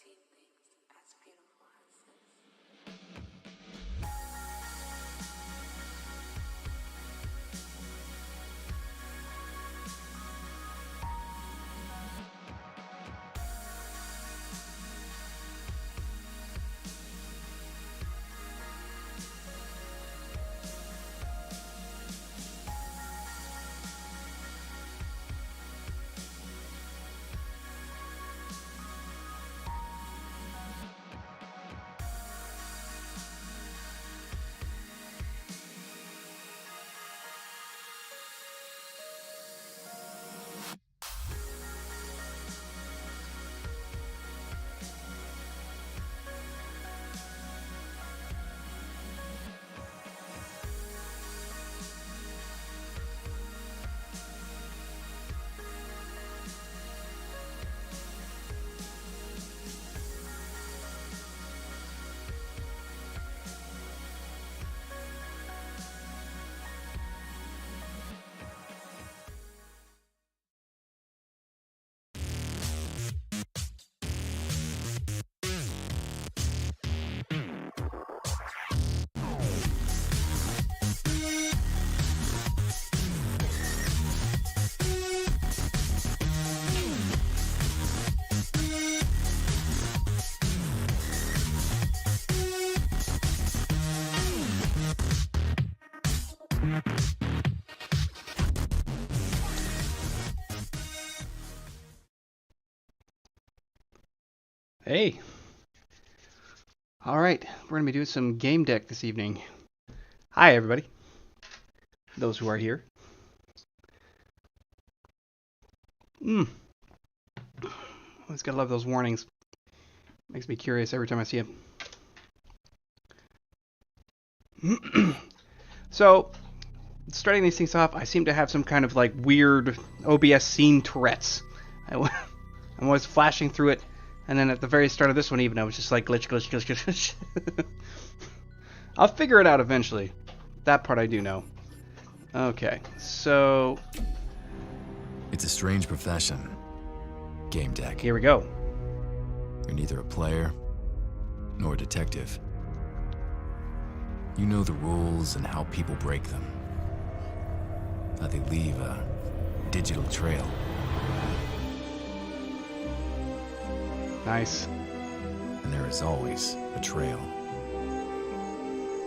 seen things as beautiful as this. Hey. All right, we're going to be doing some game deck this evening. Hi, everybody. Those who are here. Always got to love those warnings. Makes me curious every time I see them. So, starting these things off, I seem to have some kind of like weird OBS scene Tourette's. I'm always flashing through it. And then at the very start of this one even, I was just like glitch, glitch, glitch, glitch. I'll figure it out eventually. That part I do know. Okay, so... It's a strange profession. Game deck. Here we go. You're neither a player nor a detective. You know the rules and how people break them. How they leave a digital trail. Nice. And there is always a trail.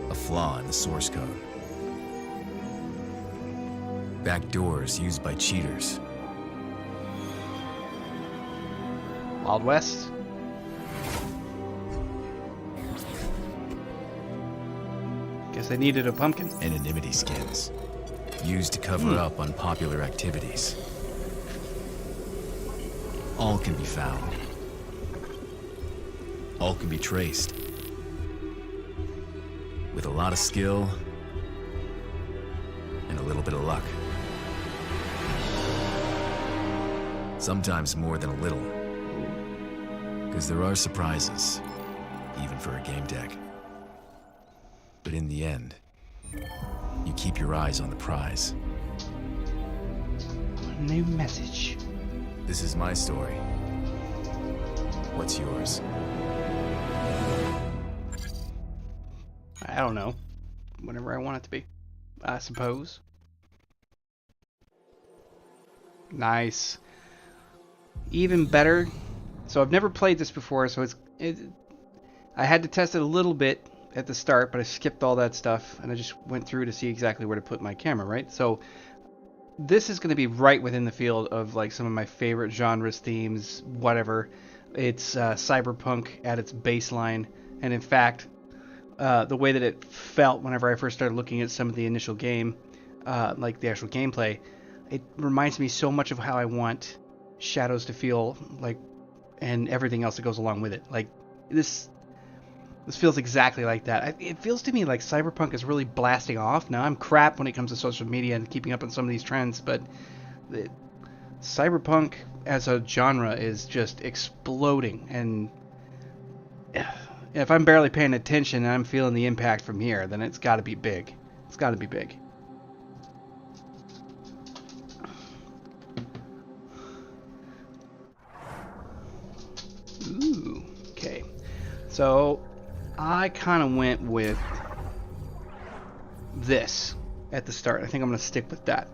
A flaw in the source code. Backdoors used by cheaters. Wild West. Guess they needed a pumpkin. Anonymity skins. Used to cover up unpopular activities. All can be found. All can be traced. With a lot of skill and a little bit of luck. Sometimes more than a little. Because there are surprises, even for a game deck. But in the end, you keep your eyes on the prize. New message. This is my story. What's yours? I don't know. Whatever I want it to be, I suppose. Nice. Even better. So I've never played this before, so I had to test it a little bit at the start, but I skipped all that stuff, and I just went through to see exactly where to put my camera, right? So this is going to be right within the field of like some of my favorite genres, themes, whatever. It's cyberpunk at its baseline, and in fact, the way that it felt whenever I first started looking at some of the initial game, like the actual gameplay, it reminds me so much of how I want Shadows to feel, like, and everything else that goes along with it. Like this feels exactly like that. It feels to me like cyberpunk is really blasting off. Now I'm crap when it comes to social media and keeping up on some of these trends, but cyberpunk as a genre is just exploding, and if I'm barely paying attention and I'm feeling the impact from here, then it's got to be big. It's got to be big. Ooh, So I kind of went with this at the start. I think I'm going to stick with that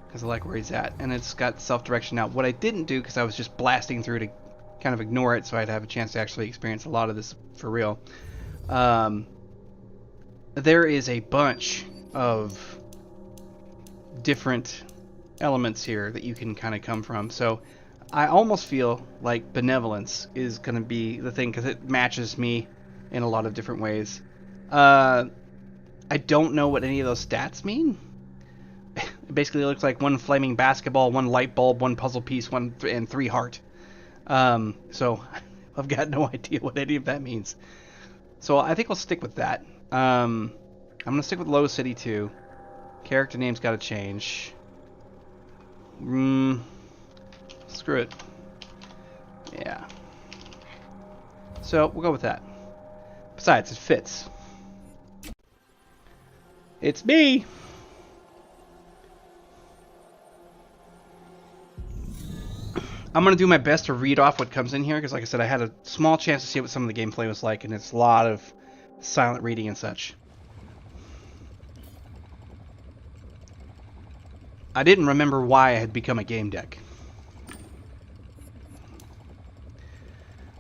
because I like where he's at, and it's got self-direction now. What I didn't do, because I was just blasting through to kind of ignore it so I'd have a chance to actually experience a lot of this for real, there is a bunch of different elements here that you can kind of come from. So I almost feel like benevolence is going to be the thing because it matches me in a lot of different ways. I don't know what any of those stats mean. It basically looks like one flaming basketball, one light bulb, one puzzle piece, and 3 heart. So I've got no idea what any of that means. So I think I'll stick with that. I'm going to stick with Low City too. Character name's got to change. Screw it. Yeah. So we'll go with that. Besides, it fits. It's me! I'm going to do my best to read off what comes in here, because like I said, I had a small chance to see what some of the gameplay was like, and it's a lot of silent reading and such. I didn't remember why I had become a game deck.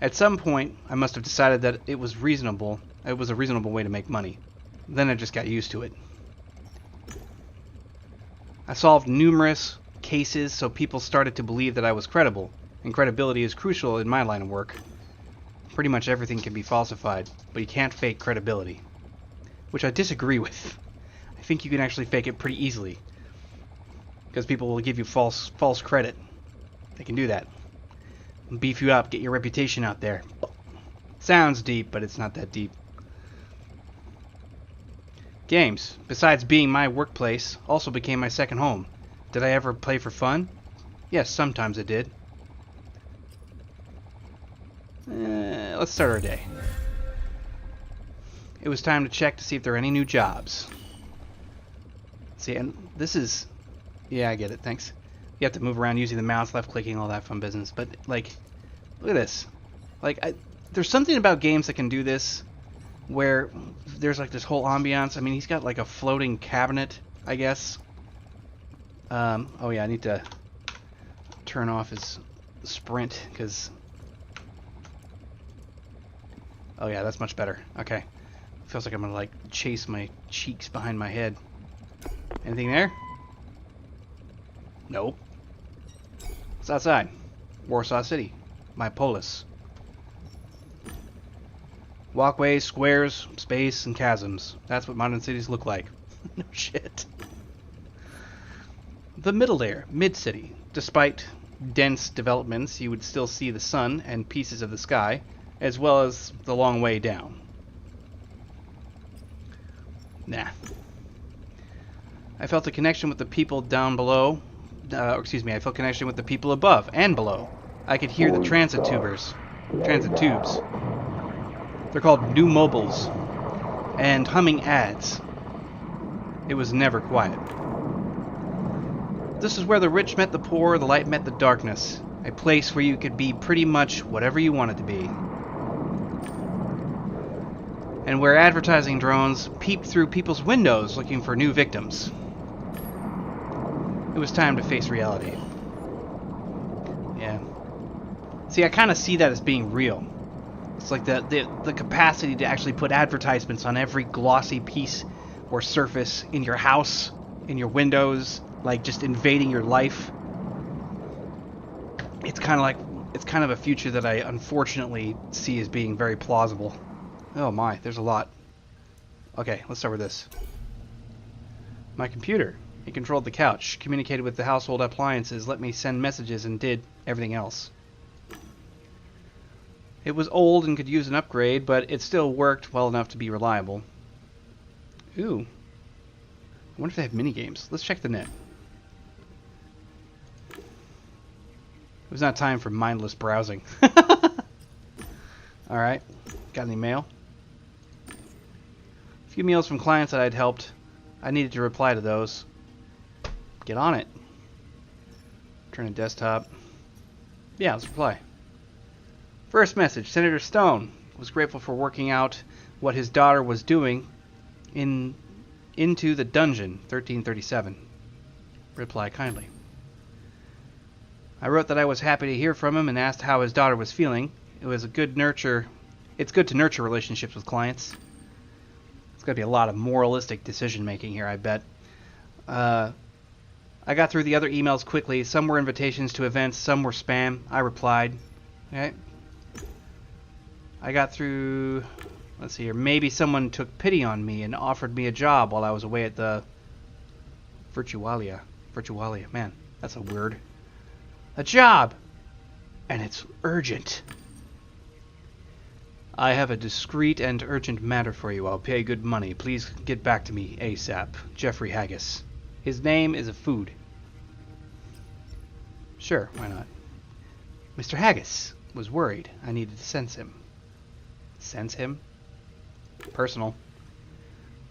At some point, I must have decided that it was reasonable. It was a reasonable way to make money. Then I just got used to it. I solved numerous cases, so people started to believe that I was credible, and credibility is crucial in my line of work. Pretty much everything can be falsified, but you can't fake credibility, which I disagree with. I think you can actually fake it pretty easily, because people will give you false credit. They can do that. Beef you up, get your reputation out there. Sounds deep, but it's not that deep. Games, besides being my workplace, also became my second home. Did I ever play for fun? Yes, sometimes I did. Let's start our day. It was time to check to see if there are any new jobs. See, and this is... Yeah, I get it, thanks. You have to move around using the mouse, left-clicking, all that fun business. But, like, look at this. Like, there's something about games that can do this, where there's, like, this whole ambiance. I mean, he's got, like, a floating cabinet, I guess. Oh yeah, I need to turn off his sprint, because... Oh yeah, that's much better. Okay. Feels like I'm gonna, like, chase my cheeks behind my head. Anything there? Nope. It's outside. Warsaw City. My polis. Walkways, squares, space, and chasms. That's what modern cities look like. No shit. The middle layer, mid-city. Despite dense developments, you would still see the sun and pieces of the sky, as well as the long way down. Nah. I felt a connection with the people down below. I felt connection with the people above and below. I could hear the transit tubes. They're called new mobiles. And humming ads. It was never quiet. This is where the rich met the poor, the light met the darkness. A place where you could be pretty much whatever you wanted to be. And where advertising drones peeped through people's windows looking for new victims. It was time to face reality. Yeah. See, I kind of see that as being real. It's like the capacity to actually put advertisements on every glossy piece or surface in your house, in your windows, like just invading your life. It's kind of a future that I unfortunately see as being very plausible. Oh my, there's a lot. Okay, let's start with this. My computer. It controlled the couch, communicated with the household appliances, let me send messages, and did everything else. It was old and could use an upgrade, but it still worked well enough to be reliable. Ooh. I wonder if they have minigames. Let's check the net. It was not time for mindless browsing. Alright. Got any mail? A few mails from clients that I'd helped. I needed to reply to those. Get on it. Turn to desktop. Yeah, let's reply. First message, Senator Stone. Was grateful for working out what his daughter was doing into the dungeon, 1337. Reply kindly. I wrote that I was happy to hear from him and asked how his daughter was feeling. It's good to nurture relationships with clients. There's going to be a lot of moralistic decision making here, I bet. I got through the other emails quickly. Some were invitations to events, some were spam. I replied. Okay. I got through... Let's see here. Maybe someone took pity on me and offered me a job while I was away at the... Virtualia. Man, that's a word. A job! And it's urgent. I have a discreet and urgent matter for you. I'll pay good money. Please get back to me ASAP. Jeffrey Haggis. His name is a food. Sure, why not? Mr. Haggis was worried. I needed to sense him. Sense him? Personal.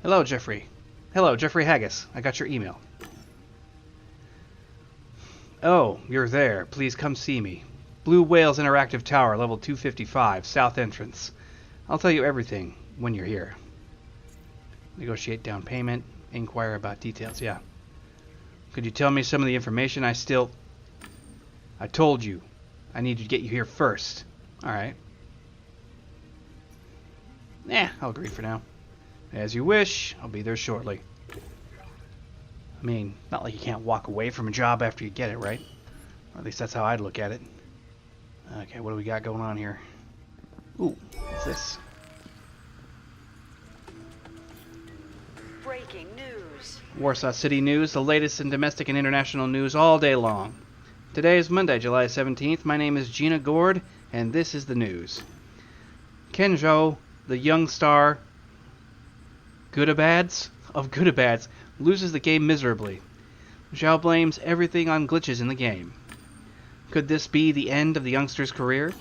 Hello, Jeffrey. Hello, Jeffrey Haggis. I got your email. Oh, you're there. Please come see me. Blue Whales Interactive Tower, level 255, south entrance. I'll tell you everything when you're here. Negotiate down payment. Inquire about details. Yeah. Could you tell me some of the information I told you. I need to get you here first. Alright. I'll agree for now. As you wish. I'll be there shortly. I mean, not like you can't walk away from a job after you get it, right? Or at least that's how I'd look at it. Okay, what do we got going on here? Ooh, what's this? Breaking news. Warsaw City News, the latest in domestic and international news all day long. Today is Monday, July 17th. My name is Gina Gord, and this is the news. Kenjo, the young star Goodabads of Goodabads, loses the game miserably. Zhao blames everything on glitches in the game. Could this be the end of the youngster's career?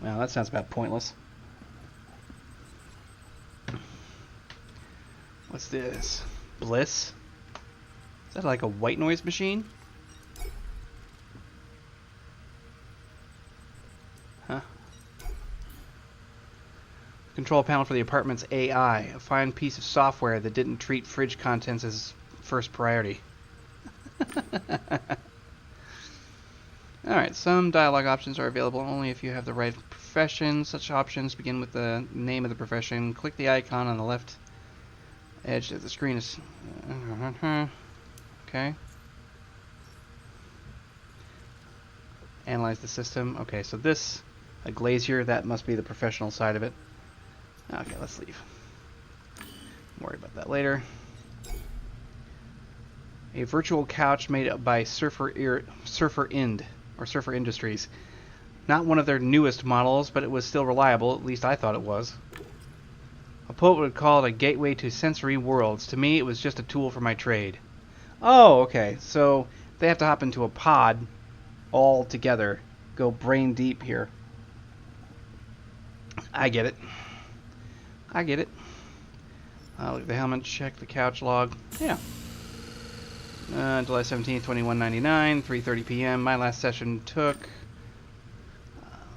Well, that sounds about pointless. What's this? Bliss? Is that like a white noise machine? Huh? Control panel for the apartment's AI. A fine piece of software that didn't treat fridge contents as first priority. Alright, some dialogue options are available only if you have the right profession. Such options begin with the name of the profession. Click the icon on the left edge of the screen. Okay. Analyze the system. Okay, so this, a glazier, that must be the professional side of it. Okay, let's leave. Worry about that later. A virtual couch made up by Surfer Industries. Not one of their newest models, but it was still reliable, at least I thought it was. A poet would call it a gateway to sensory worlds. To me, it was just a tool for my trade. Oh, okay, so they have to hop into a pod all together. Go brain deep here. I get it. Look at the helmet, check the couch log. Yeah. July 17th, 21:99, 3:30 p.m. My last session took...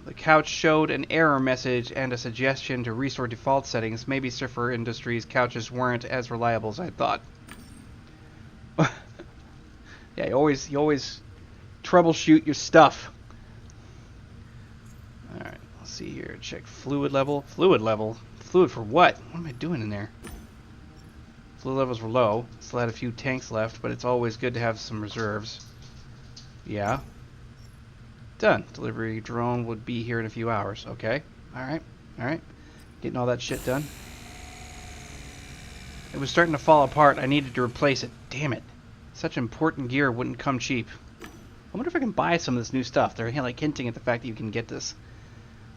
the couch showed an error message and a suggestion to restore default settings. Maybe Surfer Industries couches weren't as reliable as I thought. Yeah, you always troubleshoot your stuff. Alright, let's see here. Check fluid level. Fluid level? Fluid for what? What am I doing in there? Fluid levels were low. Still had a few tanks left, but it's always good to have some reserves. Yeah. Done. Delivery drone would be here in a few hours. Okay. Alright. Getting all that shit done. It was starting to fall apart. I needed to replace it. Damn it. Such important gear wouldn't come cheap. I wonder if I can buy some of this new stuff. They're like hinting at the fact that you can get this.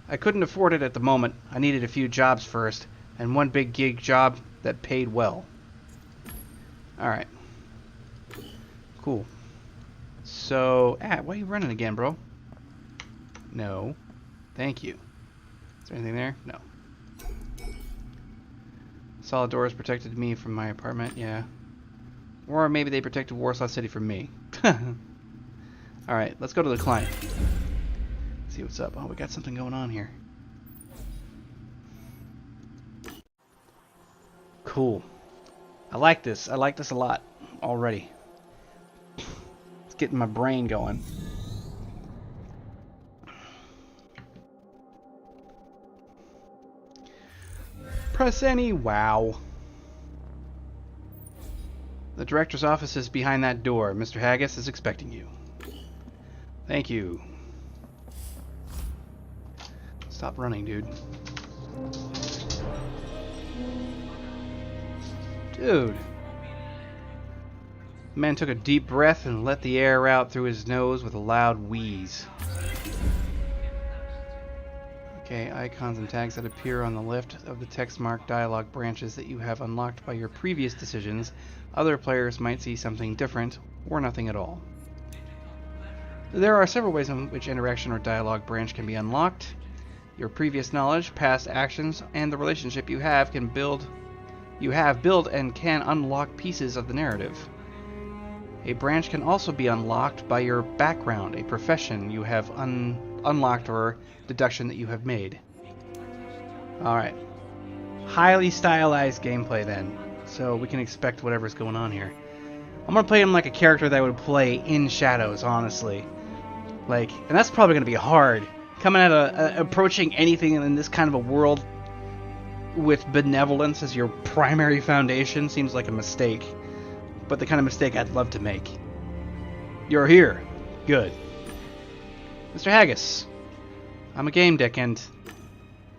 I couldn't afford it at the moment. I needed a few jobs first, and one big gig job that paid well. Alright. Cool. So, why are you running again, bro? No. Thank you. Is there anything there? No. Solid doors protected me from my apartment, yeah. Or maybe they protected Warsaw City from me. Alright, let's go to the client. See what's up. Oh, we got something going on here. Cool. I like this. I like this a lot already. It's getting my brain going. Press any. Wow. The director's office is behind that door. Mr. Haggis is expecting you. Thank you. Stop running, dude. Dude. The man took a deep breath and let the air out through his nose with a loud wheeze. Okay, icons and tags that appear on the left of the text mark dialogue branches that you have unlocked by your previous decisions. Other players might see something different, or nothing at all. There are several ways in which interaction or dialogue branch can be unlocked. Your previous knowledge, past actions, and the relationship you have build and can unlock pieces of the narrative. A branch can also be unlocked by your background, a profession you have unlocked, or deduction that you have made. Alright. Highly stylized gameplay then, so we can expect whatever's going on here. I'm gonna play him like a character that I would play in Shadows, honestly. Like, and that's probably gonna be hard. Coming at approaching anything in this kind of a world with benevolence as your primary foundation seems like a mistake. But the kind of mistake I'd love to make. You're here. Good. Mr. Haggis. I'm a Gamedec and...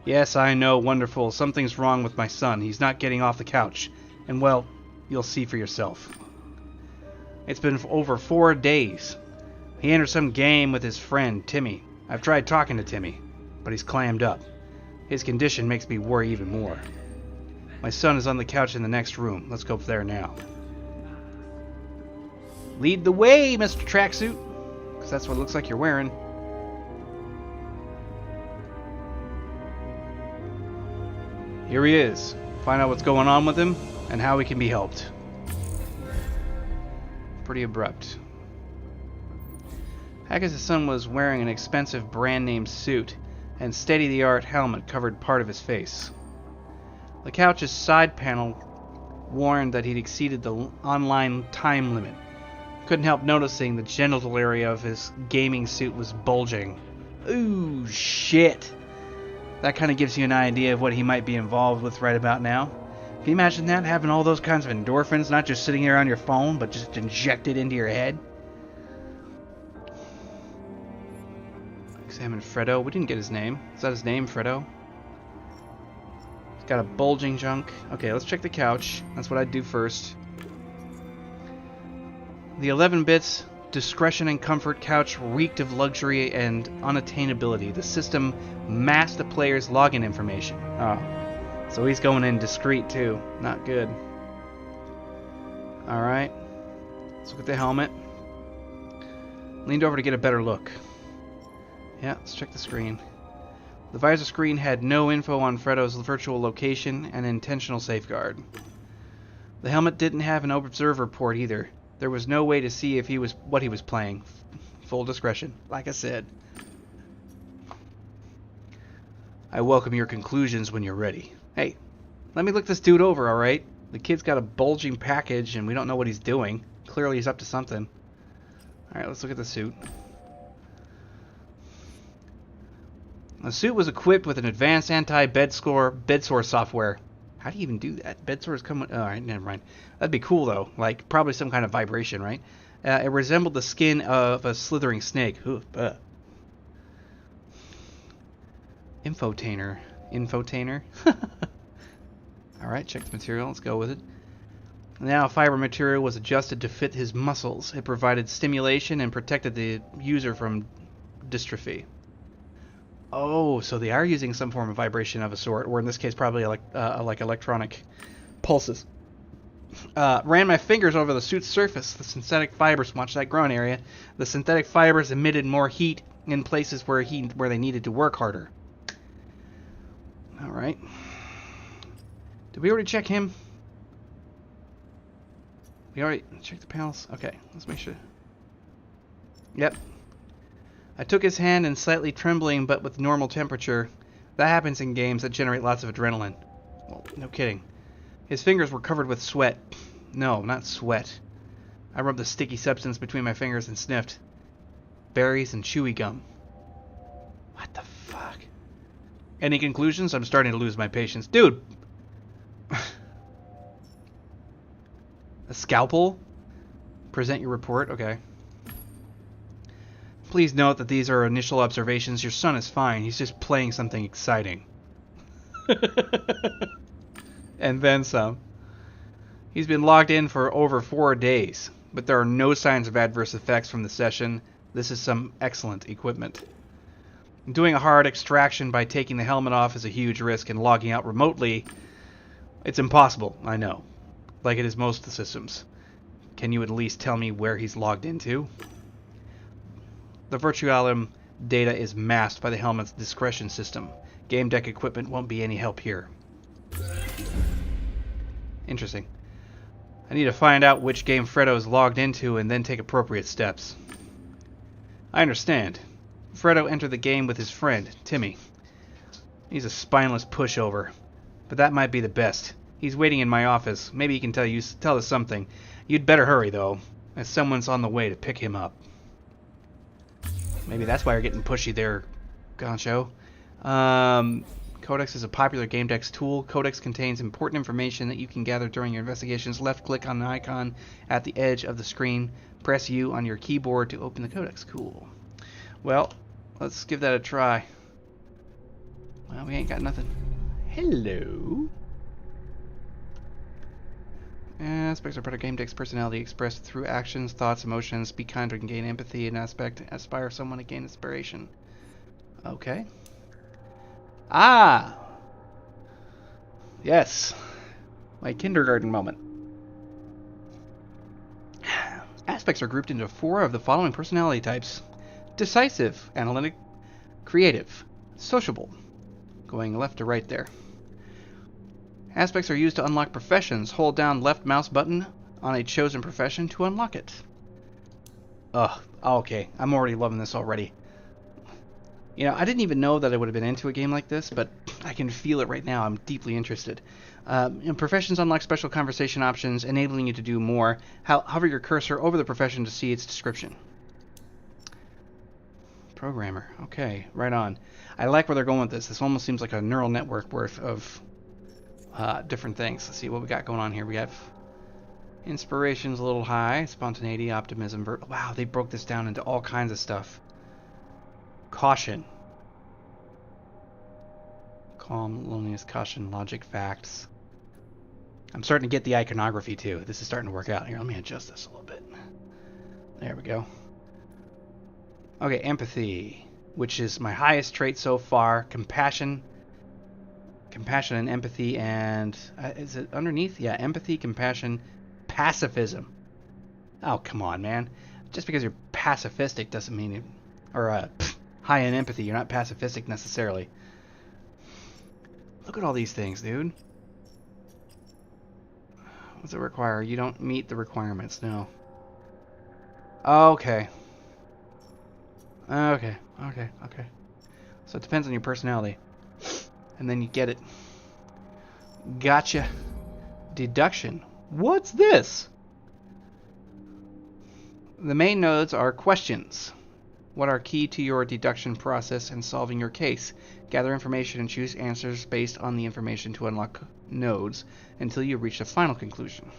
Yes, I know, wonderful. Something's wrong with my son. He's not getting off the couch. And well, you'll see for yourself. It's been over 4 days. He entered some game with his friend, Timmy. I've tried talking to Timmy, but he's clammed up. His condition makes me worry even more. My son is on the couch in the next room. Let's go there now. Lead the way, Mr. Tracksuit, because that's what it looks like you're wearing. Here he is. Find out what's going on with him and how he can be helped. Pretty abrupt. Haggis' son was wearing an expensive brand-name suit, and state-of-the-art helmet covered part of his face. The couch's side panel warned that he'd exceeded the online time limit. Couldn't help noticing the genital area of his gaming suit was bulging. Ooh, shit. That kind of gives you an idea of what he might be involved with right about now. Can you imagine that? Having all those kinds of endorphins, not just sitting here on your phone, but just injected into your head? Examine Fredo. We didn't get his name. Is that his name, Fredo? He's got a bulging junk. Okay, let's check the couch. That's what I'd do first. The 11 bits discretion and comfort couch reeked of luxury and unattainability. The system masked the player's login information. Oh, so he's going in discreet too. Not good. Alright. Let's look at the helmet. Leaned over to get a better look. Yeah, let's check the screen. The visor screen had no info on Fredo's virtual location and intentional safeguard. The helmet didn't have an observer port either. There was no way to see if what he was playing. Full discretion, like I said. I welcome your conclusions when you're ready. Hey, let me look this dude over, alright? The kid's got a bulging package and we don't know what he's doing. Clearly he's up to something. Alright, let's look at the suit. The suit was equipped with an advanced anti-bed sore software. How do you even do that? Bed sores come with... Alright, never mind. That'd be cool, though. Like, probably some kind of vibration, right? It resembled the skin of a slithering snake. Infotainer. Alright, check the material. Let's go with it. Now, fiber material was adjusted to fit his muscles. It provided stimulation and protected the user from dystrophy. Oh, so they are using some form of vibration of a sort, or in this case, probably like electronic pulses. Ran my fingers over the suit's surface. The synthetic fibers, watch that groin area. The synthetic fibers emitted more heat in places where they needed to work harder. All right. Did we already check him? We already checked the panels. Okay, let's make sure. Yep. I took his hand and slightly trembling but with normal temperature. That happens in games that generate lots of adrenaline. Well, no kidding. His fingers were covered with sweat. No, not sweat. I rubbed the sticky substance between my fingers and sniffed. Berries and chewy gum. What the fuck? Any conclusions? I'm starting to lose my patience. Dude! A scalpel? Present your report? Okay. Please note that these are initial observations. Your son is fine. He's just playing something exciting. And then some. He's been logged in for over 4 days, but there are no signs of adverse effects from the session. This is some excellent equipment. Doing a hard extraction by taking the helmet off is a huge risk, and logging out remotely, it's impossible, I know. Like it is most of the systems. Can you at least tell me where he's logged into? The Virtualum data is masked by the helmet's discretion system. Gamedec equipment won't be any help here. Interesting. I need to find out which game Fredo is logged into and then take appropriate steps. I understand. Fredo entered the game with his friend, Timmy. He's a spineless pushover, but that might be the best. He's waiting in my office. Maybe he can tell us something. You'd better hurry, though, as someone's on the way to pick him up. Maybe that's why you're getting pushy there, Goncho. Codex is a popular Gamedec tool. Codex contains important information that you can gather during your investigations. Left-click on the icon at the edge of the screen. Press U on your keyboard to open the Codex. Cool. Well, let's give that a try. Well, we ain't got nothing. Hello. Aspects are part of Gamedec's personality expressed through actions, thoughts, emotions. Be kind and gain empathy. An aspect. Aspire someone to gain inspiration. Okay. Ah! Yes. My kindergarten moment. Aspects are grouped into 4 of the following personality types. Decisive, analytic, creative, sociable. Going left to right there. Aspects are used to unlock professions. Hold down left mouse button on a chosen profession to unlock it. Ugh. Okay. I'm already loving this already. You know, I didn't even know that I would have been into a game like this, but I can feel it right now. I'm deeply interested. Professions unlock special conversation options, enabling you to do more. Hover your cursor over the profession to see its description. Programmer. Okay, right on. I like where they're going with this. This almost seems like a neural network worth of different things. Let's see what we got going on here. We have inspiration's a little high, spontaneity, optimism. Wow, they broke this down into all kinds of stuff. Caution. Calm, loneliness, caution, logic, facts. I'm starting to get the iconography too. This is starting to work out. Here, let me adjust this a little bit. There we go. Okay, empathy, which is my highest trait so far. Compassion and empathy, and is it underneath? Yeah, empathy, compassion, pacifism. Oh, come on, man. Just because you're pacifistic doesn't mean you... Or, high in empathy, you're not pacifistic necessarily. Look at all these things, dude. What's it require? You don't meet the requirements, no. Okay. Okay. So it depends on your personality. And then you get it. Gotcha. Deduction. What's this? The main nodes are questions. What are key to your deduction process and solving your case? Gather information and choose answers based on the information to unlock nodes until you reach a final conclusion.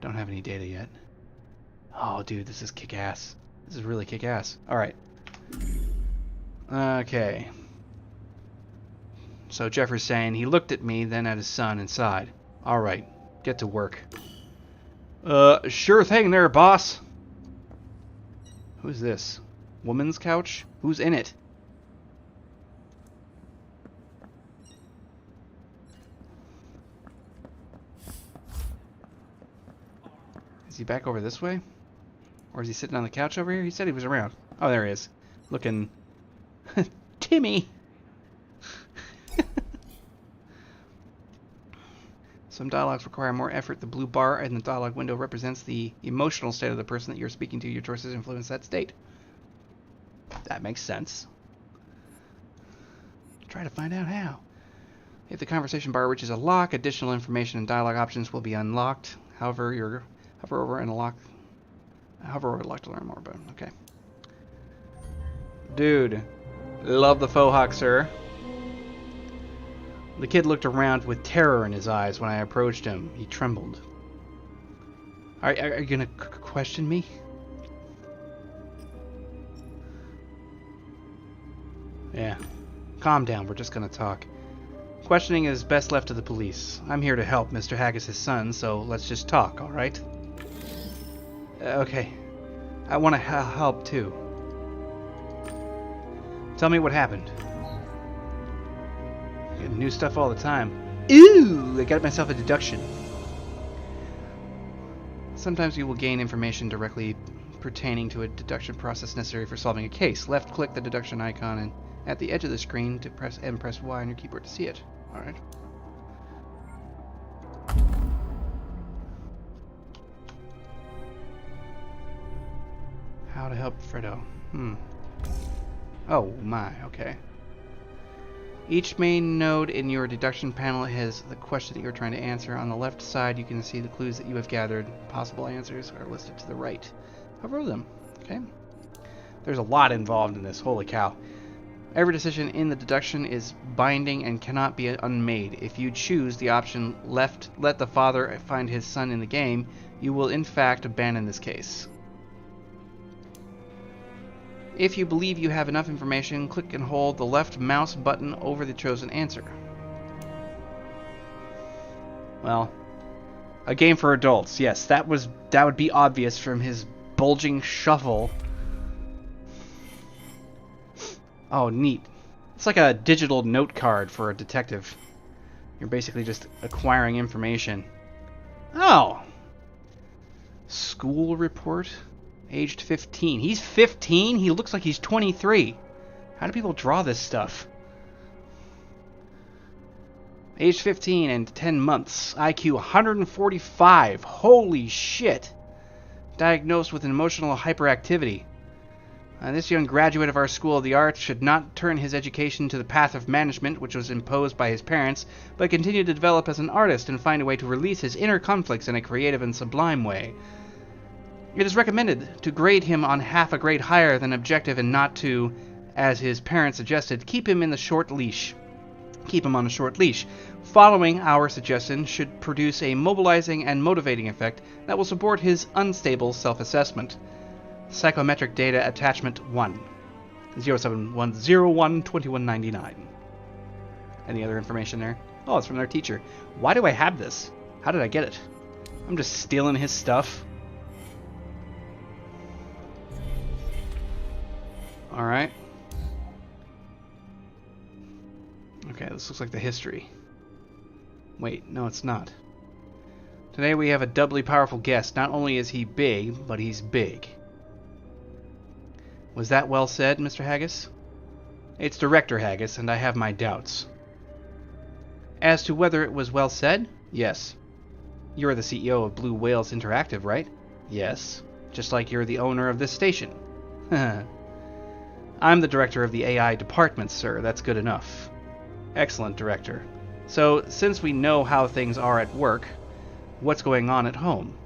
Don't have any data yet. Oh, dude, this is kick-ass. This is really kick-ass. Alright. Okay. So Jeffrey's saying he looked at me, then at his son, and sighed. Alright, get to work. Sure thing there, boss. Who's this? Woman's couch? Who's in it? Is he back over this way? Or is he sitting on the couch over here? He said he was around. Oh, there he is. Looking... Timmy! Some dialogues require more effort. The blue bar in the dialogue window represents the emotional state of the person that you're speaking to. Your choices influence that state. That makes sense. Try to find out how. If the conversation bar reaches a lock, additional information and dialogue options will be unlocked. However, hover over and lock to learn more about it. Okay. Dude, love the faux hawk, sir. The kid looked around with terror in his eyes when I approached him. He trembled. Are you gonna question me? Yeah. Calm down, we're just gonna talk. Questioning is best left to the police. I'm here to help Mr. Haggis' son, so let's just talk, alright? Okay. I want to help, too. Tell me what happened. Get new stuff all the time. Ooh! I got myself a deduction. Sometimes you will gain information directly pertaining to a deduction process necessary for solving a case. Left-click the deduction icon and at the edge of the screen to press Y on your keyboard to see it. Alright. How to help Fredo. Oh my, okay. Each main node in your deduction panel has the question that you're trying to answer. On the left side, you can see the clues that you have gathered. Possible answers are listed to the right. Hover them. Okay. There's a lot involved in this. Holy cow. Every decision in the deduction is binding and cannot be unmade. If you choose the option left, let the father find his son in the game, you will in fact abandon this case. If you believe you have enough information, click and hold the left mouse button over the chosen answer. Well, a game for adults. Yes, that would be obvious from his bulging shuffle. Oh, neat. It's like a digital note card for a detective. You're basically just acquiring information. Oh! School report? Aged 15. He's 15? He looks like he's 23. How do people draw this stuff? Aged 15 and 10 months. IQ 145. Holy shit. Diagnosed with an emotional hyperactivity. This young graduate of our School of the Arts should not turn his education to the path of management, which was imposed by his parents, but continue to develop as an artist and find a way to release his inner conflicts in a creative and sublime way. It is recommended to grade him on half a grade higher than objective and not to, as his parents suggested, keep him on a short leash. Following our suggestion should produce a mobilizing and motivating effect that will support his unstable self-assessment. Psychometric data attachment 1. 0710012199. Any other information there? Oh, it's from their teacher. Why do I have this? How did I get it? I'm just stealing his stuff. Alright. Okay, this looks like the history. Wait, no it's not. Today we have a doubly powerful guest. Not only is he big, but he's big. Was that well said, Mr. Haggis? It's Director Haggis, and I have my doubts. As to whether it was well said? Yes. You're the CEO of Blue Whales Interactive, right? Yes. Just like you're the owner of this station. I'm the director of the AI department, sir. That's good enough. Excellent, Director. So, since we know how things are at work, what's going on at home?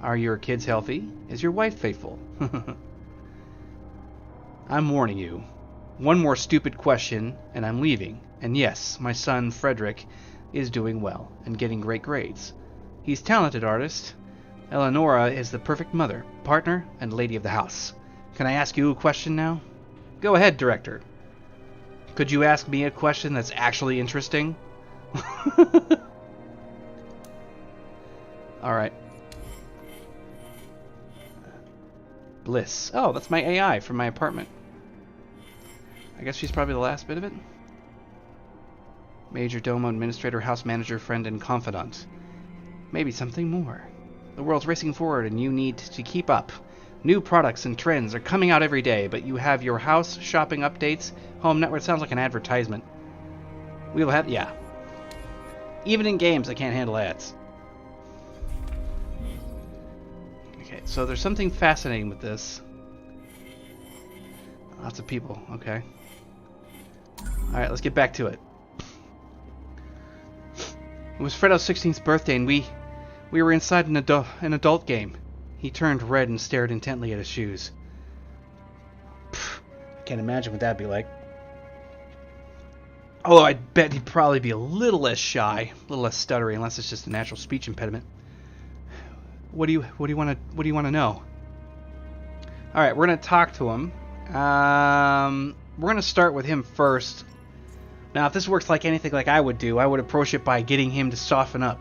Are your kids healthy? Is your wife faithful? I'm warning you. One more stupid question, and I'm leaving. And yes, my son, Frederick, is doing well, and getting great grades. He's a talented artist. Eleonora is the perfect mother, partner, and lady of the house. Can I ask you a question now? Go ahead, Director. Could you ask me a question that's actually interesting? Alright. Bliss. Oh, that's my AI from my apartment. I guess she's probably the last bit of it. Major Domo, Administrator, House Manager, Friend, and Confidant. Maybe something more. The world's racing forward and you need to keep up. New products and trends are coming out every day, but you have your house shopping updates. Home network sounds like an advertisement. We will have... yeah. Even in games, I can't handle ads. Okay, so there's something fascinating with this. Lots of people, okay. Alright, let's get back to it. It was Fredo's 16th birthday, and we were inside an adult game. He turned red and stared intently at his shoes. I can't imagine what that'd be like. Although I bet he'd probably be a little less shy, a little less stuttery, unless it's just a natural speech impediment. What do you want to know? All right, we're gonna talk to him. We're gonna start with him first. Now, if this works like anything like I would do, I would approach it by getting him to soften up.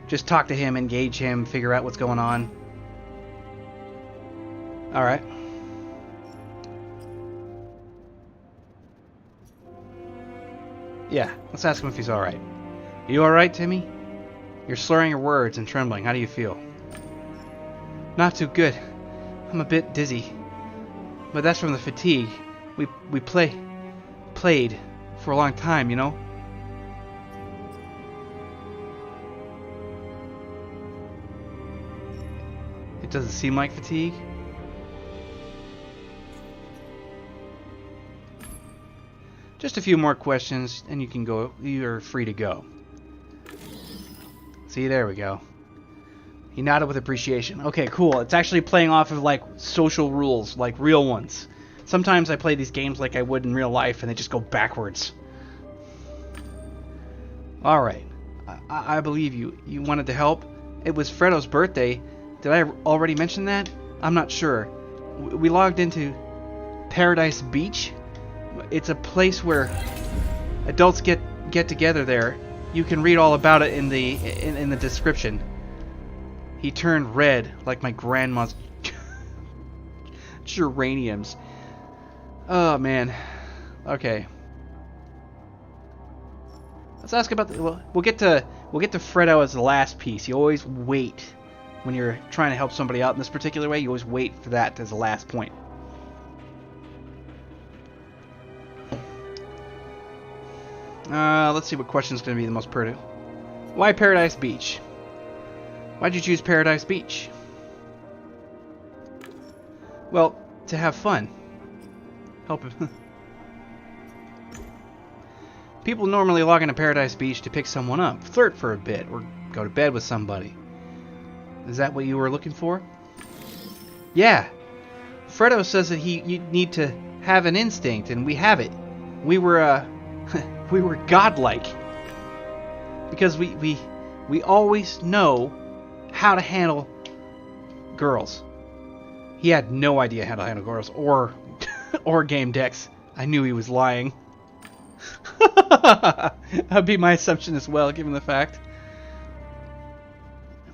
Just talk to him, engage him, figure out what's going on. All right. Yeah, let's ask him if he's all right. You all right, Timmy? You're slurring your words and trembling. How do you feel? Not too good. I'm a bit dizzy. But that's from the fatigue. We played for a long time, you know? It doesn't seem like fatigue. Just a few more questions and you can go. You're free to go. See, there we go. He nodded with appreciation. Okay, cool. It's actually playing off of like social rules, like real ones. Sometimes I play these games like I would in real life and they just go backwards. Alright. I believe you. You wanted to help? It was Fredo's birthday. Did I already mention that? I'm not sure. We logged into Paradise Beach. It's a place where adults get together there. You can read all about it in the description. He turned red like my grandma's geraniums. Oh man. Okay. Let's ask about the. We'll get to Fredo as the last piece. You always wait when you're trying to help somebody out in this particular way. You always wait for that as the last point. Let's see what question is going to be the most pertinent. Why Paradise Beach? Why'd you choose Paradise Beach? Well, to have fun. Help him. People normally log into Paradise Beach to pick someone up, flirt for a bit, or go to bed with somebody. Is that what you were looking for? Yeah. Fredo says that you need to have an instinct, and we have it. We were, we were godlike. Because we always know how to handle girls. He had no idea how to handle girls or Gamedec. I knew he was lying. That'd be my assumption as well, given the fact.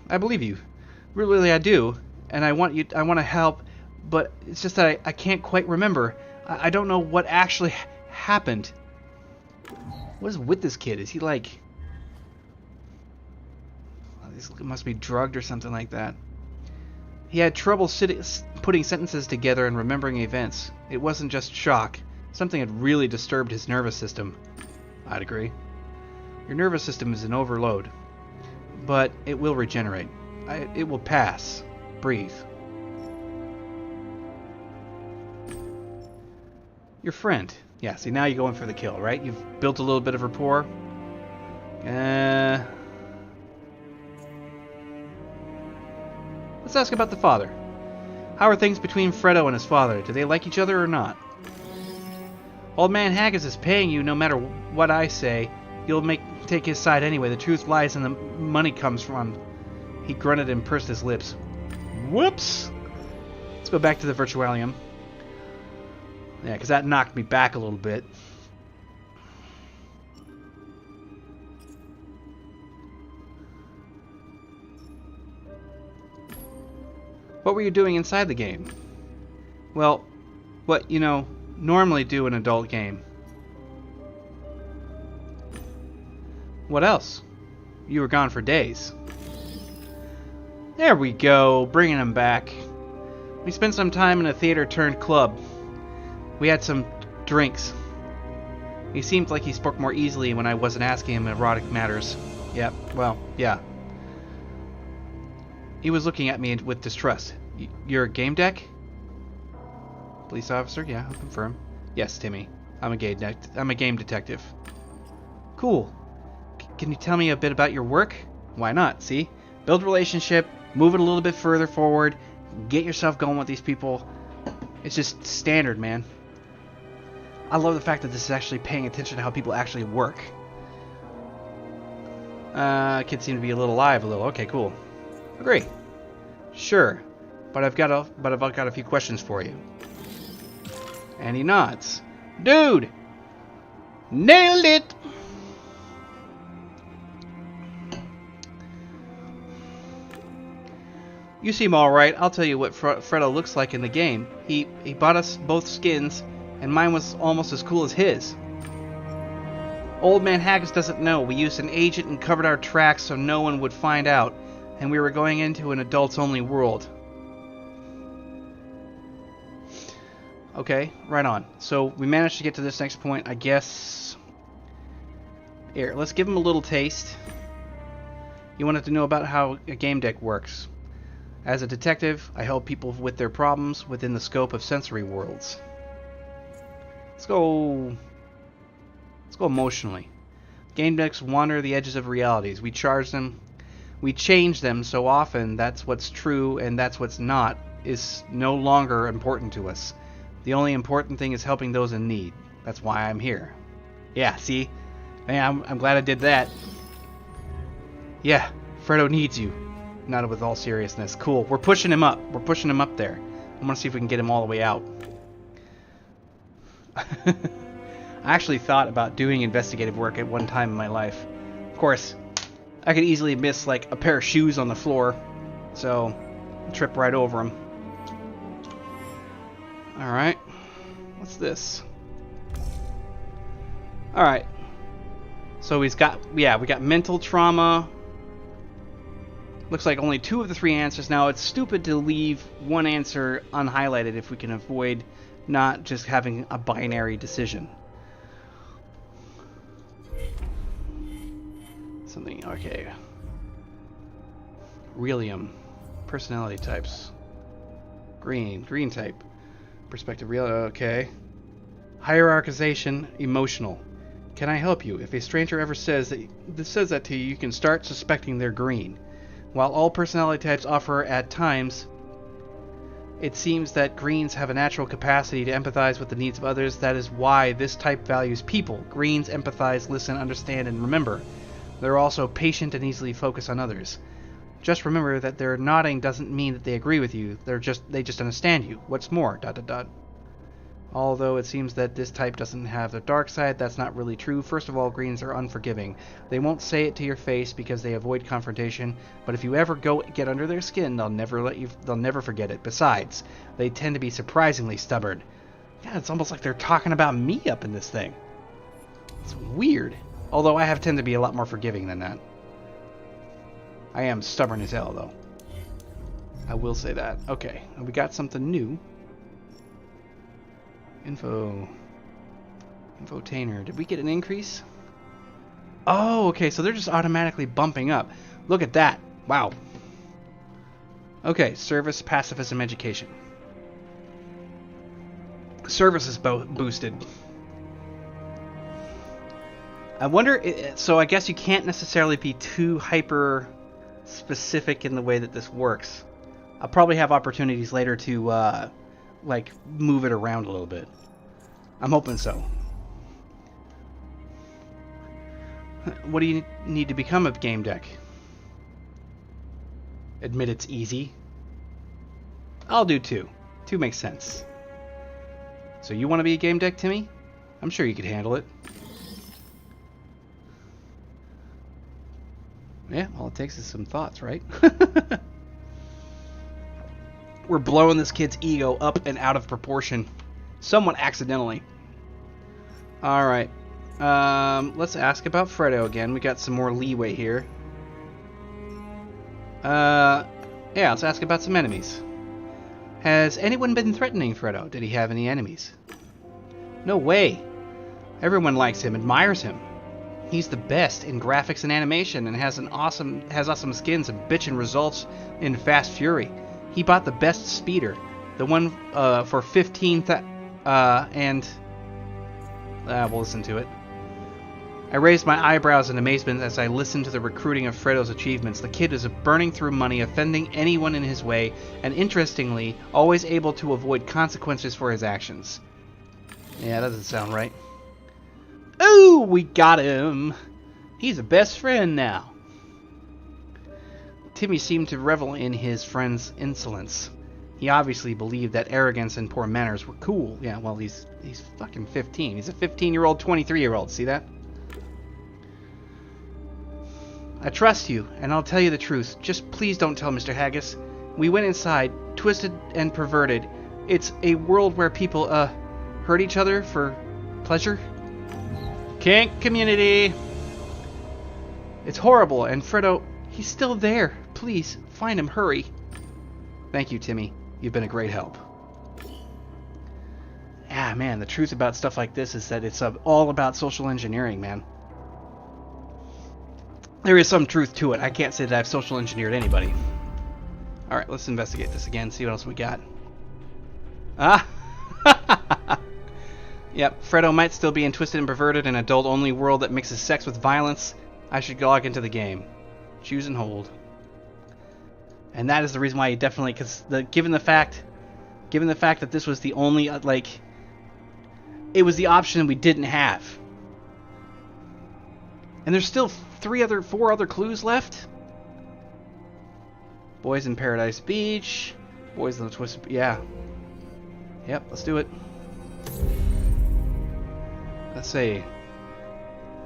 I believe you. Really, I do. And I want to help, but it's just that I can't quite remember. I don't know what actually happened. What is with this kid? Is he like... He must be drugged or something like that. He had trouble putting sentences together and remembering events. It wasn't just shock. Something had really disturbed his nervous system. I'd agree. Your nervous system is in overload. But it will regenerate. It will pass. Breathe. Your friend. Yeah, see, now you're going for the kill, right? You've built a little bit of rapport. Let's ask about the father. How are things between Fredo and his father? Do they like each other or not? Old man Haggis is paying you no matter what I say. You'll take his side anyway. The truth lies and the money comes from... He grunted and pursed his lips. Whoops! Let's go back to the Virtualium. Yeah, because that knocked me back a little bit. What were you doing inside the game? Well, what, normally do in an adult game. What else? You were gone for days. There we go, bringing him back. We spent some time in a theater turned club. We had some drinks. He seemed like he spoke more easily when I wasn't asking him erotic matters. Yep, well, yeah. He was looking at me with distrust. You're Gamedec? Police officer? Yeah, I'll confirm. Yes, Timmy. I'm a game detective. Cool. Can you tell me a bit about your work? Why not? See? Build a relationship, move it a little bit further forward, get yourself going with these people. It's just standard, man. I love the fact that this is actually paying attention to how people actually work. Kids seem to be a little live, a little. Okay, cool. Agree. Sure, but I've got a few questions for you. And he nods. Dude, nailed it. You seem all right. I'll tell you what Fredo looks like in the game. He bought us both skins, and mine was almost as cool as his. Old Man Haggis doesn't know. We used an agent and covered our tracks so no one would find out, and we were going into an adults-only world. Okay, right on. So we managed to get to this next point, I guess. Here, let's give him a little taste. He wanted to know about how a game deck works. As a detective, I help people with their problems within the scope of sensory worlds. Let's go emotionally. Game decks wander the edges of realities. We change them so often that's what's true and that's what's not is no longer important to us. The only important thing is helping those in need. That's why I'm here. Yeah, see? Man, I'm glad I did that. Yeah, Fredo needs you. Not with all seriousness. Cool. We're pushing him up. We're pushing him up there. I want to see if we can get him all the way out. I actually thought about doing investigative work at one time in my life. Of course, I could easily miss like a pair of shoes on the floor, so trip right over them. Alright. What's this? Alright. So we got mental trauma. Looks like only 2 of the 3 answers. Now, it's stupid to leave one answer unhighlighted if we can avoid not just having a binary decision. Something, okay. Relium. Personality types. Green type. Perspective, real, okay. Hierarchization, emotional. Can I help you? If a stranger ever says that to you, you can start suspecting they're green. While all personality types offer at times, it seems that greens have a natural capacity to empathize with the needs of others. That is why this type values people. Greens empathize, listen, understand, and remember. They're also patient and easily focus on others. Just remember that their nodding doesn't mean that they agree with you. They just understand you. What's more, ... Although it seems that this type doesn't have the dark side, that's not really true. First of all, greens are unforgiving. They won't say it to your face because they avoid confrontation, but if you ever get under their skin, they'll never forget it. Besides, they tend to be surprisingly stubborn. God, it's almost like they're talking about me up in this thing. It's weird. Although I tend to be a lot more forgiving than that. I am stubborn as hell, though. I will say that. Okay, we got something new. Infotainer. Did we get an increase? Oh, okay, so they're just automatically bumping up. Look at that. Wow. Okay, service, pacifism, education. Service is boosted. I wonder, so I guess you can't necessarily be too hyper specific in the way that this works. I'll probably have opportunities later to like move it around a little bit. I'm hoping so. What do you need to become a game deck? Admit it's easy. I'll do 2. 2 makes sense. So you want to be a game deck, Timmy? I'm sure you could handle it. Yeah, all it takes is some thoughts, right? We're blowing this kid's ego up and out of proportion. Somewhat accidentally. Alright. Let's ask about Fredo again. We got some more leeway here. Yeah, let's ask about some enemies. Has anyone been threatening Fredo? Did he have any enemies? No way. Everyone likes him, admires him. He's the best in graphics and animation and has awesome skins and bitchin' results in Fast Fury. He bought the best speeder, the one for 15,000, and We'll listen to it. I raised my eyebrows in amazement as I listened to the recruiting of Fredo's achievements. The kid is burning through money, offending anyone in his way, and interestingly, always able to avoid consequences for his actions. Yeah, that doesn't sound right. Oh, we got him! He's a best friend now. Timmy seemed to revel in his friend's insolence. He obviously believed that arrogance and poor manners were cool. Yeah, well, he's fucking 15. He's a 15-year-old, 23-year-old. See that? I trust you, and I'll tell you the truth. Just please don't tell Mr. Haggis. We went inside, twisted and perverted. It's a world where people, hurt each other for pleasure. Kink community! It's horrible, and Fredo, he's still there. Please, find him, hurry. Thank you, Timmy. You've been a great help. Ah, man, the truth about stuff like this is that it's all about social engineering, man. There is some truth to it. I can't say that I've social engineered anybody. Alright, let's investigate this again, see what else we got. Ah! Yep, Fredo might still be in Twisted and Perverted, an adult-only world that mixes sex with violence. I should log into the game. Choose and hold. And that is the reason why you definitely, because given the fact that this was the only, it was the option we didn't have. And there's still 4 other clues left. Boys in Paradise Beach. Boys in the Twisted... Yeah. Yep, let's do it. Let's see.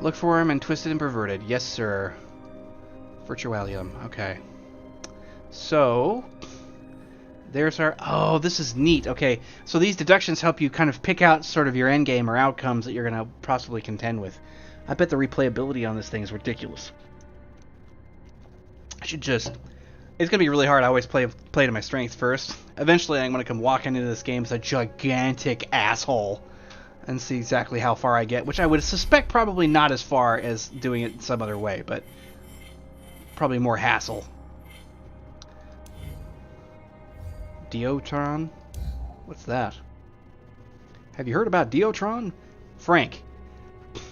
Look for him in Twisted and Perverted. Yes, sir. Virtualium. Okay. So... There's our... Oh, this is neat. Okay, so these deductions help you kind of pick out sort of your endgame or outcomes that you're going to possibly contend with. I bet the replayability on this thing is ridiculous. I should just... It's going to be really hard. I always play to my strength first. Eventually, I'm going to come walking into this game as a gigantic asshole and see exactly how far I get, which I would suspect probably not as far as doing it some other way, but probably more hassle. Diotron? What's that? Have you heard about Diotron? Frank,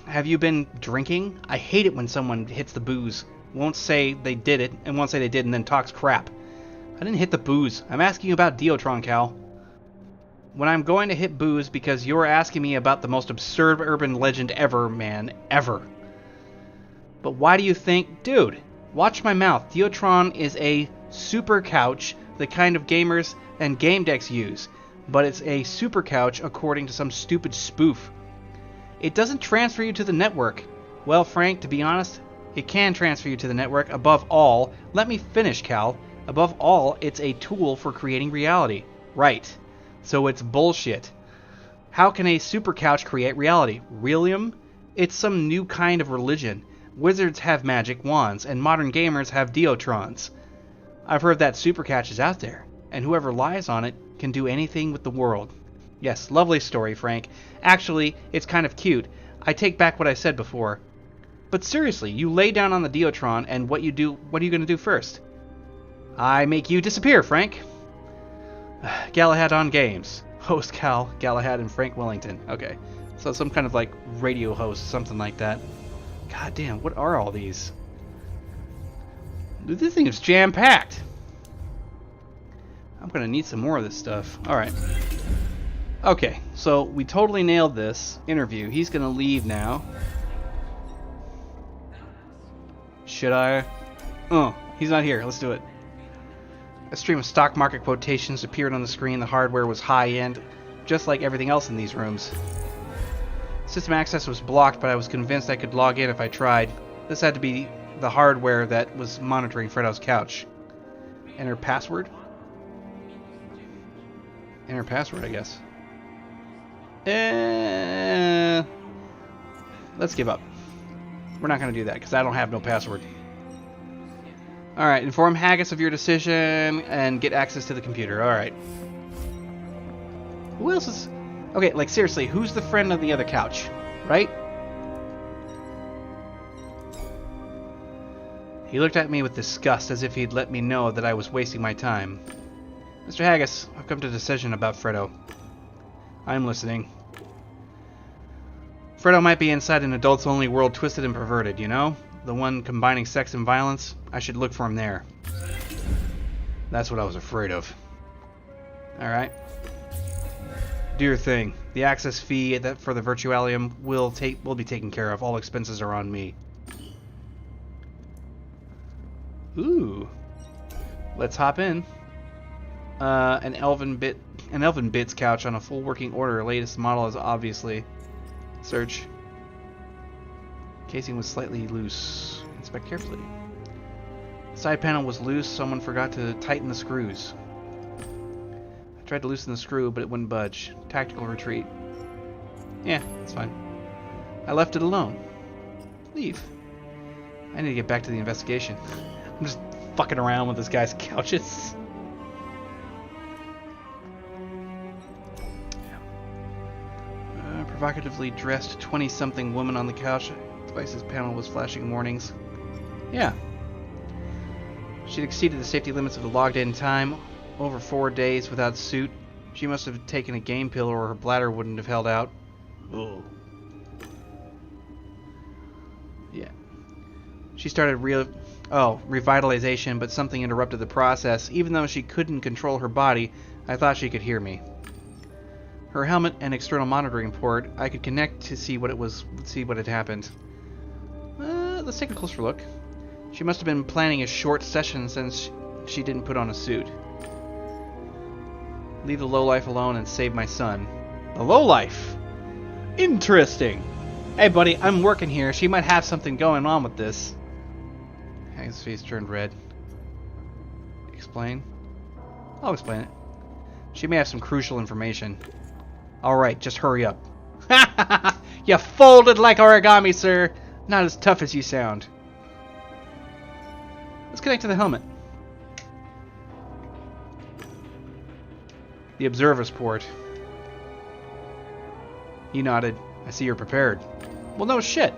have you been drinking? I hate it when someone hits the booze. Won't say they did it, and won't say they did, and then talks crap. I didn't hit the booze. I'm asking you about Diotron, Cal. When I'm going to hit booze because you're asking me about the most absurd urban legend ever, man. Ever. But why do you think... Dude, watch my mouth. Diotron is a super couch, the kind of gamers and Gamedecs use. But it's a super couch according to some stupid spoof. It doesn't transfer you to the network. Well, Frank, to be honest, it can transfer you to the network. Above all, let me finish, Cal. Above all, it's a tool for creating reality. Right. So it's bullshit. How can a super couch create reality? Realium? It's some new kind of religion. Wizards have magic wands, and modern gamers have Diotrons. I've heard that super couch is out there, and whoever lies on it can do anything with the world. Yes, lovely story, Frank. Actually, it's kind of cute. I take back what I said before. But seriously, you lay down on the Diotron, and what are you going to do first? I make you disappear, Frank. Galahad on Games. Host Cal, Galahad, and Frank Wellington. Okay, so some kind of like radio host, something like that. God damn, what are all these? Dude, this thing is jam-packed. I'm gonna need some more of this stuff. Alright. Okay, so we totally nailed this interview. He's gonna leave now. Should I? Oh, he's not here. Let's do it. A stream of stock market quotations appeared on the screen. The hardware was high-end, just like everything else in these rooms. System access was blocked, but I was convinced I could log in if I tried. This had to be the hardware that was monitoring Fredo's couch. Enter password? Enter password, I guess. Let's give up. We're not going to do that, because I don't have no password. Alright, inform Haggis of your decision and get access to the computer. Alright. Who else is... Okay, like seriously, who's the friend on the other couch? Right? He looked at me with disgust, as if he'd let me know that I was wasting my time. Mr. Haggis, I've come to a decision about Fredo. I'm listening. Fredo might be inside an adults-only world twisted and perverted, you know? The one combining sex and violence. I should look for him there. That's what I was afraid of. Alright. Do your thing. The access fee for the Virtualium will be taken care of. All expenses are on me. Ooh. Let's hop in. An Elven Bits couch on a full working order. Latest model is obviously. Search. Casing was slightly loose. Inspect carefully. Side panel was loose. Someone forgot to tighten the screws. I tried to loosen the screw, but it wouldn't budge. Tactical retreat. Yeah, it's fine. I left it alone. Leave. I need to get back to the investigation. I'm just fucking around with this guy's couches. Provocatively dressed 20-something woman on the couch. Device's panel was flashing warnings. Yeah. She'd exceeded the safety limits of the logged-in time. Over 4 days without suit. She must have taken a game pill or her bladder wouldn't have held out. Ugh. Yeah. She started revitalization, but something interrupted the process. Even though she couldn't control her body, I thought she could hear me. Her helmet and external monitoring port, I could connect to see what had happened. Let's take a closer look. She must have been planning a short session since she didn't put on a suit. Leave the lowlife alone and save my son. The lowlife? Interesting. Hey buddy, I'm working here. She might have something going on with this. His face turned red. Explain? I'll explain it. She may have some crucial information. Alright, just hurry up. You folded like origami, sir. Not as tough as you sound. Let's connect to the helmet. The observer's port. He nodded. I see you're prepared. Well, no shit.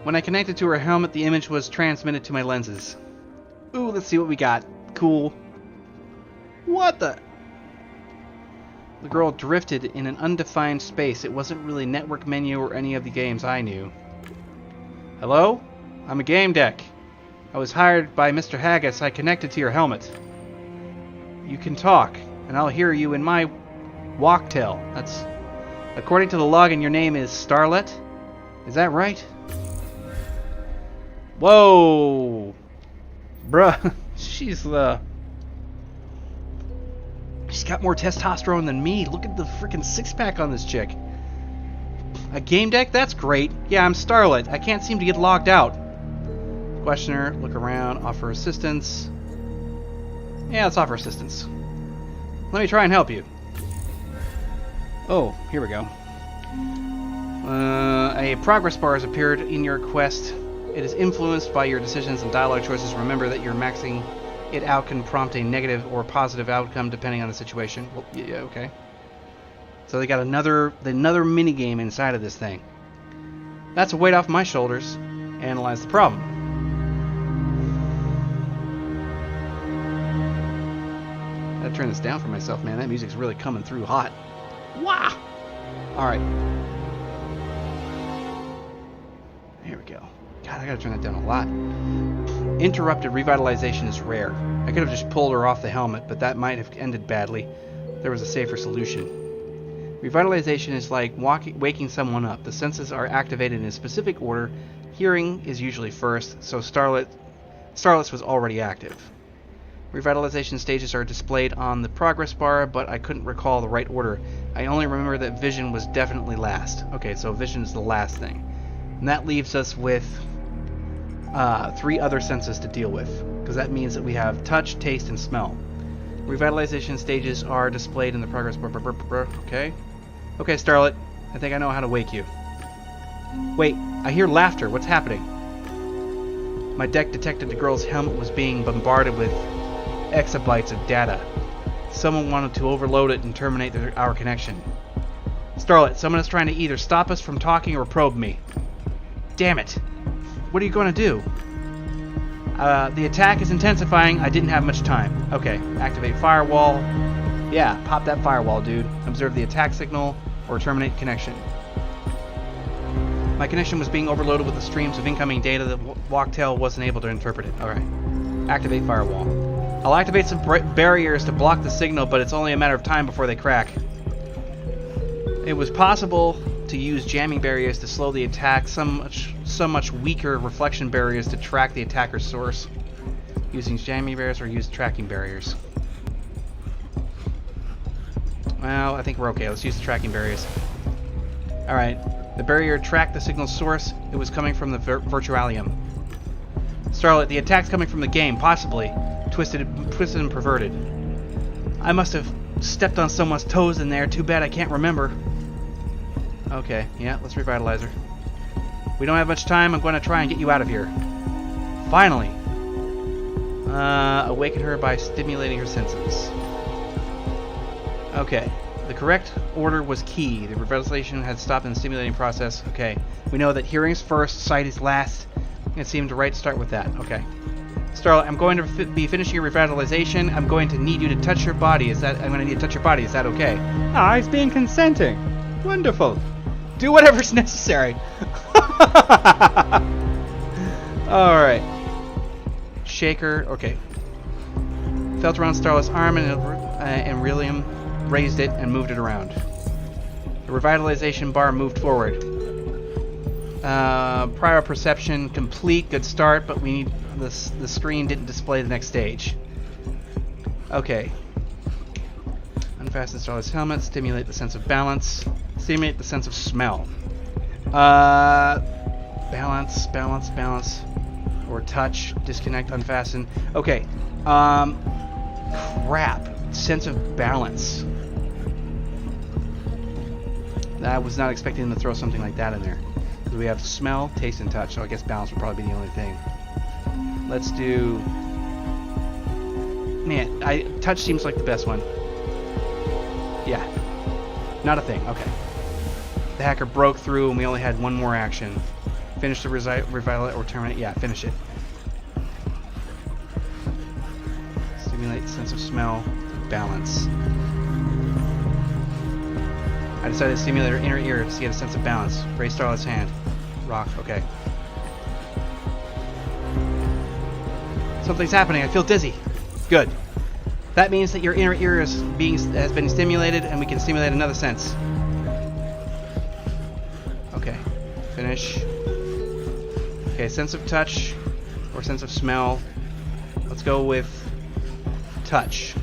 When I connected to her helmet, the image was transmitted to my lenses. Ooh, let's see what we got. Cool. What the... The girl drifted in an undefined space. It wasn't really network menu or any of the games I knew. Hello? I'm a Gamedec. I was hired by Mr. Haggis. I connected to your helmet. You can talk, and I'll hear you in my walktail. That's... According to the login, your name is Starlet? Is that right? Whoa! Bruh. She's got more testosterone than me. Look at the freaking six-pack on this chick. A Gamedec? That's great. Yeah, I'm Starlet. I can't seem to get logged out. Questioner, look around, offer assistance. Yeah, let's offer assistance. Let me try and help you. Oh, here we go. A progress bar has appeared in your quest. It is influenced by your decisions and dialogue choices. Remember that you're maxing it out can prompt a negative or positive outcome depending on the situation. Well, yeah, okay. So they got another mini-game inside of this thing. That's a weight off my shoulders. Analyze the problem. I gotta turn this down for myself, man. That music's really coming through hot. Wow! Alright. Here we go. God, I gotta turn that down a lot. Interrupted revitalization is rare. I could have just pulled her off the helmet, but that might have ended badly. There was a safer solution. Revitalization is like waking someone up. The senses are activated in a specific order. Hearing is usually first, so Starlet's was already active. Revitalization stages are displayed on the progress bar, but I couldn't recall the right order. I only remember that vision was definitely last. Okay, so vision is the last thing. And that leaves us with 3 other senses to deal with, because that means that we have touch, taste, and smell. Revitalization stages are displayed in the progress bar. Okay. Okay, Starlet. I think I know how to wake you. Wait, I hear laughter. What's happening? My deck detected the girl's helmet was being bombarded with exabytes of data. Someone wanted to overload it and terminate our connection. Starlet, someone is trying to either stop us from talking or probe me. Damn it. What are you going to do? The attack is intensifying. I didn't have much time. Okay, activate firewall. Yeah, pop that firewall, dude. Observe the attack signal or terminate connection. My connection was being overloaded with the streams of incoming data that Walktail wasn't able to interpret it. Alright. Activate firewall. I'll activate some barriers to block the signal, but it's only a matter of time before they crack. It was possible to use jamming barriers to slow the attack, so much weaker reflection barriers to track the attacker's source. Using jamming barriers or use tracking barriers. Well, I think we're okay. Let's use the tracking barriers. Alright. The barrier tracked the signal's source. It was coming from the Virtualium. Starlet, the attack's coming from the game, possibly. Twisted and perverted. I must have stepped on someone's toes in there. Too bad I can't remember. Okay, yeah, let's revitalize her. We don't have much time. I'm going to try and get you out of here. Finally. Awaken her by stimulating her senses. Okay. The correct order was key. The revitalization had stopped in the stimulating process. Okay. We know that hearing is first, sight is last. It seemed right to start with that. Okay. Starlet, I'm going to be finishing your revitalization. I'm going to need you to touch your body. I'm going to need to touch your body. Is that okay? Ah, he's being consenting. Wonderful. Do whatever's necessary. Alright. Shaker. Okay. Felt around Starlet's arm and Rillium raised it and moved it around. The revitalization bar moved forward. Prior perception complete. Good start, but we need the screen didn't display the next stage. Okay. Unfasten Starlet's helmet. Stimulate the sense of balance. Stimulate the sense of smell. Balance. Or touch. Disconnect. Unfasten. Okay. Crap. Sense of balance. I was not expecting them to throw something like that in there. We have smell, taste, and touch, so I guess balance would probably be the only thing. Let's do... Man, touch seems like the best one. Yeah. Not a thing, okay. The hacker broke through and we only had one more action. Finish the revital or terminate. Yeah, finish it. Stimulate the sense of smell, balance. I decided to stimulate her inner ear to get a sense of balance. Raise Starlet's hand. Rock, okay. Something's happening. I feel dizzy. Good. That means that your inner ear has been stimulated and we can stimulate another sense. Okay. Finish. Okay, sense of touch or sense of smell. Let's go with touch.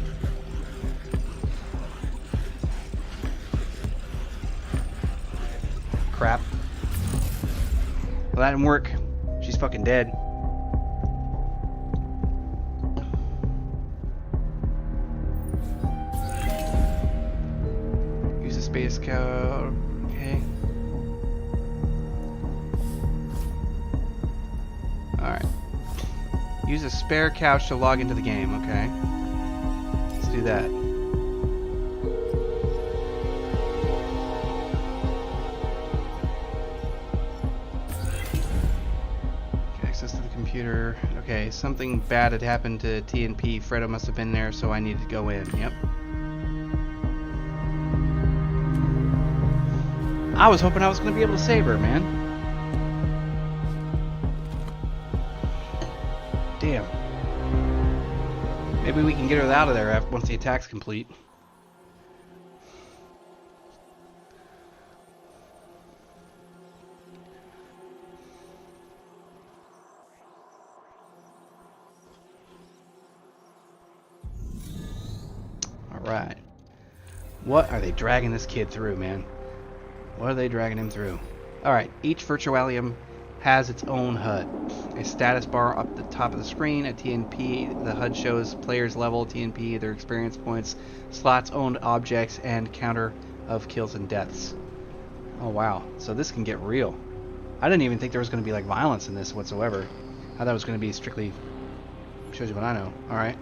Crap. Well, that didn't work. She's fucking dead. Use the space cow. Okay. Alright. Use a spare couch to log into the game. Okay. Let's do that. Computer. Okay, something bad had happened to TNP. Fredo must have been there, so I needed to go in. Yep. I was hoping I was going to be able to save her, man. Damn. Maybe we can get her out of there once the attack's complete. Right. What are they dragging this kid through, man? What are they dragging him through? Alright, each Virtualium has its own HUD. A status bar up the top of the screen, a TNP, the HUD shows players level, TNP, their experience points, slots, owned objects, and counter of kills and deaths. Oh wow, so this can get real. I didn't even think there was going to be like violence in this whatsoever. I thought it was going to be strictly, shows you what I know. Alright.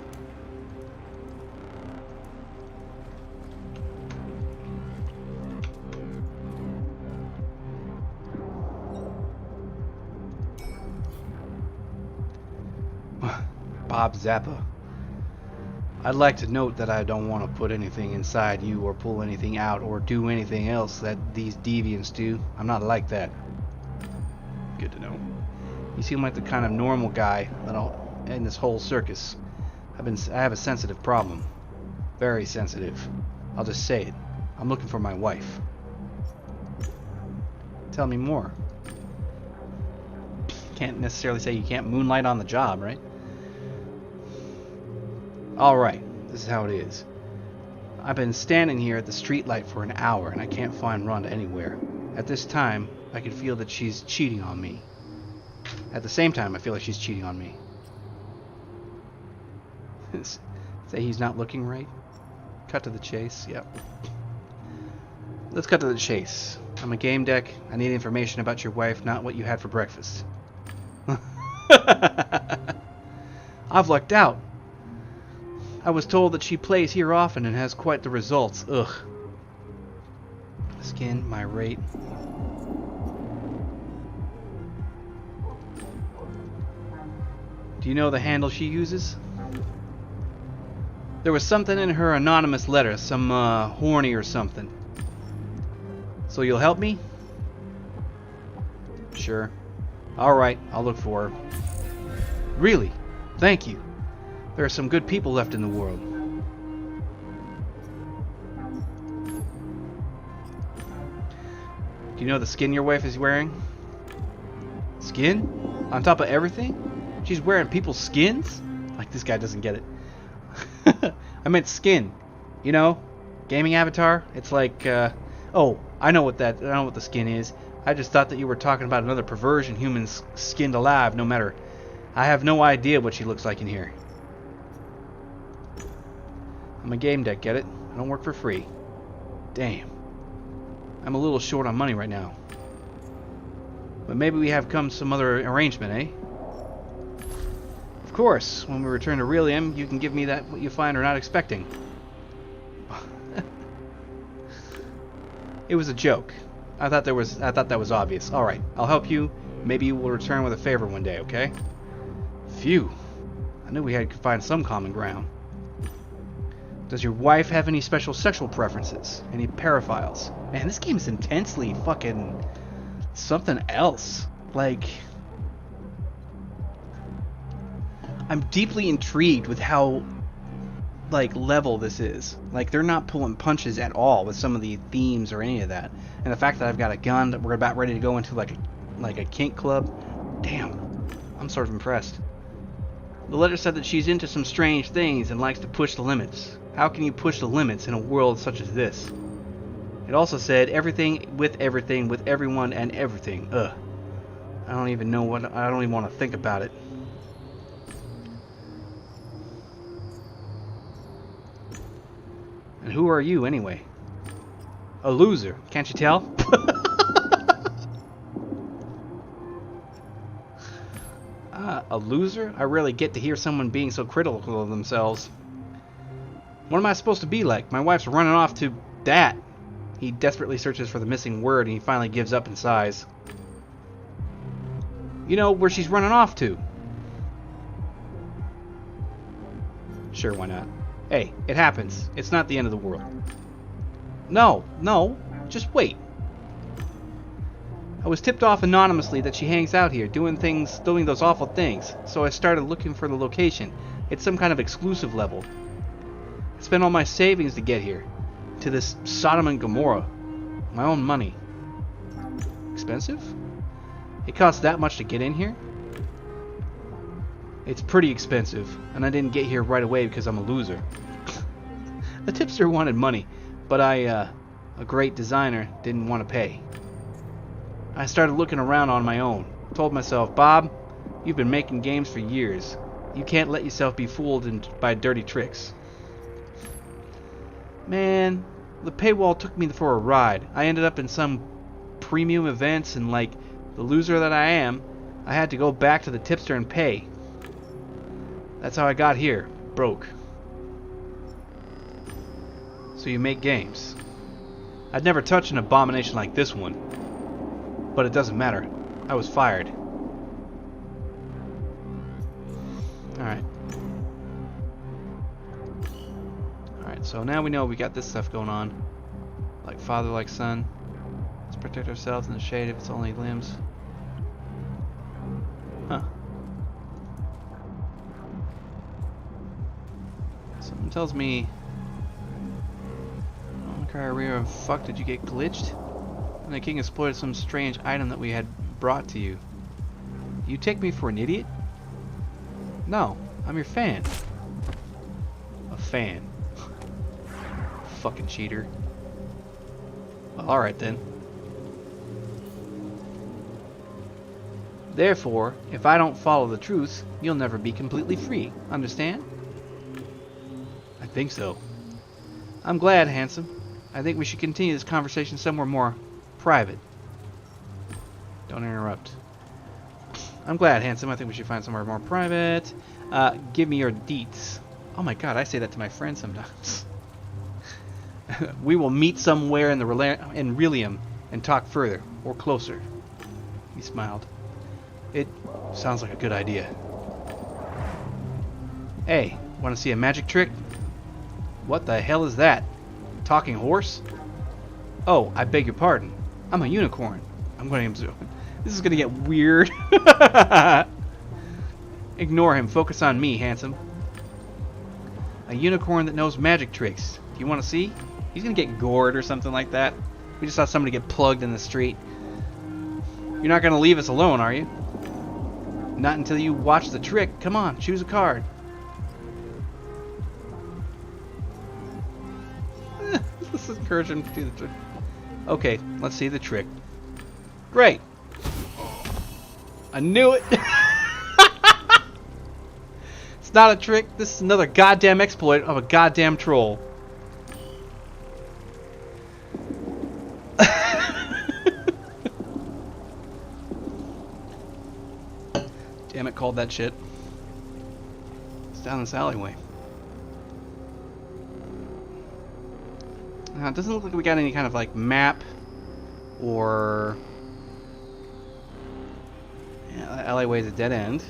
Bob Zappa. I'd like to note that I don't want to put anything inside you or pull anything out or do anything else that these deviants do. I'm not like that. good to know. You seem like the kind of normal guy in this whole circus. I have a sensitive problem. Very sensitive. I'll just say it. I'm looking for my wife. Tell me more. Can't necessarily say you can't moonlight on the job, right? Alright, this is how it is. I've been standing here at the street light for an hour and I can't find Rhonda anywhere. At this time, I can feel that she's cheating on me. At the same time, I feel like she's cheating on me. Say he's not looking right? Cut to the chase, yep. Let's cut to the chase. I'm a Gamedec. I need information about your wife, not what you had for breakfast. I've lucked out. I was told that she plays here often and has quite the results. Ugh. Skin, my rate. Do you know the handle she uses? There was something in her anonymous letter, some horny or something. So you'll help me? Sure. Alright, I'll look for her. Really? Thank you. There are some good people left in the world. Do you know the skin your wife is wearing? Skin? On top of everything? She's wearing people's skins? Like, this guy doesn't get it. I meant skin. You know? Gaming avatar? It's like, oh, I know what the skin is. I just thought that you were talking about another perversion humans skinned alive, no matter. I have no idea what she looks like in here. I'm a Gamedec, get it? I don't work for free. Damn. I'm a little short on money right now. But maybe we have come to some other arrangement, eh? Of course, when we return to Relium, you can give me that what you find are not expecting. It was a joke. I thought that was obvious. Alright, I'll help you. Maybe you will return with a favor one day, okay? Phew. I knew we could find some common ground. Does your wife have any special sexual preferences? Any paraphiles? Man, this game is intensely fucking something else. Like, I'm deeply intrigued with how, like, level this is. Like, they're not pulling punches at all with some of the themes or any of that. And the fact that I've got a gun that we're about ready to go into like a kink club. Damn, I'm sort of impressed. The letter said that she's into some strange things and likes to push the limits. How can you push the limits in a world such as this? It also said everything, with everyone, and everything. Ugh. I don't even want to think about it. And who are you, anyway? A loser, can't you tell? A loser? I rarely get to hear someone being so critical of themselves. What am I supposed to be like? My wife's running off to that. He desperately searches for the missing word and he finally gives up in sighs. You know where she's running off to? Sure, why not? Hey, it happens. It's not the end of the world. No, just wait. I was tipped off anonymously that she hangs out here, doing those awful things, so I started looking for the location. It's some kind of exclusive level. I spent all my savings to get here, to this Sodom and Gomorrah. My own money. Expensive? It costs that much to get in here? It's pretty expensive, and I didn't get here right away because I'm a loser. The tipster wanted money, but a great designer, didn't want to pay. I started looking around on my own. Told myself, Bob, you've been making games for years. You can't let yourself be fooled by dirty tricks. Man, the paywall took me for a ride. I ended up in some premium events, and like the loser that I am, I had to go back to the tipster and pay. That's how I got here, broke. So you make games. I'd never touch an abomination like this one. But it doesn't matter. I was fired. Alright. Alright, so now we know we got this stuff going on. Like father, like son. Let's protect ourselves in the shade if it's only limbs. tells me... Oh, Kyrie, fuck, did you get glitched? And the king exploited some strange item that we had brought to you. You take me for an idiot? No, I'm your fan. A fan. Fucking cheater. Well, alright then. Therefore, if I don't follow the truth, you'll never be completely free. Understand? I think so. I'm glad, handsome. I think we should continue this conversation somewhere more private. Don't interrupt. I'm glad, handsome. I think we should find somewhere more private. Give me your deets. Oh my god, I say that to my friends sometimes. We will meet somewhere in Relium and talk further, or closer. He smiled. It sounds like a good idea. Hey, want to see a magic trick? What the hell is that? Talking horse? Oh, I beg your pardon. I'm a unicorn. I'm going to observe. This is going to get weird. Ignore him. Focus on me, handsome. A unicorn that knows magic tricks. Do you want to see? He's going to get gored or something like that. We just saw somebody get plugged in the street. You're not going to leave us alone, are you? Not until you watch the trick. Come on, choose a card. Let's encourage him to do the trick. Okay, let's see the trick. Great. I knew it. It's not a trick. This is another goddamn exploit of a goddamn troll. Damn it, called that shit. It's down this alleyway. Now, it doesn't look like we got any kind of like map or... Yeah, that alleyway is a dead end.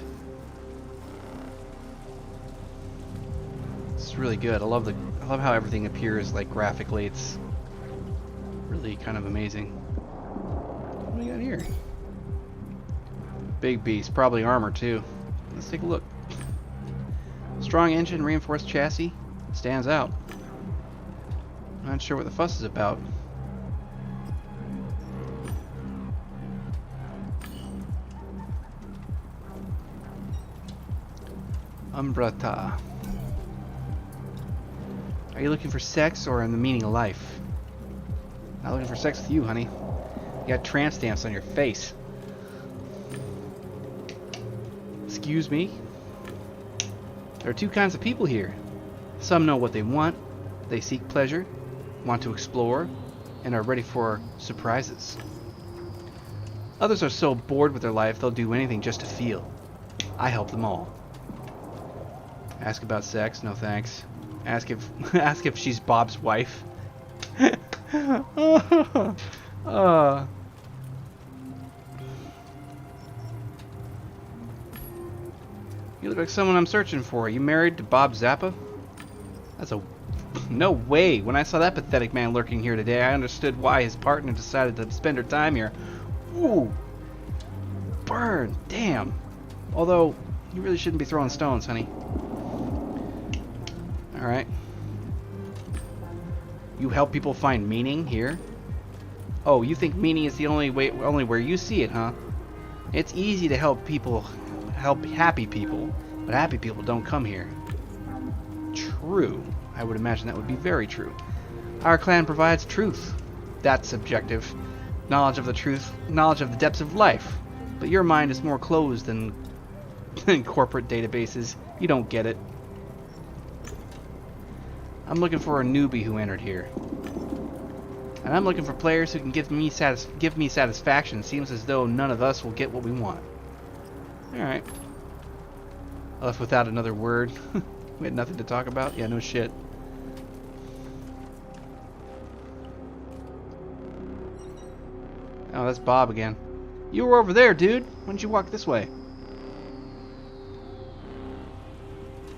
It's really good. I love how everything appears like graphically. It's really kind of amazing. What do we got here? Big beast, probably armor too. Let's take a look. Strong engine, reinforced chassis. Stands out. Not sure what the fuss is about. Umbrata. Are you looking for sex or in the meaning of life? Not looking for sex with you, honey. You got tramp stamps on your face. Excuse me? There are two kinds of people here. Some know what they want. They seek pleasure, want to explore, and are ready for surprises. Others are so bored with their life they'll do anything just to feel. I help them all. Ask about sex? No thanks. Ask if she's Bob's wife. You look like someone I'm searching for. Are you married to Bob Zappa? That's a... No way. When I saw that pathetic man lurking here today, I understood why his partner decided to spend her time here. Ooh. Burn. Damn. Although, you really shouldn't be throwing stones, honey. Alright. You help people find meaning here? Oh, you think meaning is the only where you see it, huh? It's easy to help happy people, but happy people don't come here. True. I would imagine that would be very true. Our clan provides truth. That's subjective. Knowledge of the truth, knowledge of the depths of life. But your mind is more closed than corporate databases. You don't get it. I'm looking for a newbie who entered here. And I'm looking for players who can give me satisfaction. Seems as though none of us will get what we want. Alright. I left without another word. We had nothing to talk about? Yeah, no shit. Oh, that's Bob again. You were over there, dude. Why don't you walk this way?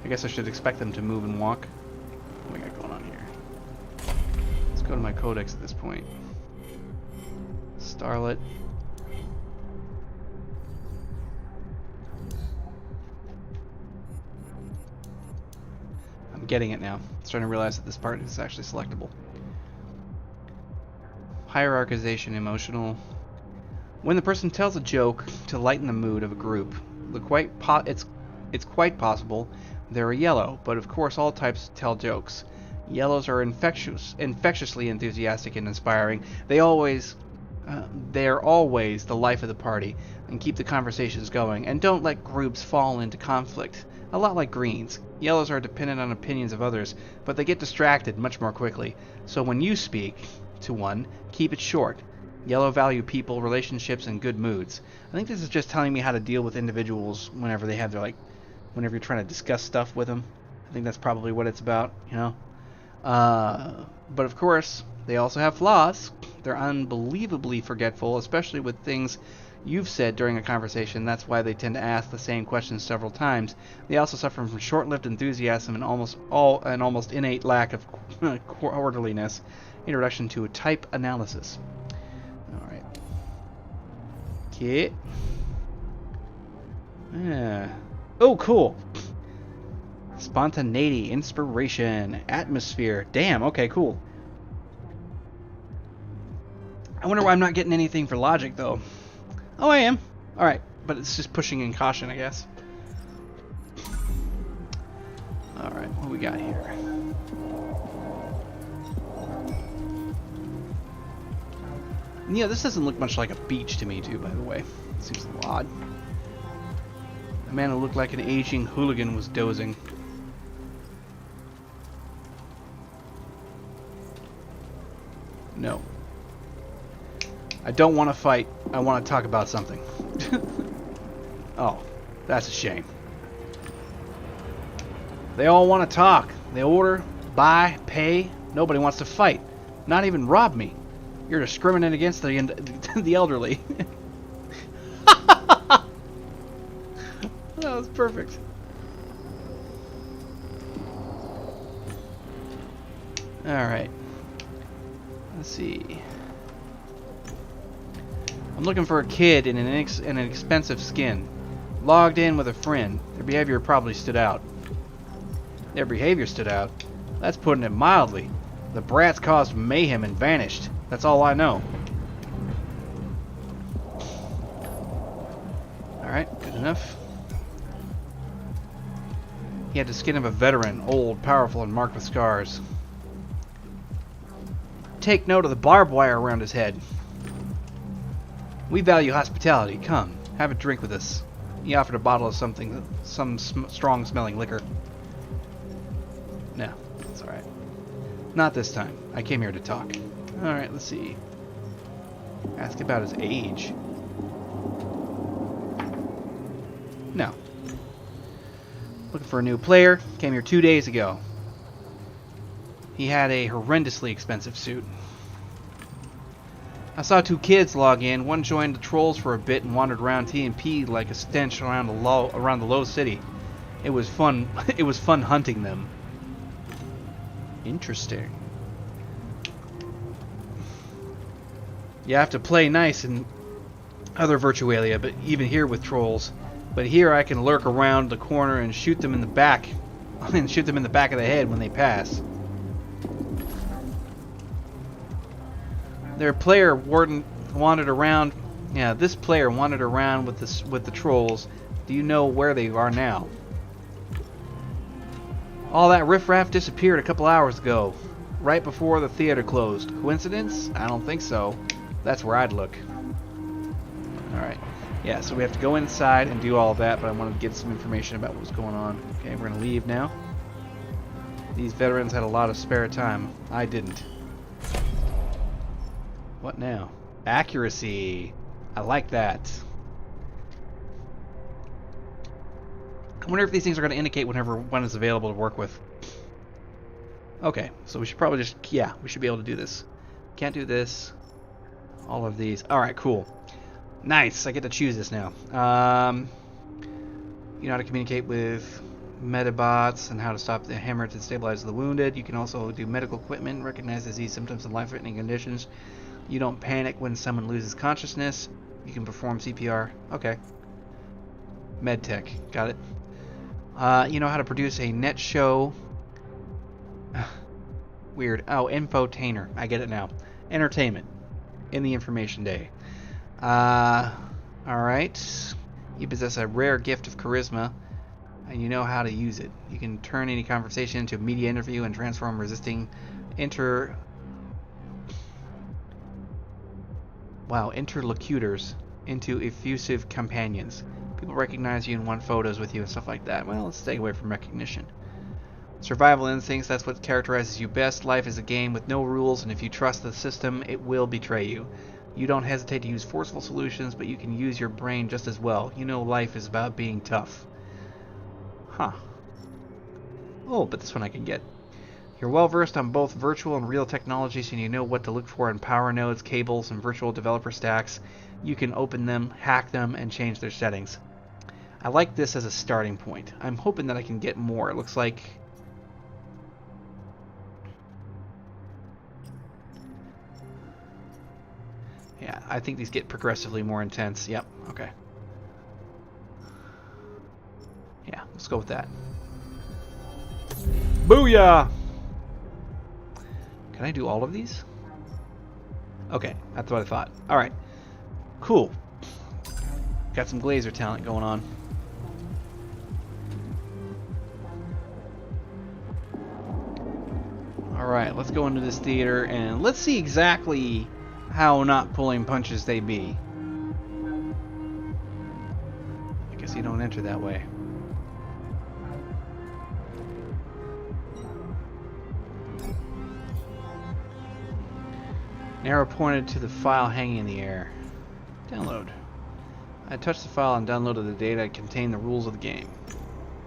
I guess I should expect them to move and walk. What do we got going on here? Let's go to my codex at this point. Starlet. I'm getting it now. I'm starting to realize that this part is actually selectable. Hierarchization, emotional. When the person tells a joke to lighten the mood of a group, it's quite possible they're a yellow, but of course all types tell jokes. Yellows are infectiously enthusiastic and inspiring. They're always the life of the party and keep the conversations going, and don't let groups fall into conflict. A lot like greens. Yellows are dependent on opinions of others, but they get distracted much more quickly. So when you speak to one, keep it short. Yellow value people, relationships, and good moods. I think this is just telling me how to deal with individuals whenever they have their, whenever you're trying to discuss stuff with them. I think that's probably what it's about, you know? But of course, they also have flaws. They're unbelievably forgetful, especially with things you've said during a conversation. That's why they tend to ask the same questions several times. They also suffer from short-lived enthusiasm and almost innate lack of orderliness. Introduction to a type analysis. All right. Okay. Yeah. Oh, cool. Spontaneity, inspiration, atmosphere. Damn. Okay, cool. I wonder why I'm not getting anything for logic, though. Oh, I am. Alright, but it's just pushing in caution, I guess. Alright, what we got here? Yeah, this doesn't look much like a beach to me, too, by the way. Seems a little odd. A man who looked like an aging hooligan was dozing. No. I don't want to fight. I want to talk about something. Oh, that's a shame. They all want to talk. They order, buy, pay. Nobody wants to fight. Not even rob me. You're discriminating against the elderly. That was perfect. Alright. Let's see. I'm looking for a kid in an expensive skin. Logged in with a friend. Their behavior probably stood out. Their behavior stood out? That's putting it mildly. The brats caused mayhem and vanished. That's all I know. Alright, good enough. He had the skin of a veteran, old, powerful, and marked with scars. Take note of the barbed wire around his head. We value hospitality. Come, have a drink with us. He offered a bottle of some strong-smelling liquor. No, it's alright. Not this time. I came here to talk. Alright, let's see. Ask about his age. No. Looking for a new player. Came here 2 days ago. He had a horrendously expensive suit. I saw two kids log in. One joined the trolls for a bit and wandered around TMP like a stench around the low city. It was fun. It was fun hunting them. Interesting. You have to play nice in other Virtualia, but even here with trolls. But here I can lurk around the corner and shoot them in the back, and shoot them in the back of the head when they pass. Their player wandered around. Yeah, this player wandered around with the trolls. Do you know where they are now? All that riffraff disappeared a couple hours ago, right before the theater closed. Coincidence? I don't think so. That's where I'd look. Alright. Yeah, so we have to go inside and do all of that, but I wanted to get some information about what was going on. Okay, we're going to leave now. These veterans had a lot of spare time. I didn't. What now? Accuracy. I like that. I wonder if these things are going to indicate whenever one is available to work with. Okay, so we should probably just... Yeah, we should be able to do this. Can't do this. All of these. Alright, cool. Nice, I get to choose this now. You know how to communicate with metabots and how to stop the hemorrhage and stabilize the wounded. You can also do medical equipment, recognize disease symptoms and life-threatening conditions. You don't panic when someone loses consciousness. You can perform CPR. Okay. Medtech, got it. You know how to produce a net show Weird. Oh, infotainer. I get it now. Entertainment. In the information day. Alright. You possess a rare gift of charisma, and you know how to use it. You can turn any conversation into a media interview and transform resisting interlocutors into effusive companions. People recognize you and want photos with you and stuff like that. Well, let's stay away from recognition. Survival instincts, that's what characterizes you best. Life is a game with no rules, and if you trust the system, it will betray you. You don't hesitate to use forceful solutions, but you can use your brain just as well. You know life is about being tough. Huh. Oh, but this one I can get. You're well versed on both virtual and real technologies, and you know what to look for in power nodes, cables, and virtual developer stacks. You can open them, hack them, and change their settings. I like this as a starting point. I'm hoping that I can get more. It looks like... yeah, I think these get progressively more intense. Yep, okay. Yeah, let's go with that. Booyah! Can I do all of these? Okay, that's what I thought. Alright, cool. Got some Glazer talent going on. Alright, let's go into this theater and let's see exactly how not pulling punches they be. I guess you don't enter that way. Arrow pointed to the file hanging in the air. Download. I touched the file and downloaded the data that contained the rules of the game.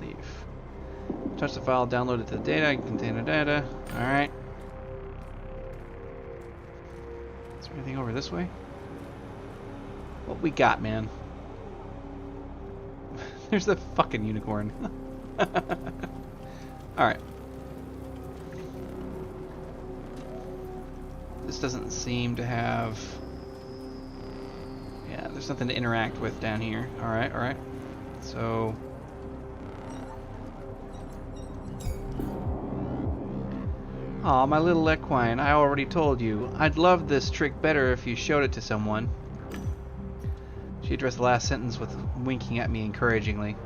Leave. Touch the file, downloaded the data, contain the data. Alright. Is there anything over this way? What we got, man? There's the fucking unicorn. Alright. This doesn't seem to have... yeah, there's nothing to interact with down here. Alright, alright. So... aw, my little equine, I already told you. I'd love this trick better if you showed it to someone. She addressed the last sentence with winking at me encouragingly.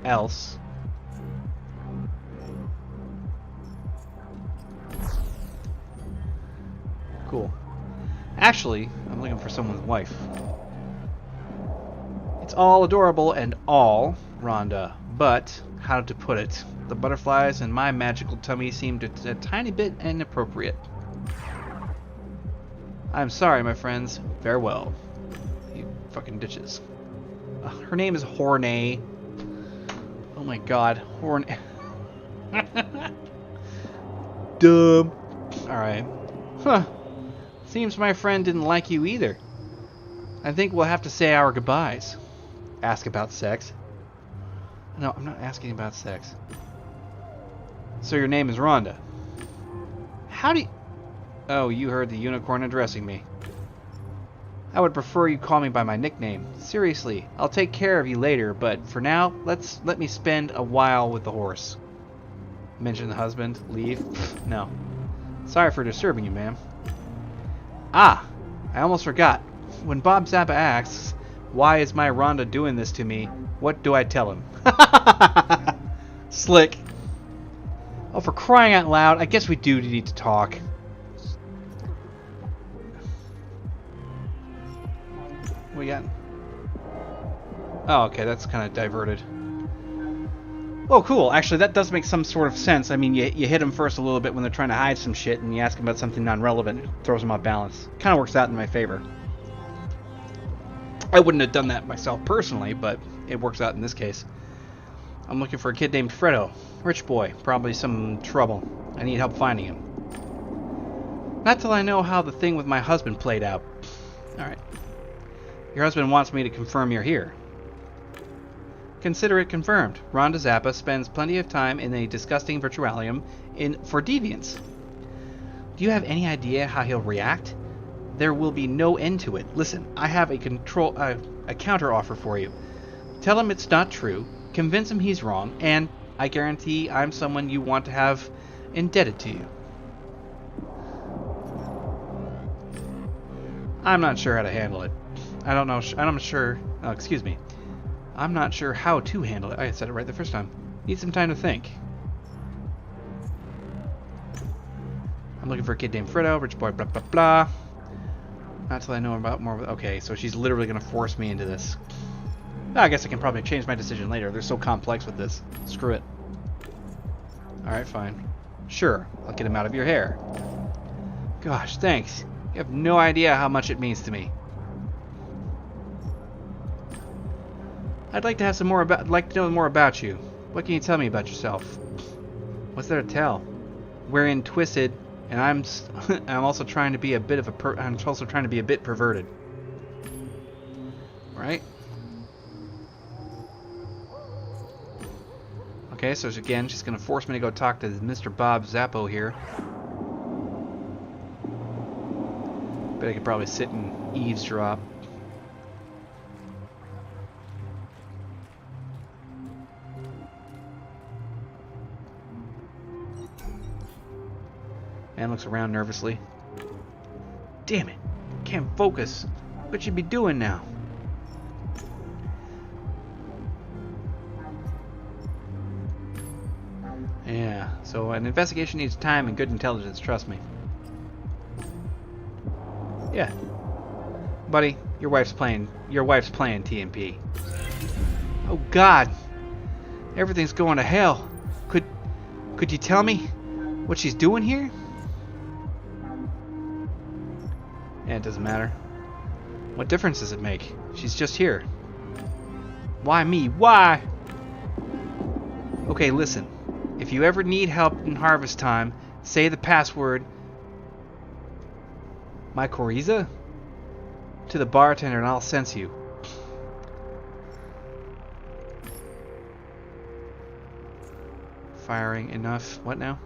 Else. Cool. Actually, I'm looking for someone's wife. It's all adorable and all, Rhonda, but, how to put it, the butterflies in my magical tummy seemed a tiny bit inappropriate. I'm sorry, my friends. Farewell. You fucking ditches. Her name is Hornay. Oh my god. Dumb. Alright. Huh. Seems my friend didn't like you either. I think we'll have to say our goodbyes. Ask about sex? No, I'm not asking about sex. So your name is Rhonda. How do you... oh, you heard the unicorn addressing me. I would prefer you call me by my nickname. Seriously, I'll take care of you later, but for now, let me spend a while with the horse. Mention the husband. Leave. No. Sorry for disturbing you, ma'am. Ah, I almost forgot. When Bob Zappa asks, why is my Rhonda doing this to me, what do I tell him? Slick. Oh, for crying out loud, I guess we do need to talk. What we got? Oh, okay, that's kind of diverted. Oh, cool. Actually, that does make some sort of sense. I mean, you hit them first a little bit when they're trying to hide some shit, and you ask them about something non-relevant, it throws them off balance. Kind of works out in my favor. I wouldn't have done that myself personally, but it works out in this case. I'm looking for a kid named Fredo. Rich boy. Probably some trouble. I need help finding him. Not till I know how the thing with my husband played out. Alright. Your husband wants me to confirm you're here. Consider it confirmed. Rhonda Zappa spends plenty of time in a disgusting virtualium for deviance. Do you have any idea how he'll react? There will be no end to it. Listen, I have a counter offer for you. Tell him it's not true, convince him he's wrong, and I guarantee I'm someone you want to have indebted to you. I'm not sure how to handle it. I'm not sure. Oh, excuse me. I'm not sure how to handle it. I said it right the first time. Need some time to think. I'm looking for a kid named Fredo, rich boy, blah, blah, blah. Not till I know about more. Okay, so she's literally going to force me into this. I guess I can probably change my decision later. They're so complex with this. Screw it. Alright, fine. Sure, I'll get him out of your hair. Gosh, thanks. You have no idea how much it means to me. I'd like to have like to know more about you. What can you tell me about yourself? What's there to tell? We're in Twisted, and I'm also trying to be a bit of I'm also trying to be a bit perverted. Right? Okay, so again, she's gonna force me to go talk to Mr. Bob Zappo here. Bet I could probably sit and eavesdrop. Man looks around nervously. Damn it! Can't focus. What you be doing now? Yeah, so an investigation needs time and good intelligence, trust me. Yeah. Buddy, your wife's playing TMP. Oh god. Everything's going to hell. Could you tell me what she's doing here? Yeah, it doesn't matter. What difference does it make? She's just here. Why me? Why? Okay, listen. If you ever need help in harvest time, say the password Mycorrhiza to the bartender and I'll sense you. Firing enough. What now?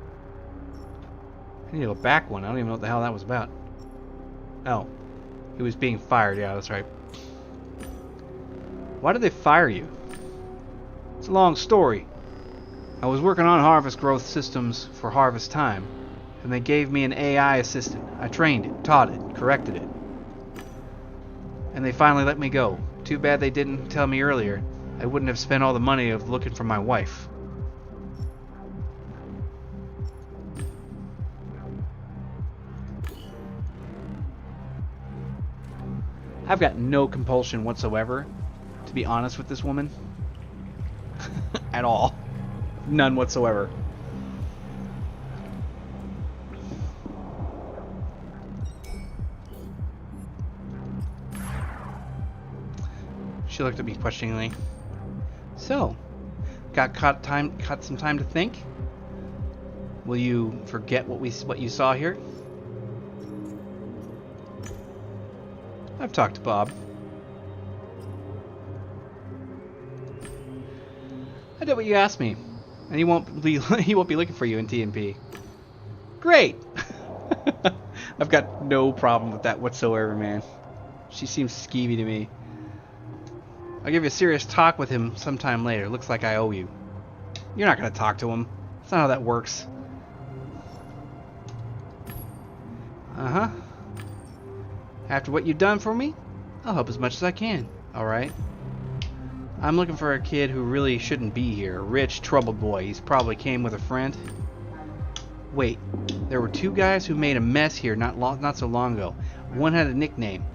I need to go back one. I don't even know what the hell that was about. Oh. He was being fired. Yeah, that's right. Why did they fire you? It's a long story. I was working on harvest growth systems for harvest time, and they gave me an AI assistant. I trained it, taught it, corrected it. And they finally let me go. Too bad they didn't tell me earlier. I wouldn't have spent all the money of looking for my wife. I've got no compulsion whatsoever to be honest with this woman. At all. None whatsoever. She looked at me questioningly. So, got some time to think? Will you forget what you saw here? I've talked to Bob. I did what you asked me, and he won't be looking for you in TMP. Great. I've got no problem with that whatsoever, man. She seems skeevy to me. I'll give you a serious talk with him sometime later. Looks like I owe you. You're not going to talk to him. That's not how that works. Uh-huh. After what you've done for me, I'll help as much as I can. Alright? I'm looking for a kid who really shouldn't be here. A rich, troubled boy. He's probably came with a friend. Wait. There were two guys who made a mess here not so long ago. One had a nickname.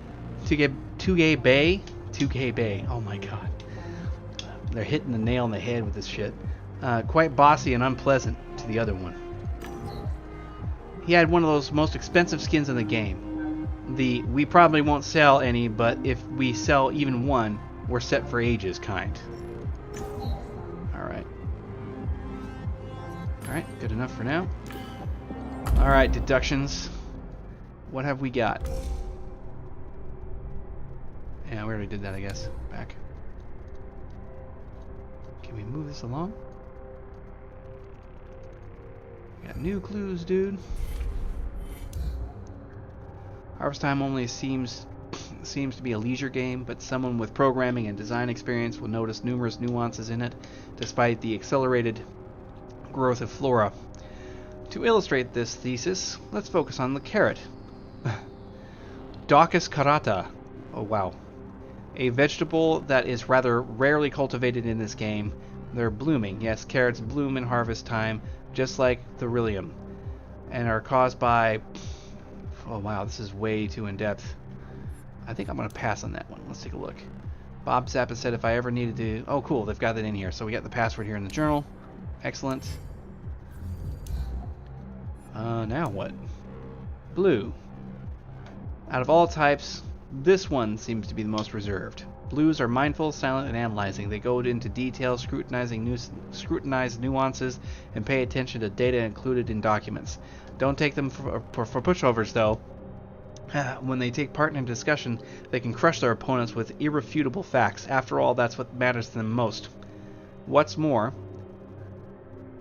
Tugay Bay? Tugay Bay. Oh my god. They're hitting the nail on the head with this shit. Quite bossy and unpleasant to the other one. He had one of those most expensive skins in the game. We probably won't sell any, but if we sell even one, we're set for ages kind. Alright. Alright, good enough for now. Alright, deductions. What have we got? Yeah, we already did that, I guess. Back. Can we move this along? Got new clues, dude. Harvest Time only seems to be a leisure game, but someone with programming and design experience will notice numerous nuances in it, despite the accelerated growth of flora. To illustrate this thesis, let's focus on the carrot. Daucus carota. Oh wow. A vegetable that is rather rarely cultivated in this game. They're blooming. Yes, carrots bloom in harvest time, just like the Rillium, and are caused by... Oh wow, this is way too in-depth. I think I'm going to pass on that one. Let's take a look. Bob Zappa said if I ever needed to... Oh cool, they've got that in here. So we got the password here in the journal. Excellent. Now what? Blue. Out of all types, this one seems to be the most reserved. Blues are mindful, silent, and analyzing. They go into detail, scrutinize nuances, and pay attention to data included in documents. Don't take them for pushovers, though. When they take part in a discussion, they can crush their opponents with irrefutable facts. After all, that's what matters to them most. What's more,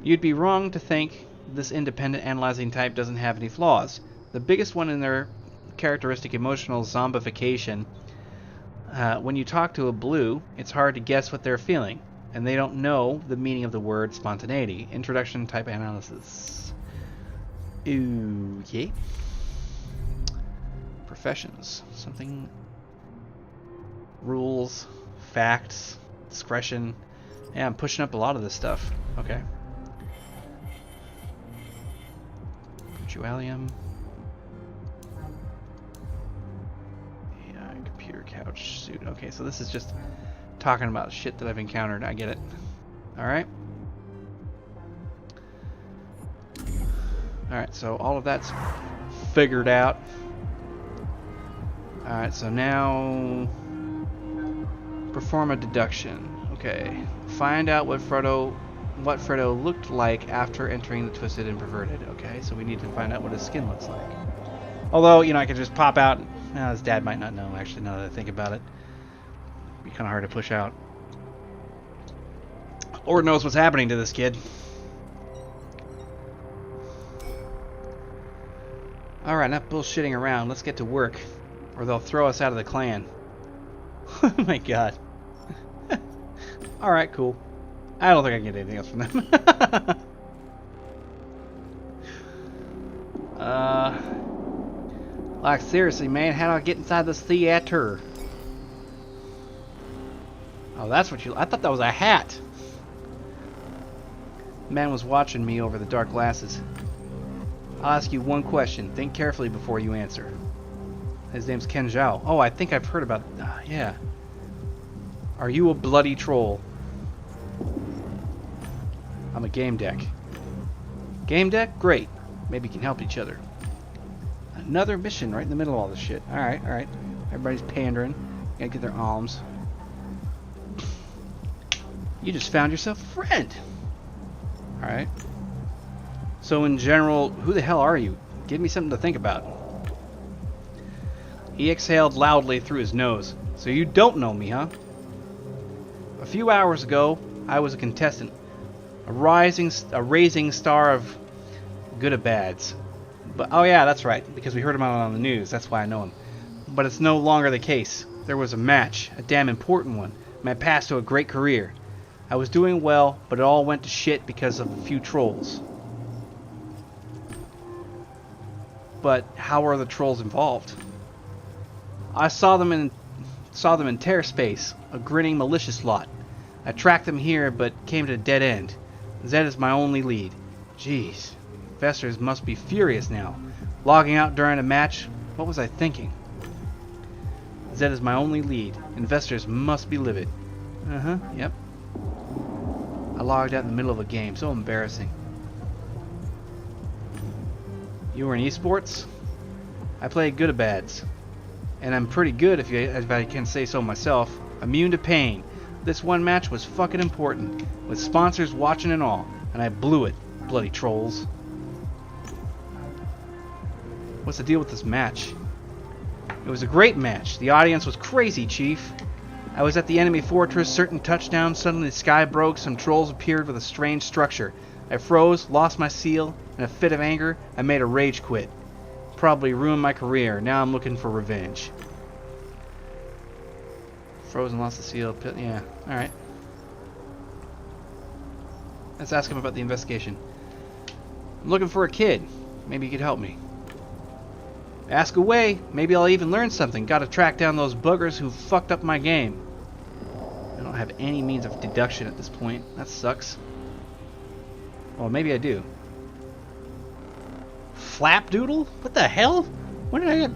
you'd be wrong to think this independent analyzing type doesn't have any flaws. The biggest one in their characteristic emotional zombification. When you talk to a blue, it's hard to guess what they're feeling, and they don't know the meaning of the word spontaneity. Introduction type analysis. Okay. Professions. Something. Rules. Facts. Discretion. Yeah, I'm pushing up a lot of this stuff. Okay. Dualium. Computer couch suit. Okay, so this is just talking about shit that I've encountered. I get it. Alright. Alright, so all of that's figured out. Alright, so now perform a deduction. Okay. Find out what Frodo looked like after entering the Twisted and Perverted. Okay, so we need to find out what his skin looks like. Although, you know, I could just pop out. Now, his dad might not know, actually, now that I think about it. It'd be kind of hard to push out. Lord knows what's happening to this kid. Alright, enough bullshitting around. Let's get to work. Or they'll throw us out of the clan. Oh my god. Alright, cool. I don't think I can get anything else from them. Like, seriously, man, how do I get inside this theater? Oh, that's what you... I thought that was a hat. The man was watching me over the dark glasses. I'll ask you one question. Think carefully before you answer. His name's Ken Zhao. Oh, I think I've heard about... yeah. Are you a bloody troll? I'm a Gamedec. Gamedec? Great. Maybe we can help each other. Another mission right in the middle of all this shit. Alright, alright. Everybody's pandering. Gotta get their alms. You just found yourself a friend. Alright. So in general, who the hell are you? Give me something to think about. He exhaled loudly through his nose. So you don't know me, huh? A few hours ago, I was a contestant. A rising star of Good-a-Bads. But oh yeah, that's right, because we heard about it on the news. That's why I know him. But it's no longer the case. There was a match, a damn important one. My path to a great career. I was doing well, but it all went to shit because of a few trolls. But how are the trolls involved? I saw them in Terra Space, a grinning malicious lot. I tracked them here, but came to a dead end. Zed is my only lead. Jeez. Investors must be furious now. Logging out during a match? What was I thinking? Zed is my only lead. Investors must be livid. Uh-huh, yep. I logged out in the middle of a game. So embarrassing. You were in esports? I played Good-a-Bads. And I'm pretty good if I can say so myself. Immune to pain. This one match was fucking important. With sponsors watching and all. And I blew it. Bloody trolls. What's the deal with this match? It was a great match. The audience was crazy, Chief. I was at the enemy fortress, certain touchdown. Suddenly the sky broke. Some trolls appeared with a strange structure. I froze, lost my seal. In a fit of anger, I made a rage quit. Probably ruined my career. Now I'm looking for revenge. Frozen, lost the seal. Yeah, alright. Let's ask him about the investigation. I'm looking for a kid. Maybe you could help me. Ask away. Maybe I'll even learn something. Gotta track down those buggers who fucked up my game. I don't have any means of deduction at this point. That sucks. Well, maybe I do. Flapdoodle? What the hell? When did I get...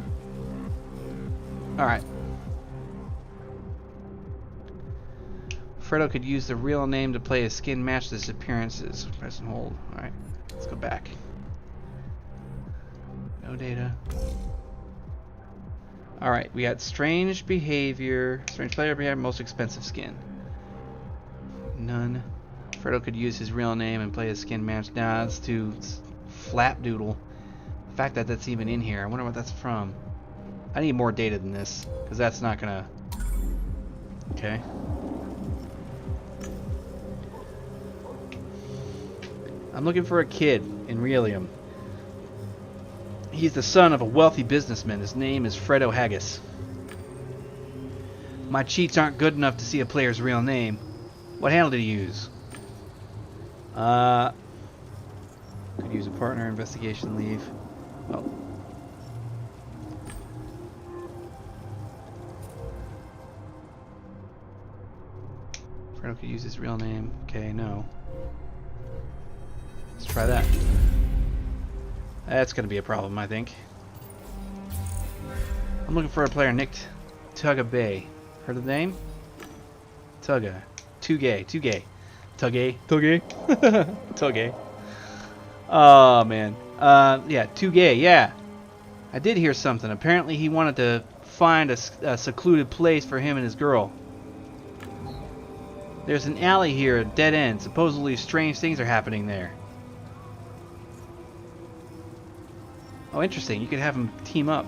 Alright. Fredo could use the real name to play his skin match his appearances. Press and hold. Alright. Let's go back. No data. Alright, we got strange behavior. Strange player behavior, most expensive skin. None. Fredo could use his real name and play his skin match. Nah, it's too flapdoodle. The fact that that's even in here. I wonder what that's from. I need more data than this, because that's not gonna... Okay. I'm looking for a kid in Realium. He's the son of a wealthy businessman. His name is Fredo Haggis. My cheats aren't good enough to see a player's real name. What handle did he use? Could use a partner, investigation, leave. Well. Fredo could use his real name. Okay, no. Let's try that. That's going to be a problem, I think. I'm looking for a player nicked Tugga Bay. Heard of the name? Tugga. Too gay. Too gay. Tuggy. Tuggy. Tuggy. Oh, man. Yeah, too gay. Yeah. I did hear something. Apparently he wanted to find a secluded place for him and his girl. There's an alley here, a dead end. Supposedly strange things are happening there. Oh, interesting. You could have them team up.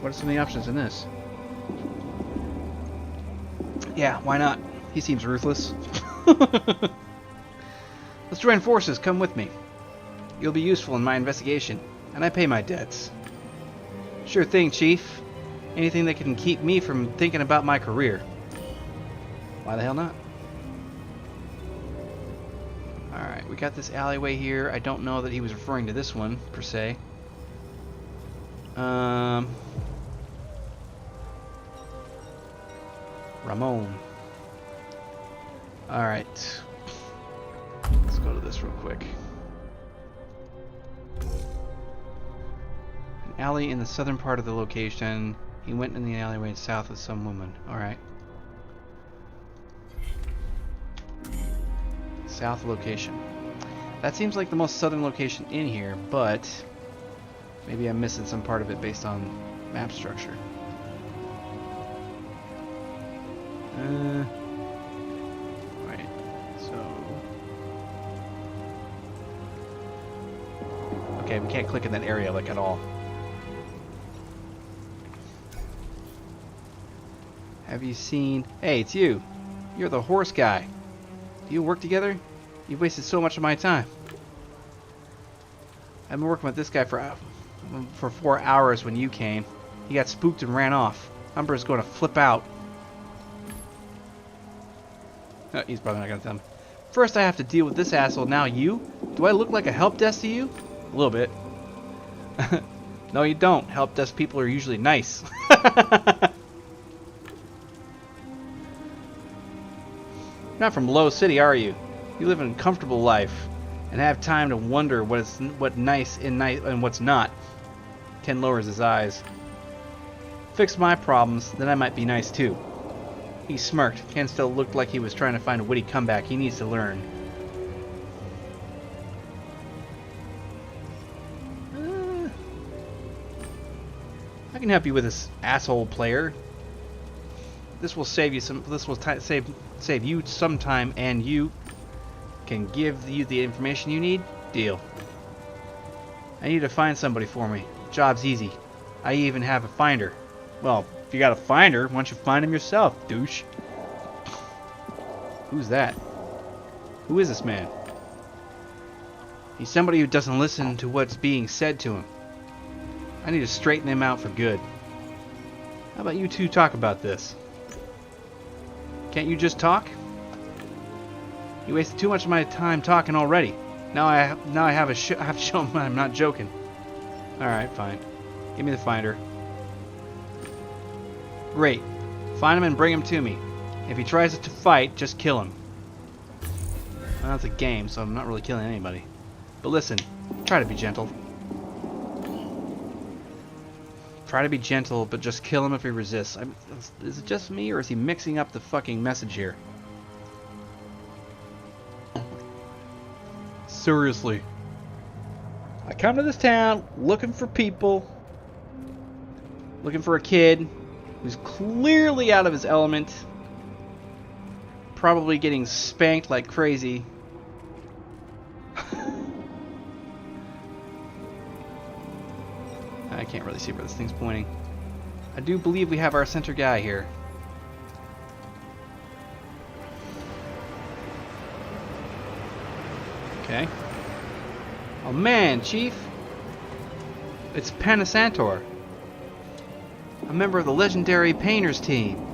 What are some of the options in this? Yeah, why not? He seems ruthless. Let's join forces. Come with me. You'll be useful in my investigation, and I pay my debts. Sure thing, Chief. Anything that can keep me from thinking about my career. Why the hell not? Alright, we got this alleyway here. I don't know that he was referring to this one, per se. Ramon. Alright. Let's go to this real quick. An alley in the southern part of the location. He went in the alleyway south with some woman. Alright. South location. That seems like the most southern location in here, but maybe I'm missing some part of it based on map structure. Right. So. Okay, we can't click in that area like at all. Have you seen? Hey, it's you. You're the horse guy. Do you work together? You've wasted so much of my time. I've been working with this guy for 4 hours when you came. He got spooked and ran off. Umber's going to flip out. Oh, he's probably not going to tell me. First I have to deal with this asshole, now you? Do I look like a help desk to you? A little bit. No, you don't. Help desk people are usually nice. Not from Low City, are you? You live a comfortable life and have time to wonder what's nice and what's not. Ken lowers his eyes. Fix my problems, then I might be nice too. He smirked. Ken still looked like he was trying to find a witty comeback. He needs to learn. I can help you with this asshole player. This will save you some. This will save you some time, and you can give you the information you need. Deal. I need to find somebody for me. Job's easy. I even have a finder. Well, if you got a finder, why don't you find him yourself, douche? Who's that? Who is this man? He's somebody who doesn't listen to what's being said to him. I need to straighten him out for good. How about you two talk about this? Can't you just talk? You wasted too much of my time talking already. Now I have I have to show him I'm not joking. All right, fine. Give me the finder. Great. Find him and bring him to me. If he tries to fight, just kill him. Well, it's a game, so I'm not really killing anybody. But listen, try to be gentle. Try to be gentle, but just kill him if he resists. Is it just me, or is he mixing up the fucking message here? Seriously. I come to this town looking for people. Looking for a kid who's clearly out of his element. Probably getting spanked like crazy. I can't really see where this thing's pointing. I do believe we have our center guy here. Okay. Oh man, Chief! It's Panasantor, a member of the legendary painters team.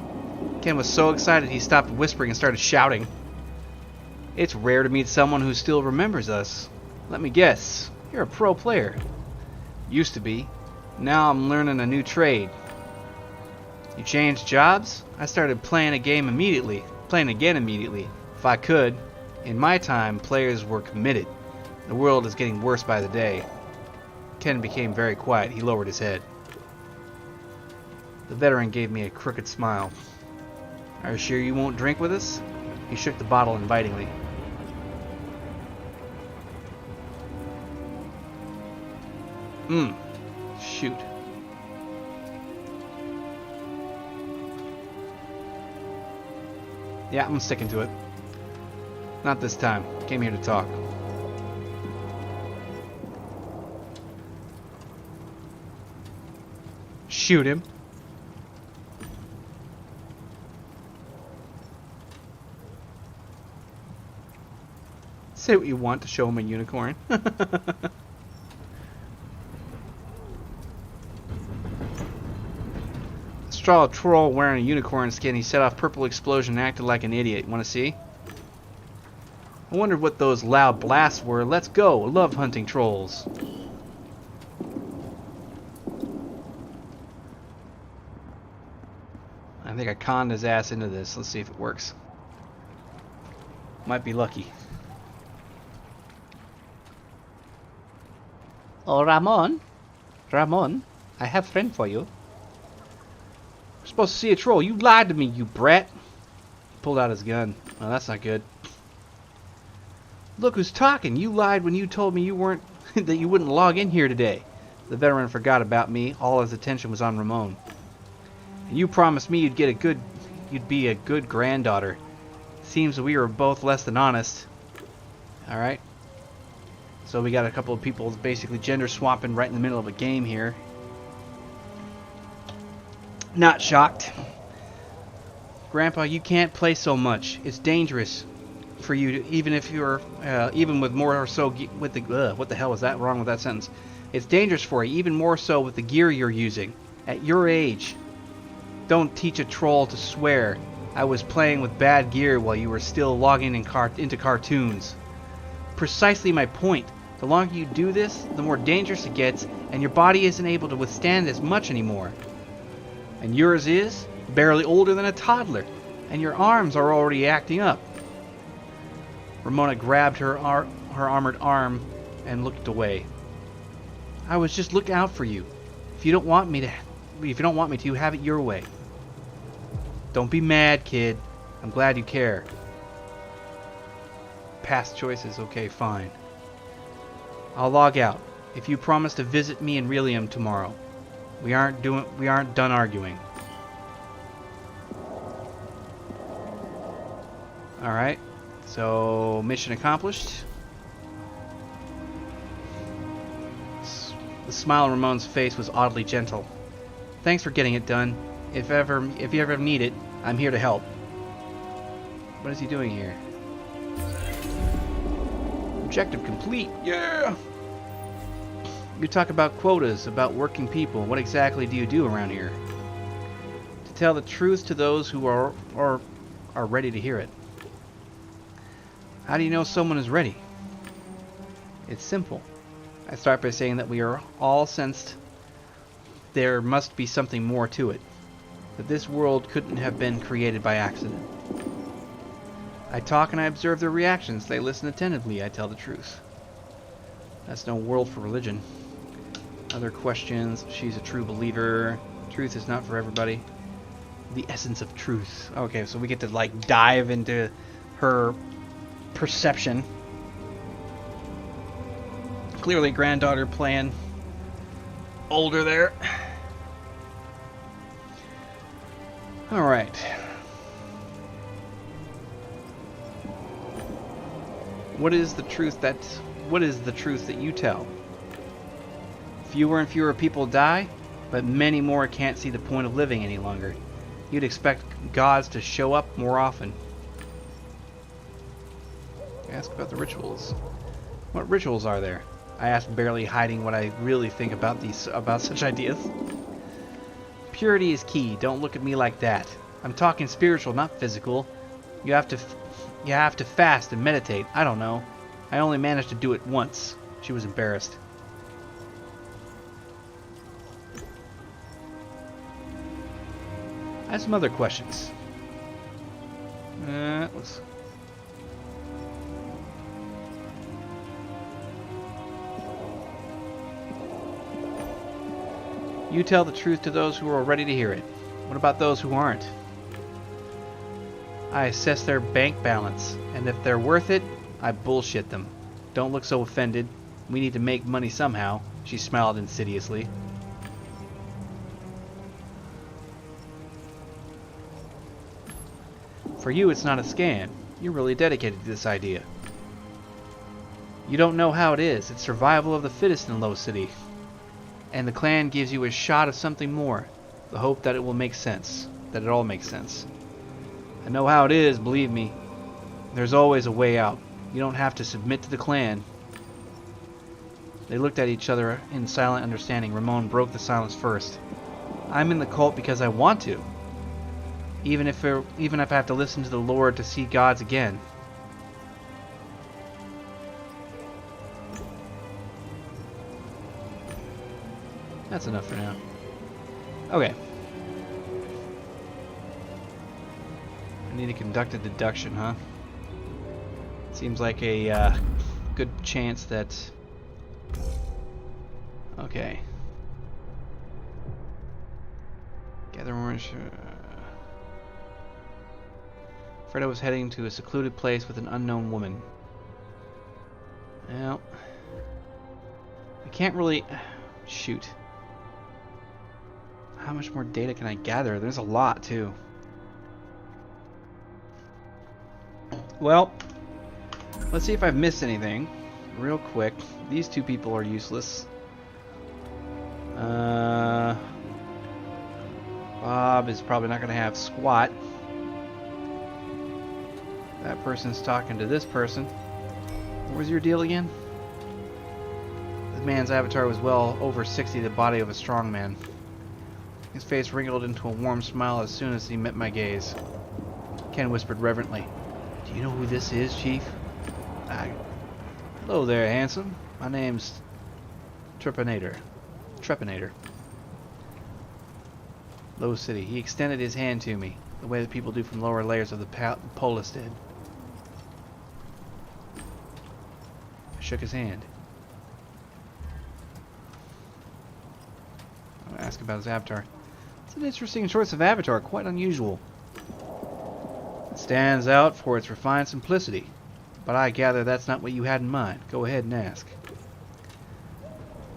Ken was so excited he stopped whispering and started shouting. It's rare to meet someone who still remembers us. Let me guess, you're a pro player. Used to be. Now I'm learning a new trade. You changed jobs? I started playing again immediately. If I could. In my time, players were committed. The world is getting worse by the day. Ken became very quiet. He lowered his head. The veteran gave me a crooked smile. Are you sure you won't drink with us? He shook the bottle invitingly. Shoot. Yeah, I'm sticking to it. Not this time. Came here to talk. Shoot him. Say what you want to show him a unicorn. Straw troll wearing a unicorn skin. He set off purple explosion and acted like an idiot. Want to see? I wondered what those loud blasts were. Let's go. I love hunting trolls. I think I conned his ass into this. Let's see if it works. Might be lucky. Oh, Ramon. Ramon, I have a friend for you. We're supposed to see a troll. You lied to me, you brat. He pulled out his gun. Well, that's not good. Look who's talking. You lied when you told me you weren't that you wouldn't log in here today. The veteran forgot about me. All his attention was on Ramon. And you promised me you'd be a good granddaughter. Seems we were both less than honest. All right. So we got a couple of people basically gender swapping right in the middle of a game here. Not shocked. Grandpa, you can't play so much. It's dangerous for you to, even with more or so with the what the hell was that wrong with that sentence? It's dangerous for you, even more so with the gear you're using. At your age, don't teach a troll to swear. I was playing with bad gear while you were still logging into cartoons. Precisely my point. The longer you do this, the more dangerous it gets, and your body isn't able to withstand as much anymore. And yours is barely older than a toddler, and your arms are already acting up. Ramona grabbed her armored arm and looked away. I was just looking out for you. If you don't want me to, have it your way. Don't be mad, kid. I'm glad you care. Past choices, okay, fine. I'll log out if you promise to visit me in Relium tomorrow. We aren't done arguing. All right. So, mission accomplished. The smile on Ramon's face was oddly gentle. Thanks for getting it done. If you ever need it, I'm here to help. What is he doing here? Objective complete. Yeah! You talk about quotas, about working people. What exactly do you do around here? To tell the truth to those who are ready to hear it. How do you know someone is ready? It's simple. I start by saying that we are all sensed there must be something more to it. That this world couldn't have been created by accident. I talk and I observe their reactions. They listen attentively. I tell the truth. That's no world for religion. Other questions. She's a true believer. Truth is not for everybody. The essence of truth. Okay, so we get to like dive into her perception. Clearly granddaughter playing older there. Alright. What is the truth that you tell? Fewer and fewer people die, but many more can't see the point of living any longer. You'd expect gods to show up more often. Ask about the rituals. What rituals are there? I ask, barely hiding what I really think about such ideas. Purity is key. Don't look at me like that. I'm talking spiritual, not physical. You have to fast and meditate. I don't know. I only managed to do it once. She was embarrassed. I have some other questions. Let's... You tell the truth to those who are ready to hear it. What about those who aren't? I assess their bank balance, and if they're worth it, I bullshit them. Don't look so offended. We need to make money somehow. She smiled insidiously. For you, it's not a scam. You're really dedicated to this idea. You don't know how it is. It's survival of the fittest in Low City. And the clan gives you a shot of something more. The hope that it will make sense. That it all makes sense. I know how it is, believe me. There's always a way out. You don't have to submit to the clan. They looked at each other in silent understanding. Ramon broke the silence first. I'm in the cult because I want to. Even if I have to listen to the Lord to see gods again. That's enough for now. Okay. I need to conduct a deduction, huh? Seems like a good chance that... Okay. Gather orange... Fredo was heading to a secluded place with an unknown woman. Well... I can't really... Shoot. How much more data can I gather? There's a lot, too. Well, let's see if I've missed anything. Real quick. These two people are useless. Bob is probably not going to have squat. That person's talking to this person. What was your deal again? This man's avatar was well over 60, the body of a strong man. His face wrinkled into a warm smile as soon as he met my gaze. Ken whispered reverently, "Do you know who this is, Chief?" Hello there, handsome. My name's Trepanator. Low City. He extended his hand to me, the way that people do from lower layers of the polis did. I shook his hand. I'm going to ask about his avatar. It's an interesting choice of avatar, quite unusual. It stands out for its refined simplicity, but I gather that's not what you had in mind. Go ahead and ask.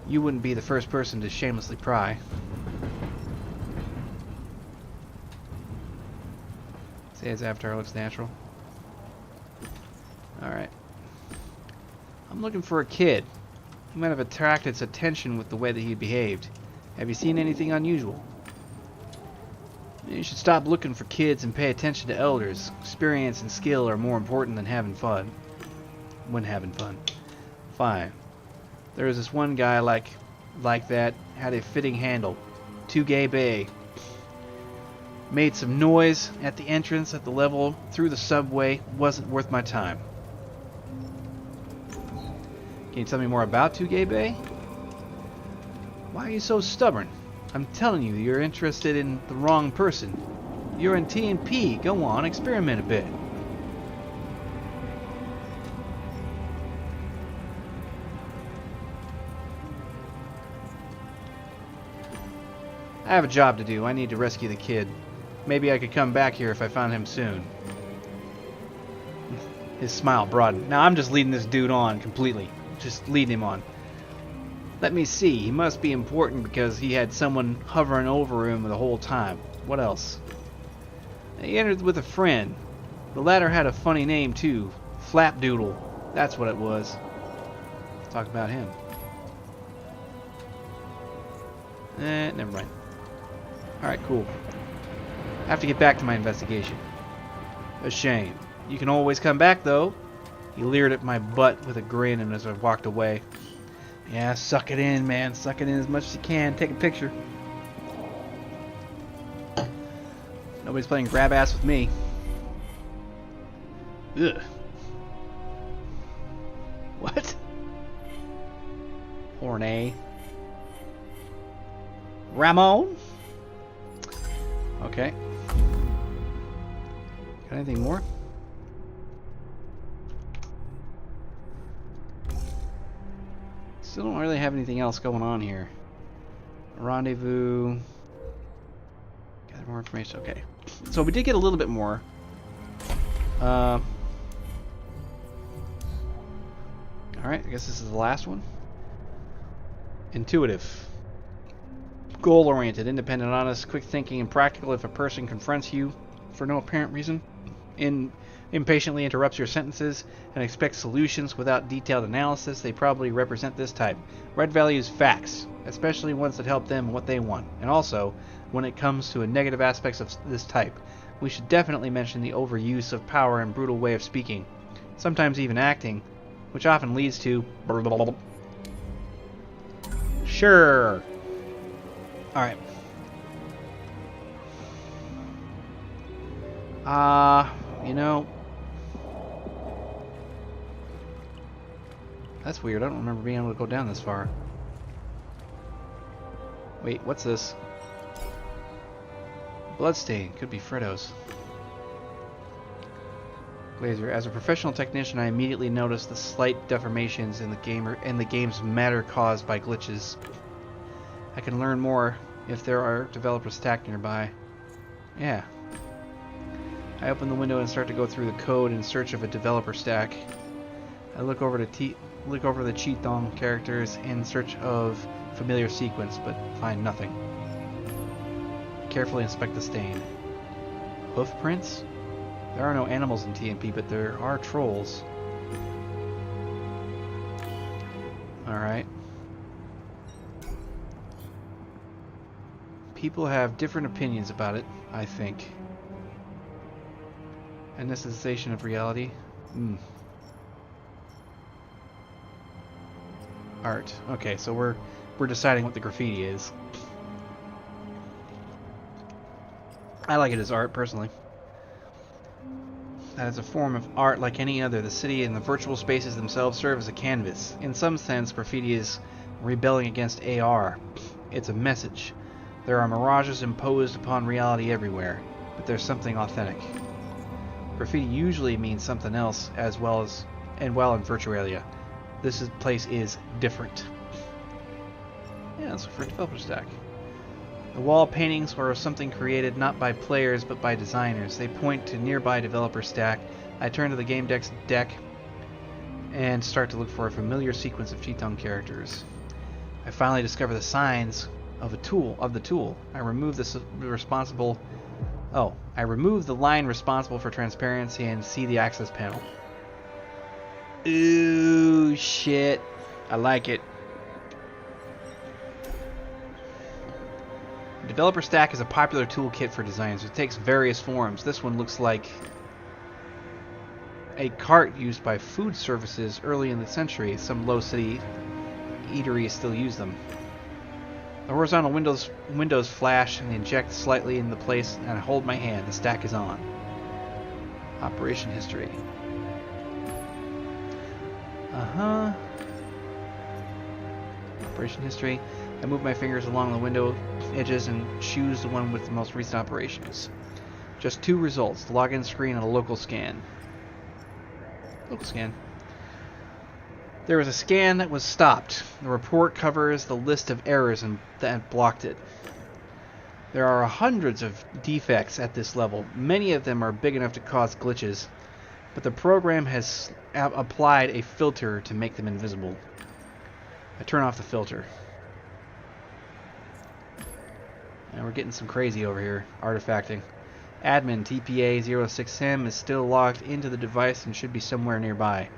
You wouldn't be the first person to shamelessly pry. Say his avatar looks natural. Alright. I'm looking for a kid. He might have attracted its attention with the way that he behaved. Have you seen anything unusual? You should stop looking for kids and pay attention to elders. Experience and skill are more important than having fun. When having fun. Fine. There was this one guy like that, had a fitting handle. 2 gay bay. Made some noise at the entrance at the level through the subway. Wasn't worth my time. Can you tell me more about 2Gamedec? Why are you so stubborn? I'm telling you, you're interested in the wrong person. You're in TNP. Go on, experiment a bit. I have a job to do. I need to rescue the kid. Maybe I could come back here if I found him soon. His smile broadened. Now I'm just leading this dude on completely. Just leading him on. Let me see. He must be important because he had someone hovering over him the whole time. What else? He entered with a friend. The latter had a funny name too. Flapdoodle. That's what it was. Let's talk about him. Never mind. Alright, cool. I have to get back to my investigation. A shame. You can always come back, though. He leered at my butt with a grin and as I walked away. Yeah, suck it in, man. Suck it in as much as you can. Take a picture. Nobody's playing grab ass with me. Ugh. What? Horny. Ramon? Okay. Got anything more? Still don't really have anything else going on here. Rendezvous. Gather more information. Okay. So we did get a little bit more. Alright, I guess this is the last one. Intuitive. Goal-oriented, independent, honest, quick-thinking, and practical. If a person confronts you for no apparent reason, impatiently interrupts your sentences, and expects solutions without detailed analysis, they probably represent this type. Red values facts, especially ones that help them what they want. And also, when it comes to negative aspects of this type, we should definitely mention the overuse of power and brutal way of speaking, sometimes even acting, which often leads to... Sure. Alright. You know... That's weird. I don't remember being able to go down this far. Wait, what's this? Bloodstain. Could be Freddo's. Glazer. As a professional technician, I immediately noticed the slight deformations in the game's matter caused by glitches. I can learn more if there are developers stacked nearby. Yeah. I open the window and start to go through the code in search of a developer stack. I look over the Cheathong characters in search of familiar sequence, but find nothing. Carefully inspect the stain. Hoof prints? There are no animals in TMP, but there are trolls. Alright. People have different opinions about it, I think. Anesthetization of reality. Art. Okay, so we're deciding what the graffiti is. I like it as art, personally. That is a form of art like any other. The city and the virtual spaces themselves serve as a canvas. In some sense, graffiti is rebelling against AR. It's a message. There are mirages imposed upon reality everywhere, but there's something authentic. Graffiti usually means something else as well in Virtualia. This place is different. Yeah, let's look for a developer stack. The wall paintings were something created not by players but by designers. They point to nearby developer stack. I turn to the Gamedec's deck and start to look for a familiar sequence of Cheathong characters. I finally discover the signs of the tool. I remove the line responsible for transparency and see the access panel. Ooh, shit. I like it. Developer Stack is a popular toolkit for designers. It takes various forms. This one looks like a cart used by food services early in the century. Some low city eateries still use them. The horizontal windows flash and inject slightly in the place, and I hold my hand. The stack is on. Operation history. Operation history. I move my fingers along the window edges and choose the one with the most recent operations. Just 2 results, the login screen and a local scan. Local scan. There was a scan that was stopped. The report covers the list of errors and that blocked it. There are hundreds of defects at this level. Many of them are big enough to cause glitches, but the program has applied a filter to make them invisible. I turn off the filter. And we're getting some crazy over here. Artifacting. Admin TPA06M is still logged into the device and should be somewhere nearby.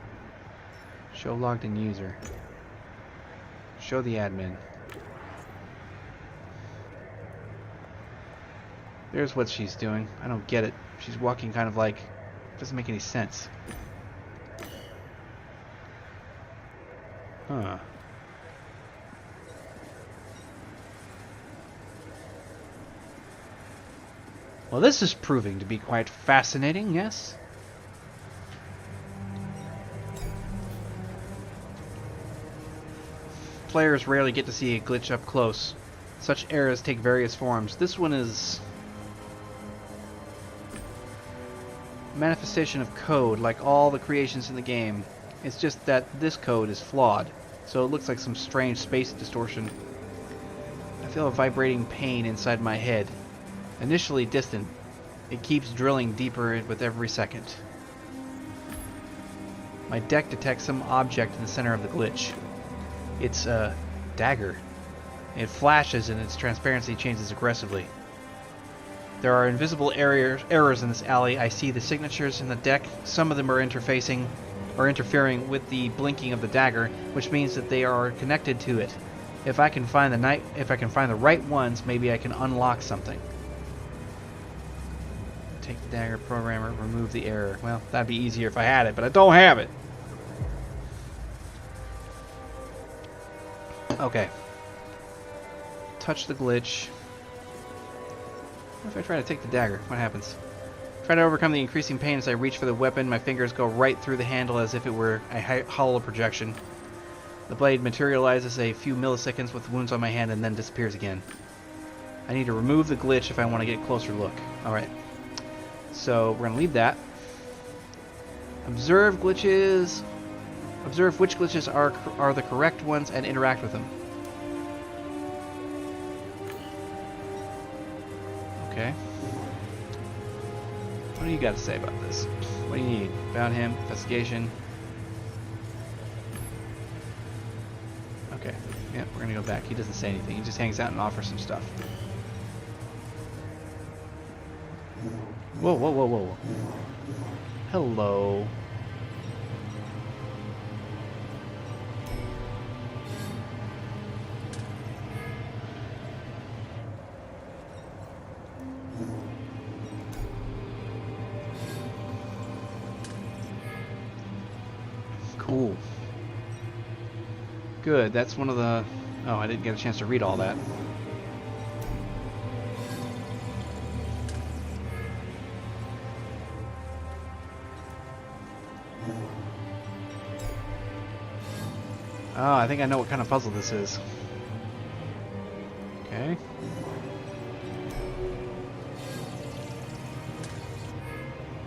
Show logged in user. Show the admin. There's what she's doing. I don't get it. She's walking kind of like... doesn't make any sense. Huh. Well, this is proving to be quite fascinating, yes? Players rarely get to see a glitch up close. Such errors take various forms. This one is... manifestation of code, like all the creations in the game. It's just that this code is flawed, so it looks like some strange space distortion. I feel a vibrating pain inside my head. Initially distant, it keeps drilling deeper with every second. My deck detects some object in the center of the glitch. It's a dagger. It flashes and its transparency changes aggressively. There are invisible errors in this alley. I see the signatures in the deck. Some of them are interfering with the blinking of the dagger, which means that they are connected to it. If I can find the right ones, maybe I can unlock something. Take the dagger, programmer, remove the error. Well, that'd be easier if I had it, but I don't have it. Okay. Touch the glitch. What if I try to take the dagger? What happens? Try to overcome the increasing pain as I reach for the weapon. My fingers go right through the handle as if it were a hollow projection. The blade materializes a few milliseconds with wounds on my hand and then disappears again. I need to remove the glitch if I want to get a closer look. Alright. So, we're going to leave that. Observe glitches. Observe which glitches are the correct ones and interact with them. Okay. What do you got to say about this? What do you need? About him? Investigation? Okay. Yeah, we're gonna go back. He doesn't say anything. He just hangs out and offers some stuff. Whoa, whoa, whoa, whoa. Hello. Cool. Good, that's one of the... Oh, I didn't get a chance to read all that. Oh, I think I know what kind of puzzle this is. Okay.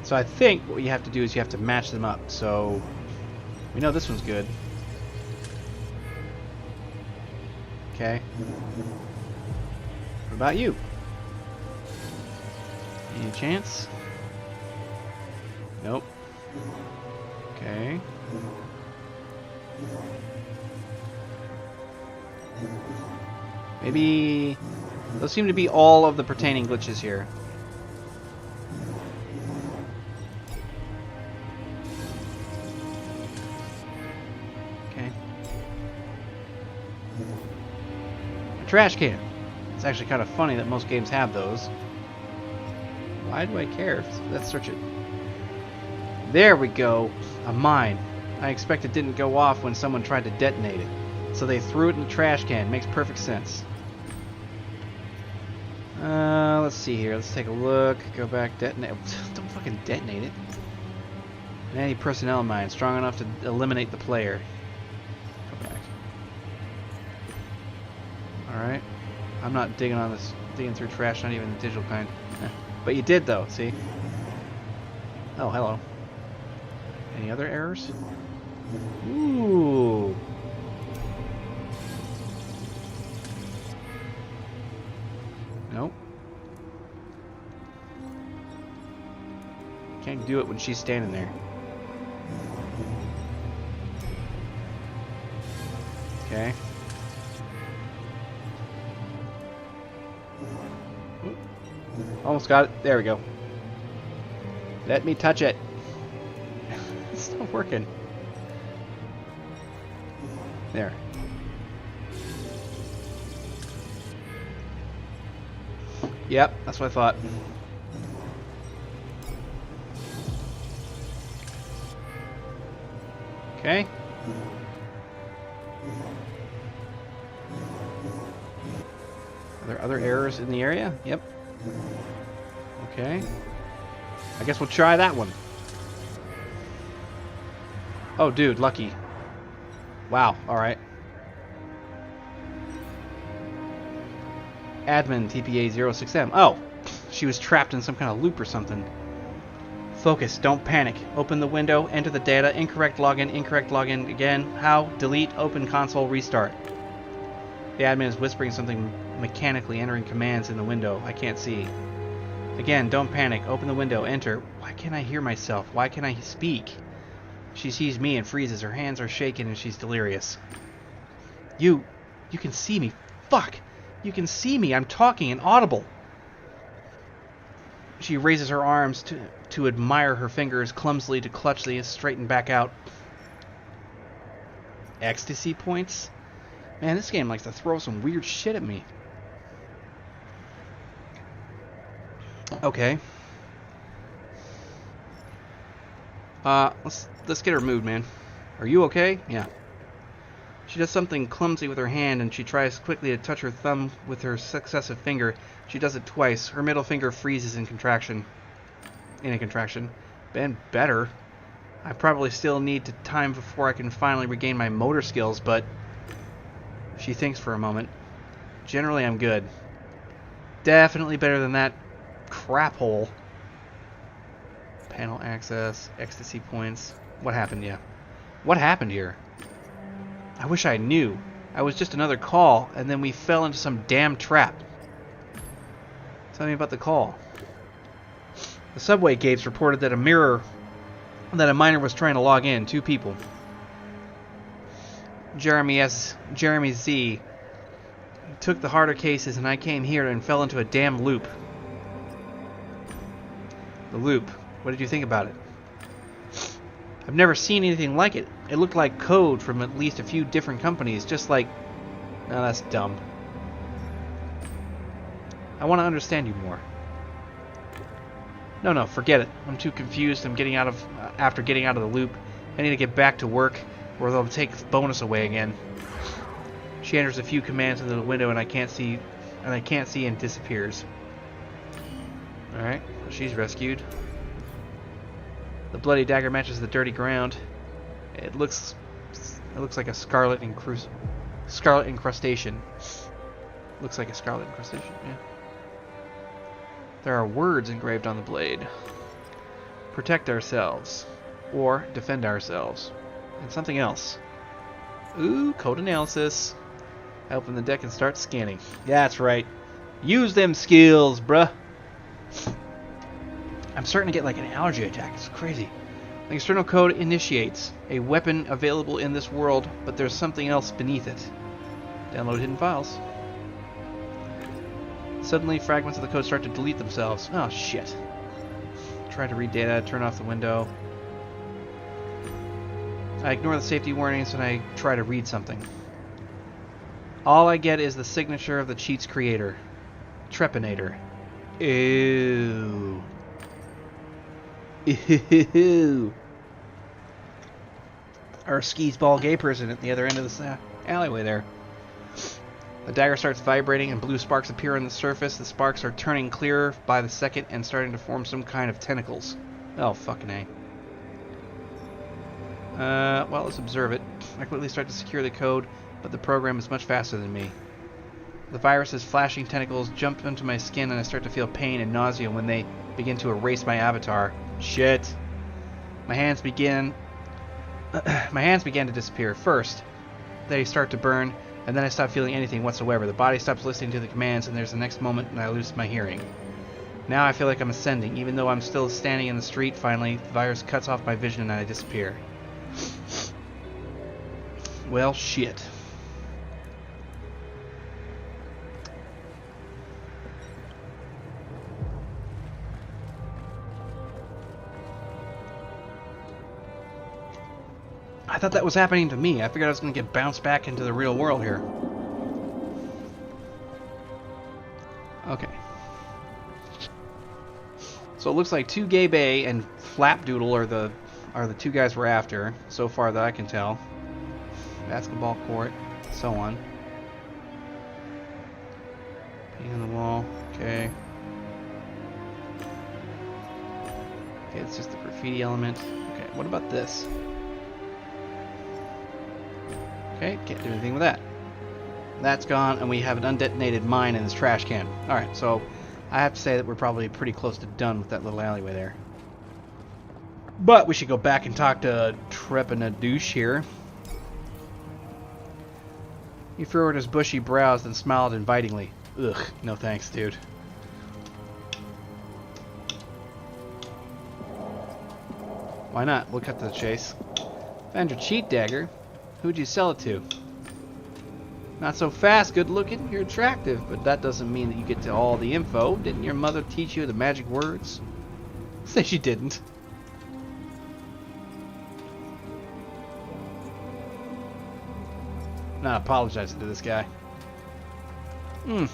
So I think what you have to do is you have to match them up. So we know this one's good. Okay. What about you? Any chance? Nope. Okay. Maybe those seem to be all of the pertaining glitches here. Okay. A trash can. It's actually kind of funny that most games have those. Why do I care? Let's search it. There we go. A mine. I expect it didn't go off when someone tried to detonate it. So they threw it in the trash can. Makes perfect sense. Let's see here. Let's take a look. Go back. Detonate. Don't fucking detonate it. An anti-personnel mine. Strong enough to eliminate the player. Go back. Alright. I'm not digging through trash, not even the digital kind. But you did, though, see? Oh, hello. Any other errors? Ooh. Nope. Can't do it when she's standing there. Okay. Almost got it. There we go. Let me touch it. It's not working. There. Yep, that's what I thought. Okay. Are there other errors in the area? Yep. Okay. I guess we'll try that one. Oh, dude, lucky. Wow, alright. Admin TPA06M. Oh, she was trapped in some kind of loop or something. Focus, don't panic. Open the window, enter the data, incorrect login again. How? Delete, open console, restart. The admin is whispering something mechanically, entering commands in the window. I can't see. Again, don't panic. Open the window, enter. Why can't I hear myself? Why can't I speak? She sees me and freezes. Her hands are shaking and she's delirious. You can see me. Fuck! You can see me. I'm talking and audible. She raises her arms to admire her fingers, clumsily to clutch these, straighten back out. Ecstasy points? Man, this game likes to throw some weird shit at me. Okay. Let's get her mood, man. Are you okay? Yeah. She does something clumsy with her hand, and she tries quickly to touch her thumb with her successive finger. She does it twice. Her middle finger freezes in contraction. Been better. I probably still need time before I can finally regain my motor skills, but... She thinks for a moment. Generally, I'm good. Definitely better than that crap hole. Panel access, ecstasy points. What happened? Yeah. What happened here? I wish I knew. I was just another call, and then we fell into some damn trap. Tell me about the call. The subway gates reported that a miner was trying to log in. 2 people. Jeremy Z took the harder cases, and I came here and fell into a damn loop. The loop. What did you think about it? I've never seen anything like it. It looked like code from at least a few different companies, just like... No, that's dumb. I want to understand you more. No, forget it. I'm too confused. After getting out of the loop. I need to get back to work, or they'll take bonus away again. She enters a few commands into the window, and I can't see, and disappears. Alright, she's rescued. The bloody dagger matches the dirty ground. It looks like a scarlet incrustation. Looks like a scarlet incrustation, yeah. There are words engraved on the blade. Protect ourselves. Or defend ourselves. And something else. Ooh, code analysis. I open the deck and start scanning. Yeah, that's right. Use them skills, bruh. I'm starting to get like an allergy attack. It's crazy. The external code initiates. A weapon available in this world, but there's something else beneath it. Download hidden files. Suddenly, fragments of the code start to delete themselves. Oh, shit. Try to read data, turn off the window. I ignore the safety warnings and I try to read something. All I get is the signature of the cheat's creator. Trepanator. Ew. Ew. Our skis-ball gay person at the other end of this alleyway there. The dagger starts vibrating and blue sparks appear on the surface. The sparks are turning clearer by the second and starting to form some kind of tentacles. Oh, fucking A. Well, let's observe it. I quickly start to secure the code, but the program is much faster than me. The virus's flashing tentacles jump into my skin and I start to feel pain and nausea when they begin to erase my avatar. Shit. My hands began to disappear. First, they start to burn, and then I stop feeling anything whatsoever. The body stops listening to the commands, and there's the next moment and I lose my hearing. Now I feel like I'm ascending. Even though I'm still standing in the street, finally, the virus cuts off my vision and I disappear. Well, shit. I thought that was happening to me. I figured I was going to get bounced back into the real world here. Okay. So it looks like 2 Gamedec and Flapdoodle are the 2 guys we're after, so far that I can tell. Basketball court, so on. Painting on the wall, okay. Okay, it's just the graffiti element. Okay, what about this? Okay, can't do anything with that. That's gone, and we have an undetonated mine in this trash can. Alright, so I have to say that we're probably pretty close to done with that little alleyway there. But we should go back and talk to Trepanadouche here. He furrowed his bushy brows and smiled invitingly. Ugh, no thanks, dude. Why not? We'll cut to the chase. Found your cheat dagger. Who'd you sell it to? Not so fast, good looking. You're attractive, but that doesn't mean that you get to all the info. Didn't your mother teach you the magic words? Say she didn't. Not apologizing to this guy. You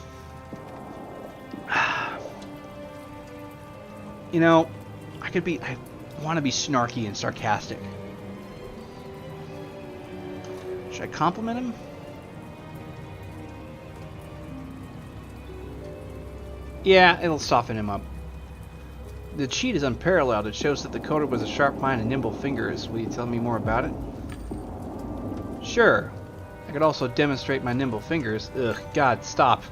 know, I want to be snarky and sarcastic. Should I compliment him? Yeah, it'll soften him up. The cheat is unparalleled. It shows that the coder was a sharp mind and nimble fingers. Will you tell me more about it? Sure. I could also demonstrate my nimble fingers. Ugh, God, stop.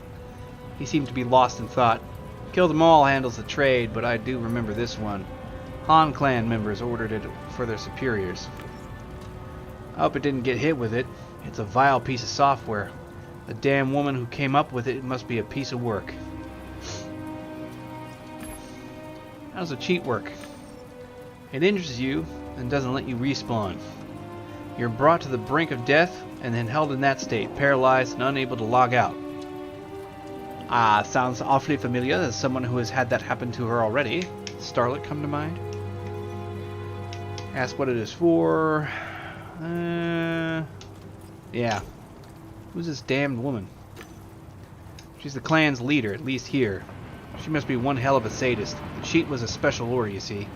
He seemed to be lost in thought. Kill them all handles the trade, but I do remember this one. Han clan members ordered it for their superiors. I hope it didn't get hit with it. It's a vile piece of software. The damn woman who came up with it must be a piece of work. How does a cheat work? It injures you and doesn't let you respawn. You're brought to the brink of death and then held in that state, paralyzed and unable to log out. Ah, sounds awfully familiar as someone who has had that happen to her already. Starlet come to mind? Ask what it is for. Yeah. Who's this damned woman? She's the clan's leader, at least here. She must be one hell of a sadist. The cheat was a special order, you see.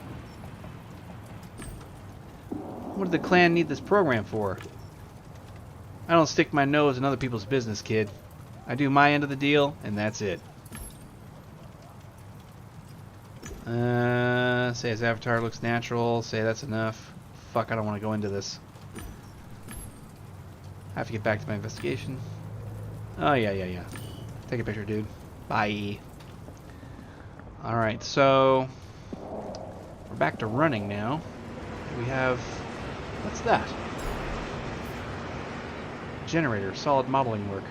What did the clan need this program for? I don't stick my nose in other people's business, kid. I do my end of the deal, and that's it. Say his avatar looks natural. Say that's enough. Fuck, I don't want to go into this. I have to get back to my investigation. Oh, yeah. Take a picture, dude. Bye. Alright, so we're back to running now. We have... what's that? Generator, solid modeling work.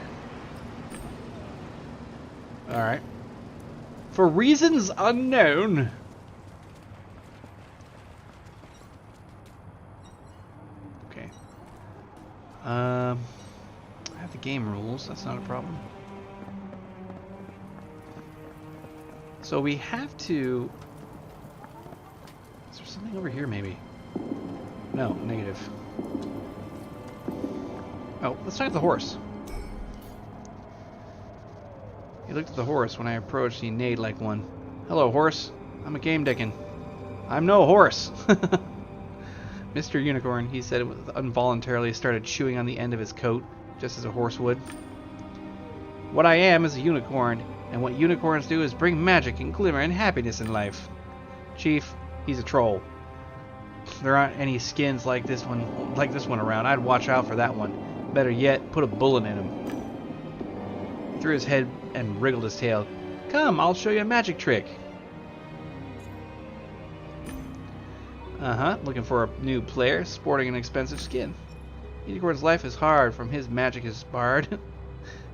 Alright. For reasons unknown. Okay. I have the game rules, that's not a problem. So we have to... is there something over here maybe? No, negative. Oh, let's talk to the horse. He looked at the horse. When I approached, he neighed like one. Hello, horse. I'm a Gamedeccan. I'm no horse. Mr. Unicorn, he said, involuntarily started chewing on the end of his coat, just as a horse would. What I am is a unicorn, and what unicorns do is bring magic and glimmer and happiness in life. Chief, he's a troll. There aren't any skins like this one around. I'd watch out for that one. Better yet, put a bullet in him. threw his head and wriggled his tail. Come, I'll show you a magic trick. Looking for a new player, sporting an expensive skin. Unicorn's life is hard, from his magic is barred.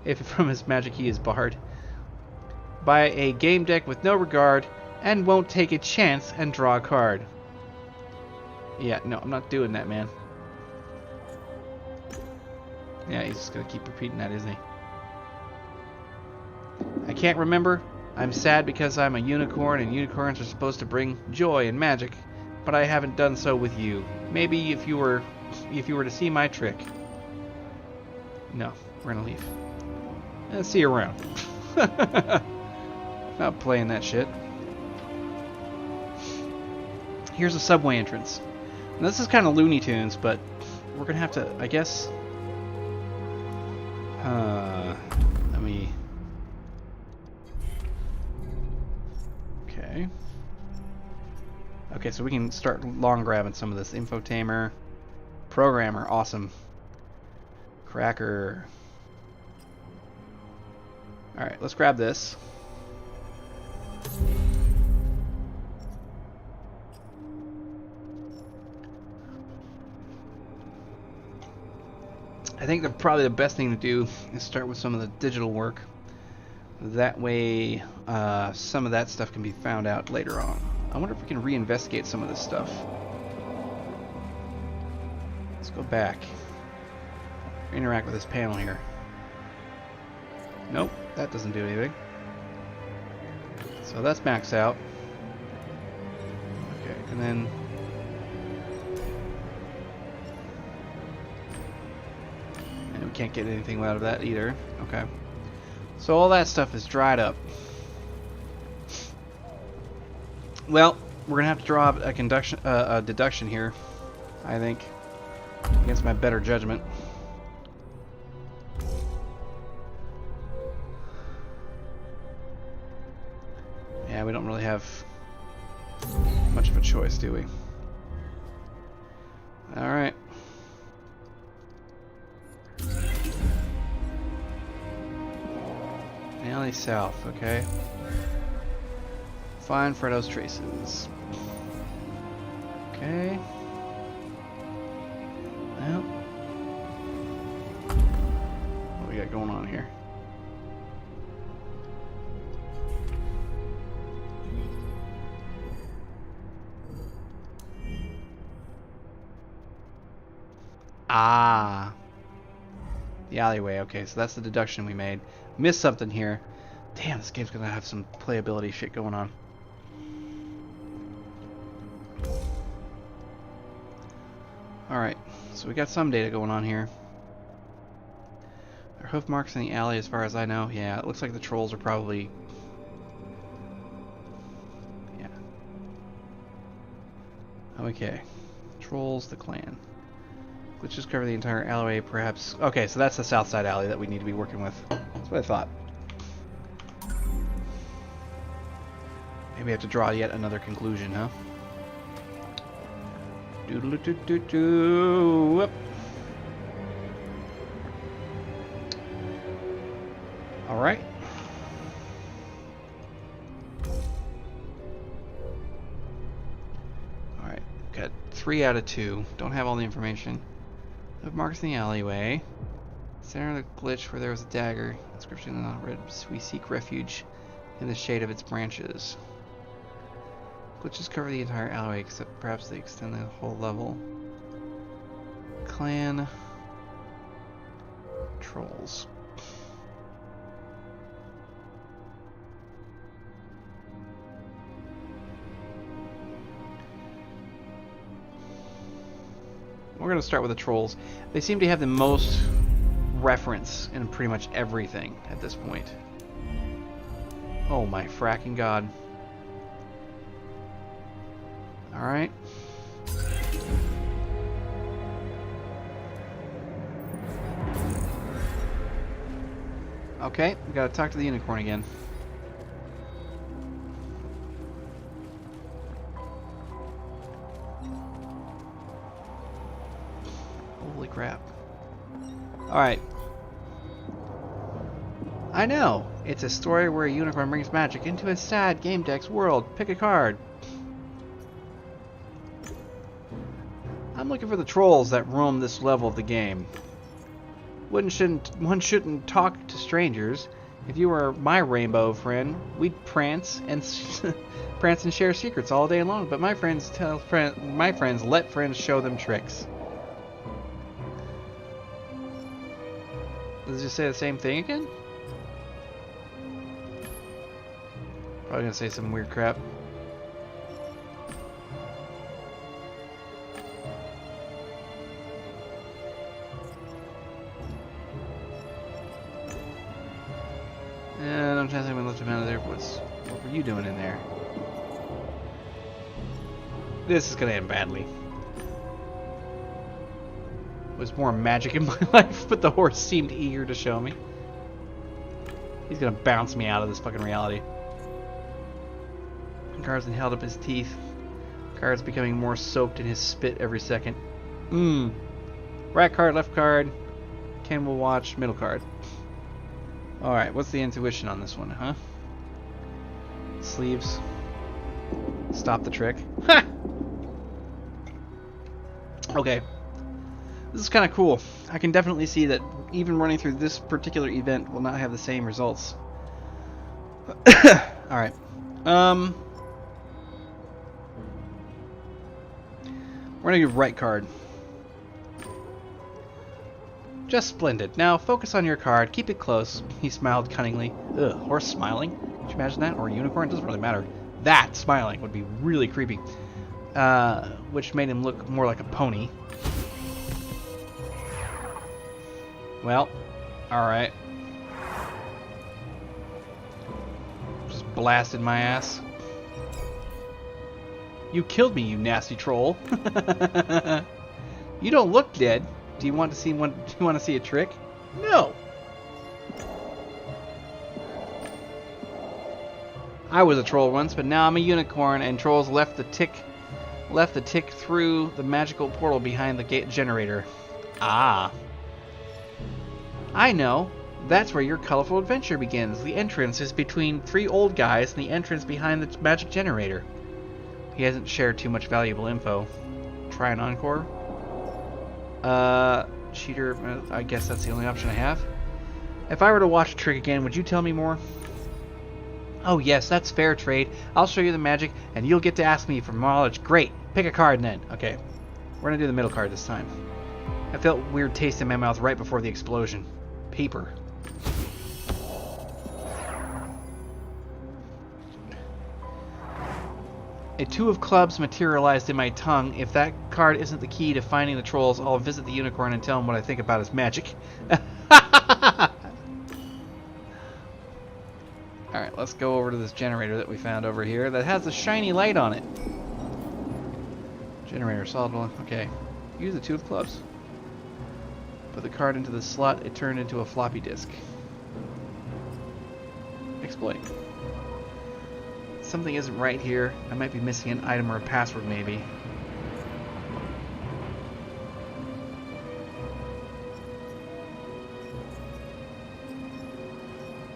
If from his magic he is barred. Buy a game deck with no regard, and won't take a chance and draw a card. Yeah, no, I'm not doing that, man. Yeah, he's just gonna keep repeating that, isn't he? I can't remember. I'm sad because I'm a unicorn, and unicorns are supposed to bring joy and magic, but I haven't done so with you. Maybe if you were to see my trick. No, we're gonna leave. And see you around. Not playing that shit. Here's a subway entrance. Now, this is kind of Looney Tunes, but we're gonna have to, I guess. Let me. Okay. Okay, so we can start long grabbing some of this. Infotamer, programmer, awesome. Cracker. All right, let's grab this. I think probably the best thing to do is start with some of the digital work. That way, some of that stuff can be found out later on. I wonder if we can reinvestigate some of this stuff. Let's go back. Interact with this panel here. Nope, that doesn't do anything. So that's maxed out. Okay, and then we can't get anything out of that either. Okay. So all that stuff is dried up. Well, we're gonna have to draw a deduction here, I think, against my better judgment. Yeah, we don't really have much of a choice, do we? All right. Alley south, okay. Find Freddo's traces. Okay. Well, what we got going on here? Ah. The alleyway, okay, so that's the deduction we made. Missed something here. Damn, this game's gonna have some playability shit going on. Alright, so we got some data going on here. There are hoof marks in the alley as far as I know. Yeah, it looks like the trolls are probably... Yeah. Okay. Trolls, the clan. Glitches cover the entire alleyway, perhaps... Okay, so that's the south side alley that we need to be working with. That's what I thought. Maybe I have to draw yet another conclusion, huh? Doodle-doo-doo-doo. Whoop. Alright. Alright, got 3 out of 2. Don't have all the information. Of marks in the alleyway. Center of the glitch where there was a dagger. Inscription on red. We seek refuge in the shade of its branches. Glitches cover the entire alleyway, except perhaps they extend the whole level. Clan. Trolls. We're going to start with the trolls. They seem to have the most reference in pretty much everything at this point. Oh my fracking god. Alright. Okay, we gotta talk to the unicorn again. Holy crap. Alright. I know. It's a story where a unicorn brings magic into a sad Gamedec's world. Pick a card. I'm looking for the trolls that roam this level of the game. One shouldn't talk to strangers. If you were my rainbow friend, we'd prance and share secrets all day long. But my friends let friends show them tricks. Does it just say the same thing again? Probably gonna say some weird crap. And I'm trying to think when I left him out of there. What were you doing in there? This is gonna end badly. Was more magic in my life, but the horse seemed eager to show me. He's gonna bounce me out of this fucking reality. Carson held up his teeth. Card's becoming more soaked in his spit every second. Right card, left card. Ken will watch, middle card. Alright, what's the intuition on this one, huh? Sleeves. Stop the trick. Ha! Okay. This is kind of cool. I can definitely see that even running through this particular event will not have the same results. Alright. We're gonna do right card. Just splendid. Now focus on your card. Keep it close. He smiled cunningly. Ugh, horse smiling? Could you imagine that? Or a unicorn? It doesn't really matter. That smiling would be really creepy. Which made him look more like a pony. Well, alright. Just blasted my ass. You killed me, you nasty troll. You don't look dead. Do you want to see one? Do you want to see a trick? No. I was a troll once, but now I'm a unicorn, and trolls left the tick through the magical portal behind the gate generator. Ah. I know. That's where your colorful adventure begins. The entrance is between 3 old guys and the entrance behind the magic generator. He hasn't shared too much valuable info. Try an encore? Cheater, I guess that's the only option I have. If I were to watch a trick again, would you tell me more? Oh yes, that's fair trade. I'll show you the magic, and you'll get to ask me for knowledge. Great. Pick a card then. Okay. We're gonna do the middle card this time. I felt a weird taste in my mouth right before the explosion. Paper. A 2 of clubs materialized in my tongue. If that card isn't the key to finding the trolls, I'll visit the unicorn and tell him what I think about his magic. Alright, let's go over to this generator that we found over here that has a shiny light on it. Generator, solid one. Okay. Use the 2 of clubs. Put the card into the slot. It turned into a floppy disk. Exploit. Something isn't right here. I might be missing an item or a password, maybe.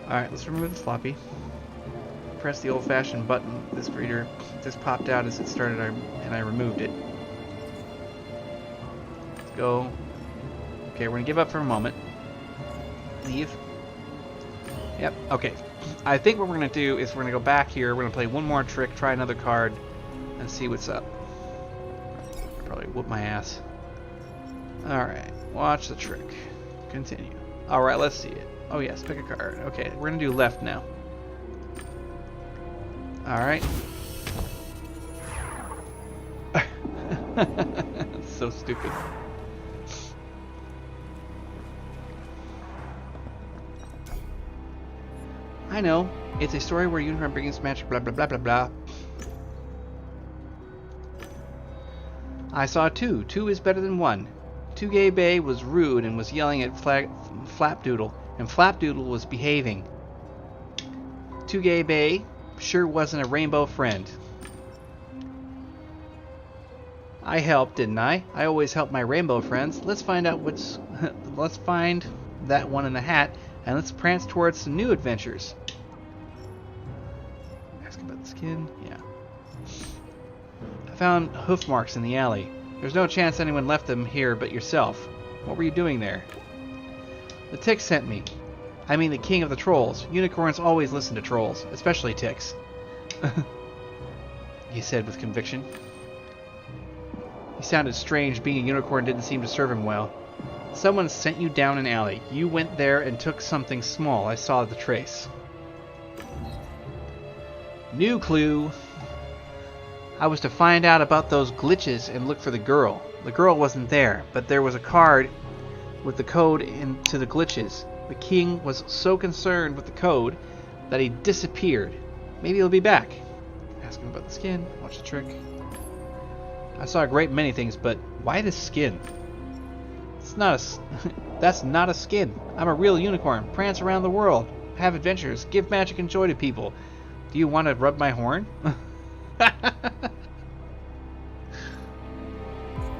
Alright, let's remove the floppy. Press the old-fashioned button. This reader just popped out as it started, and I removed it. Let's go. Okay, we're going to give up for a moment. Leave. Yep, okay. I think what we're going to do is we're going to go back here, we're going to play one more trick, try another card, and see what's up. Probably whoop my ass. Alright, watch the trick. Continue. Alright, let's see it. Oh yes, pick a card. Okay, we're going to do left now. Alright. So stupid. I know. It's a story where unicorn brings magic, blah blah blah blah blah. I saw 2. 2 is better than 1. Two-Gay Bay was rude and was yelling at Flapdoodle, and Flapdoodle was behaving. Two-Gay Bay sure wasn't a rainbow friend. I helped, didn't I? I always help my rainbow friends. Let's find out let's find that one in the hat And let's prance towards some new adventures. Ask about the skin. Yeah. I found hoof marks in the alley. There's no chance anyone left them here but yourself. What were you doing there? The Tick sent me. I mean the king of the trolls. Unicorns always listen to trolls, especially Ticks. He said with conviction. He sounded strange. Being a unicorn didn't seem to serve him well. Someone sent you down an alley. You went there and took something small. I saw the trace. New clue. I was to find out about those glitches and look for the girl. The girl wasn't there, but there was a card with the code into the glitches. The king was so concerned with the code that he disappeared. Maybe he'll be back. Ask him about the skin. Watch the trick. I saw a great many things, but why the skin? It's not a... That's not a skin. I'm a real unicorn. Prance around the world. Have adventures. Give magic and joy to people. Do you want to rub my horn?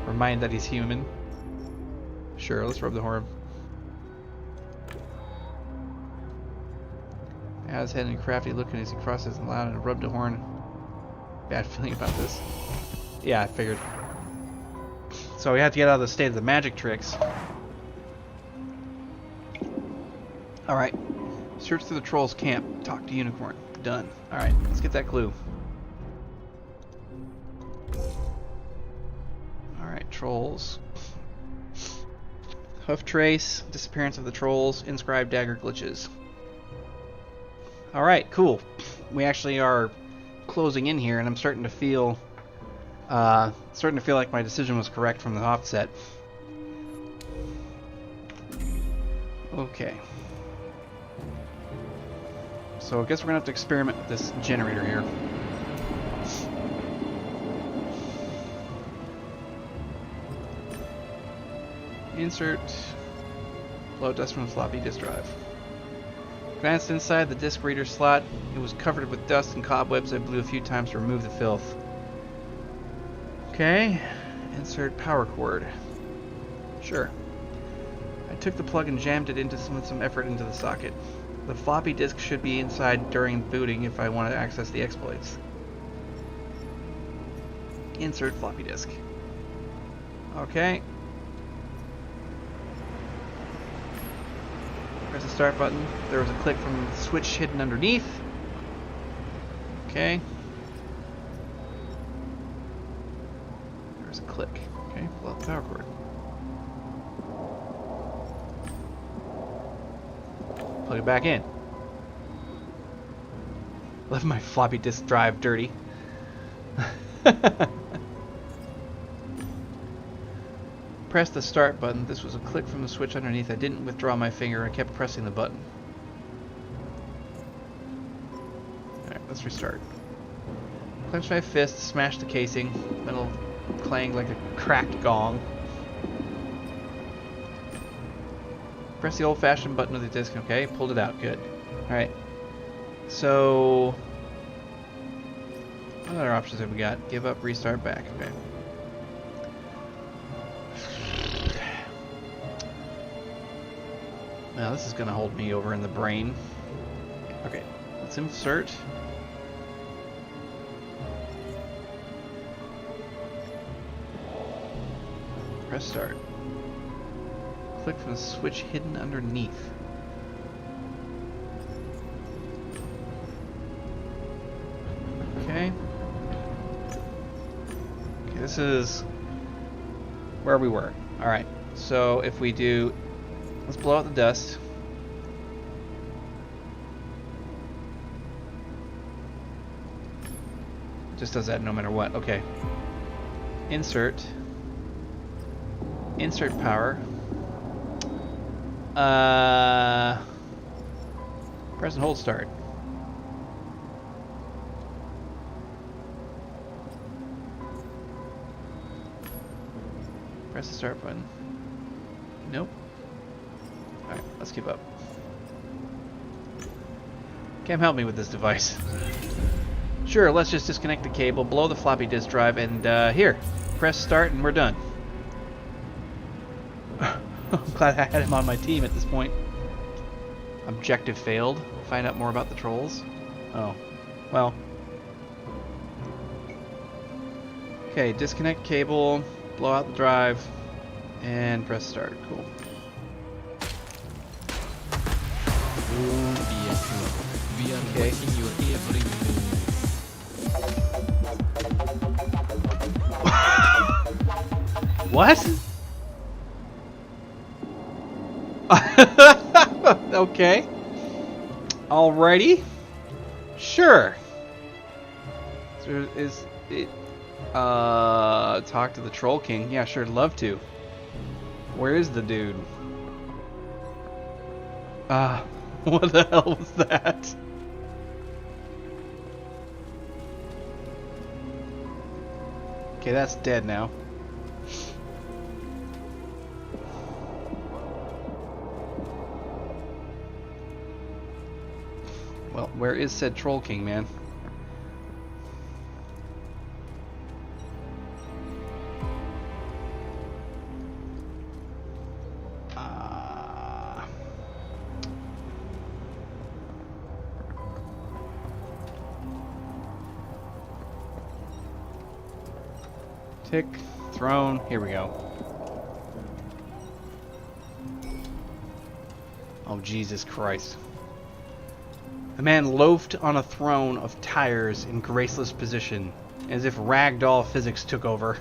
Remind that he's human. Sure, let's rub the horn. His head and crafty looking as he crosses the line and rubbed a horn. Bad feeling about this. Yeah, I figured. So we have to get out of the state of the magic tricks. Alright. Search through the troll's camp. Talk to Unicorn. Done. Alright, let's get that clue. Alright, trolls. Hoof trace. Disappearance of the trolls. Inscribed dagger glitches. Alright, cool. We actually are closing in here, and I'm starting to feel like my decision was correct from the offset. Okay. So I guess we're gonna have to experiment with this generator here. Insert. Blow dust from the floppy disk drive. Glanced inside the disk reader slot. It was covered with dust and cobwebs. I blew a few times to remove the filth. Okay. Insert power cord. Sure. I took the plug and jammed it with some effort into the socket. The floppy disk should be inside during booting if I want to access the exploits. Insert floppy disk. Okay. Press the start button. There was a click from the switch hidden underneath. Okay. There's a click. Okay, pull out the power cord. Plug it back in. Left my floppy disk drive dirty. Press the start button. This was a click from the switch underneath. I didn't withdraw my finger. I kept pressing the button. Alright, let's restart. Clench my fist, smash the casing. Metal clanged like a cracked gong. Press the old-fashioned button of the disc. Okay, pulled it out. Good. Alright. So... what other options have we got? Give up, restart, back. Okay. Now this is going to hold me over in the brain. Okay, let's insert. Press start. Click from the switch hidden underneath. Okay. Okay, this is where we were. Alright, so if we do... let's blow out the dust. Just does that no matter what. Okay. Insert. Insert power. Press and hold start. Press the start button. Nope. Alright, let's keep up. Can't help me with this device. Sure, let's just disconnect the cable, blow the floppy disk drive, and here. Press start and we're done. I'm glad I had him on my team at this point. Objective failed. Find out more about the trolls. Oh. Well. Okay, disconnect cable, blow out the drive, and press start. Cool. Oh dear God. We are Okay. watching your every move. What? Okay. Alrighty. Sure. So is it talk to the Troll King? Yeah, sure, I'd love to. Where is the dude? What the hell was that? Okay, that's dead now. Well, where is said Troll King, man? Tick, throne, here we go. Oh, Jesus Christ. The man loafed on a throne of tires in graceless position, as if ragdoll physics took over.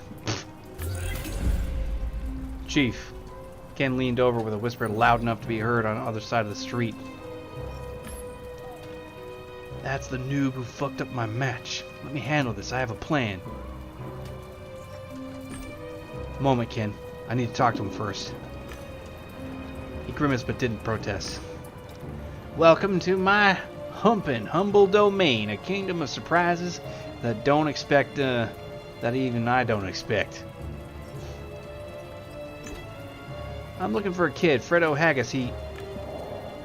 Chief. Ken leaned over with a whisper loud enough to be heard on the other side of the street. That's the noob who fucked up my match. Let me handle this. I have a plan. Moment, Ken. I need to talk to him first. He grimaced but didn't protest. Welcome to my humble domain, a kingdom of surprises that don't expect, that even I don't expect. I'm looking for a kid, Fredo Haggis.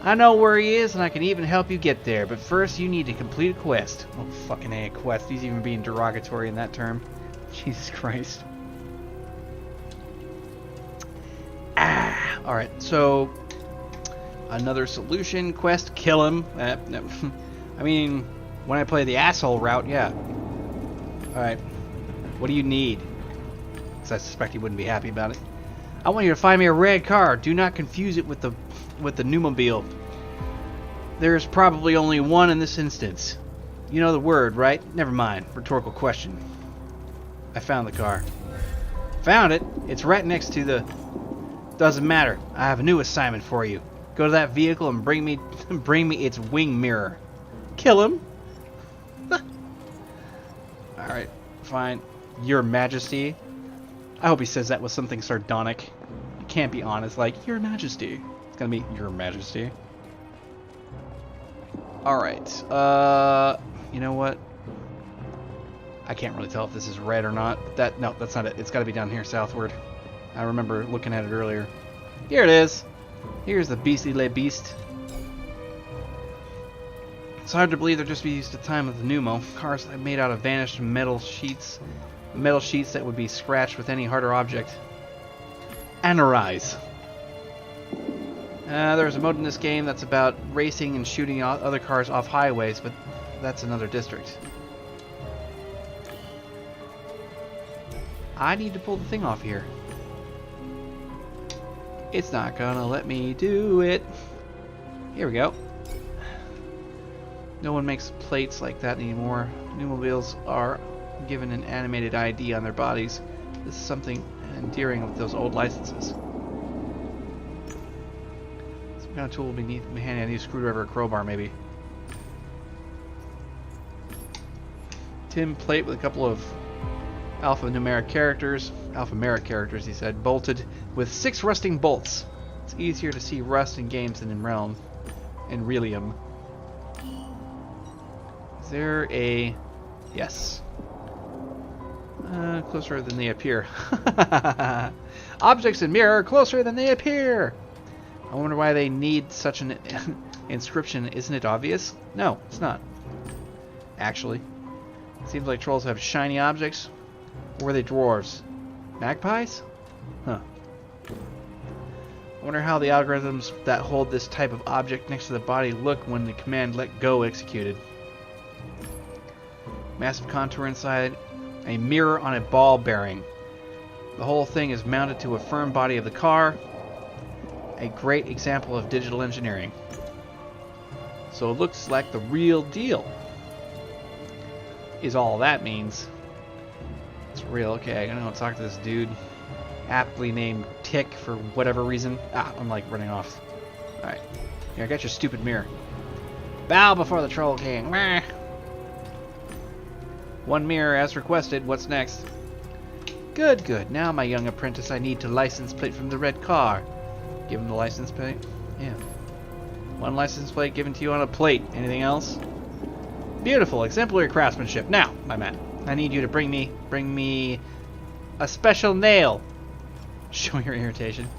I know where he is, and I can even help you get there, but first you need to complete a quest. Oh, fucking A, quest. He's even being derogatory in that term. Jesus Christ. Alright, so another solution quest, kill him. No. I mean, when I play the asshole route, yeah. Alright, what do you need? Because I suspect he wouldn't be happy about it. I want you to find me a red car. Do not confuse it with the Newmobile. There's probably only one in this instance. You know the word, right? Never mind. Rhetorical question. I found the car. Found it? It's right next to the... Doesn't matter. I have a new assignment for you. Go to that vehicle and bring me its wing mirror. Kill him. Alright, fine. Your Majesty. I hope he says that with something sardonic. It can't be honest, like, Your Majesty. It's gonna be Your Majesty. Alright, you know what? I can't really tell if this is red or not. No, that's not it. It's gotta be down here southward. I remember looking at it earlier. Here it is. Here's the beastly le beast. It's hard to believe they're just used to time of the pneumo. Cars made out of vanished metal sheets. Metal sheets that would be scratched with any harder object. Analyze. There's a mode in this game that's about racing and shooting other cars off highways, but that's another district. I need to pull the thing off here. It's not gonna let me do it. Here we go. No one makes plates like that anymore. Newmobiles are given an animated ID on their bodies. This is something endearing with those old licenses. Some kind of tool would be handy. I need a screwdriver or crowbar, maybe. Tin plate with a couple of alphanumeric characters. Alphanumeric characters, he said, bolted with 6 rusting bolts. It's easier to see rust in games than in Realm. In Relium. Is there a... Yes. Closer than they appear. Objects in mirror are closer than they appear. I wonder why they need such an inscription. Isn't it obvious? No, it's not. Actually. It seems like trolls have shiny objects. Or were they dwarves? Magpies? Huh. I wonder how the algorithms that hold this type of object next to the body look when the command let go executed. Massive contour inside a mirror on a ball bearing. The whole thing is mounted to a firm body of the car. A great example of digital engineering. So it looks like the real deal. Is all that means. It's real. Okay, I'm gonna go talk to this dude. Aptly named Tick for whatever reason. I'm like running off. Alright. Here, I got your stupid mirror. Bow before the Troll King. Meh. One mirror as requested. What's next? Good, good. Now, my young apprentice, I need to license plate from the red car. Give him the license plate? Yeah. One license plate given to you on a plate. Anything else? Beautiful. Exemplary craftsmanship. Now, my man, I need you to bring me a special nail. Show your irritation.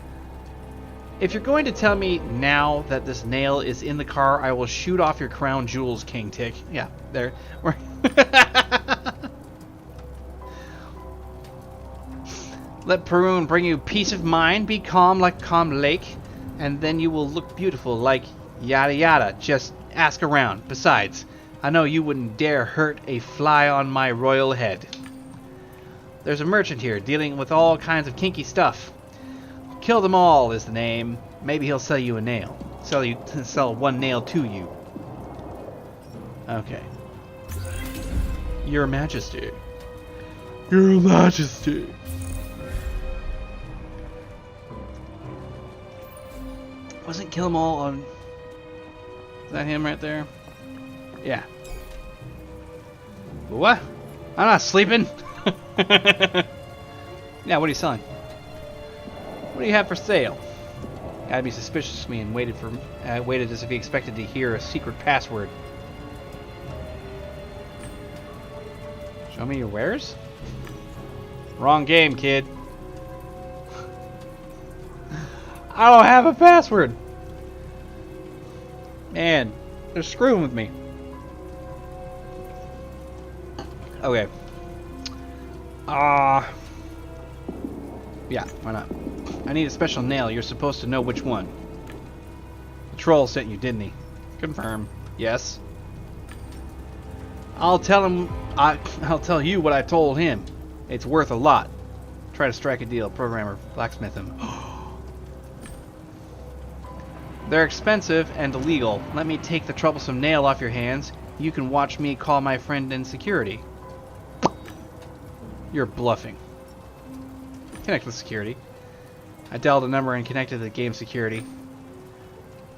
If you're going to tell me now that this nail is in the car, I will shoot off your crown jewels, King Tick. Yeah, there. Let Perun bring you peace of mind. Be calm like a calm lake, and then you will look beautiful like yada yada. Just ask around. Besides, I know you wouldn't dare hurt a fly on my royal head. There's a merchant here dealing with all kinds of kinky stuff. Kill them all is the name. Maybe he'll sell you a nail. Sell one nail to you. Okay. Your Majesty. Your Majesty. Wasn't kill them all on... Is that him right there? Yeah. What? I'm not sleeping. Yeah, what are you selling? What do you have for sale? Gotta be suspicious of me and waited as if he expected to hear a secret password. Show me your wares? Wrong game, kid. I don't have a password. Man, they're screwing with me. Okay. Yeah, why not? I need a special nail. You're supposed to know which one. The troll sent you, didn't he? Confirm. Yes. I'll tell him. I'll tell you what I told him. It's worth a lot. Try to strike a deal. Programmer, blacksmith him. They're expensive and illegal. Let me take the troublesome nail off your hands. You can watch me call my friend in security. You're bluffing. Connect with security. I dialed a number and connected to the game security.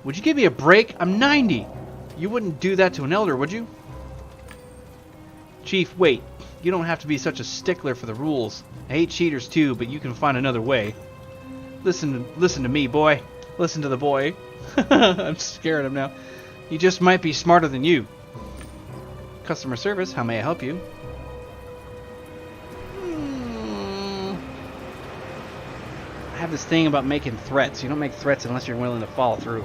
Would you give me a break? I'm 90. You wouldn't do that to an elder, would you? Chief, wait. You don't have to be such a stickler for the rules. I hate cheaters too, but you can find another way. Listen to me, boy. Listen to the boy. I'm scared of him now. He just might be smarter than you. Customer service, how may I help you? I have this thing about making threats. You don't make threats unless you're willing to follow through.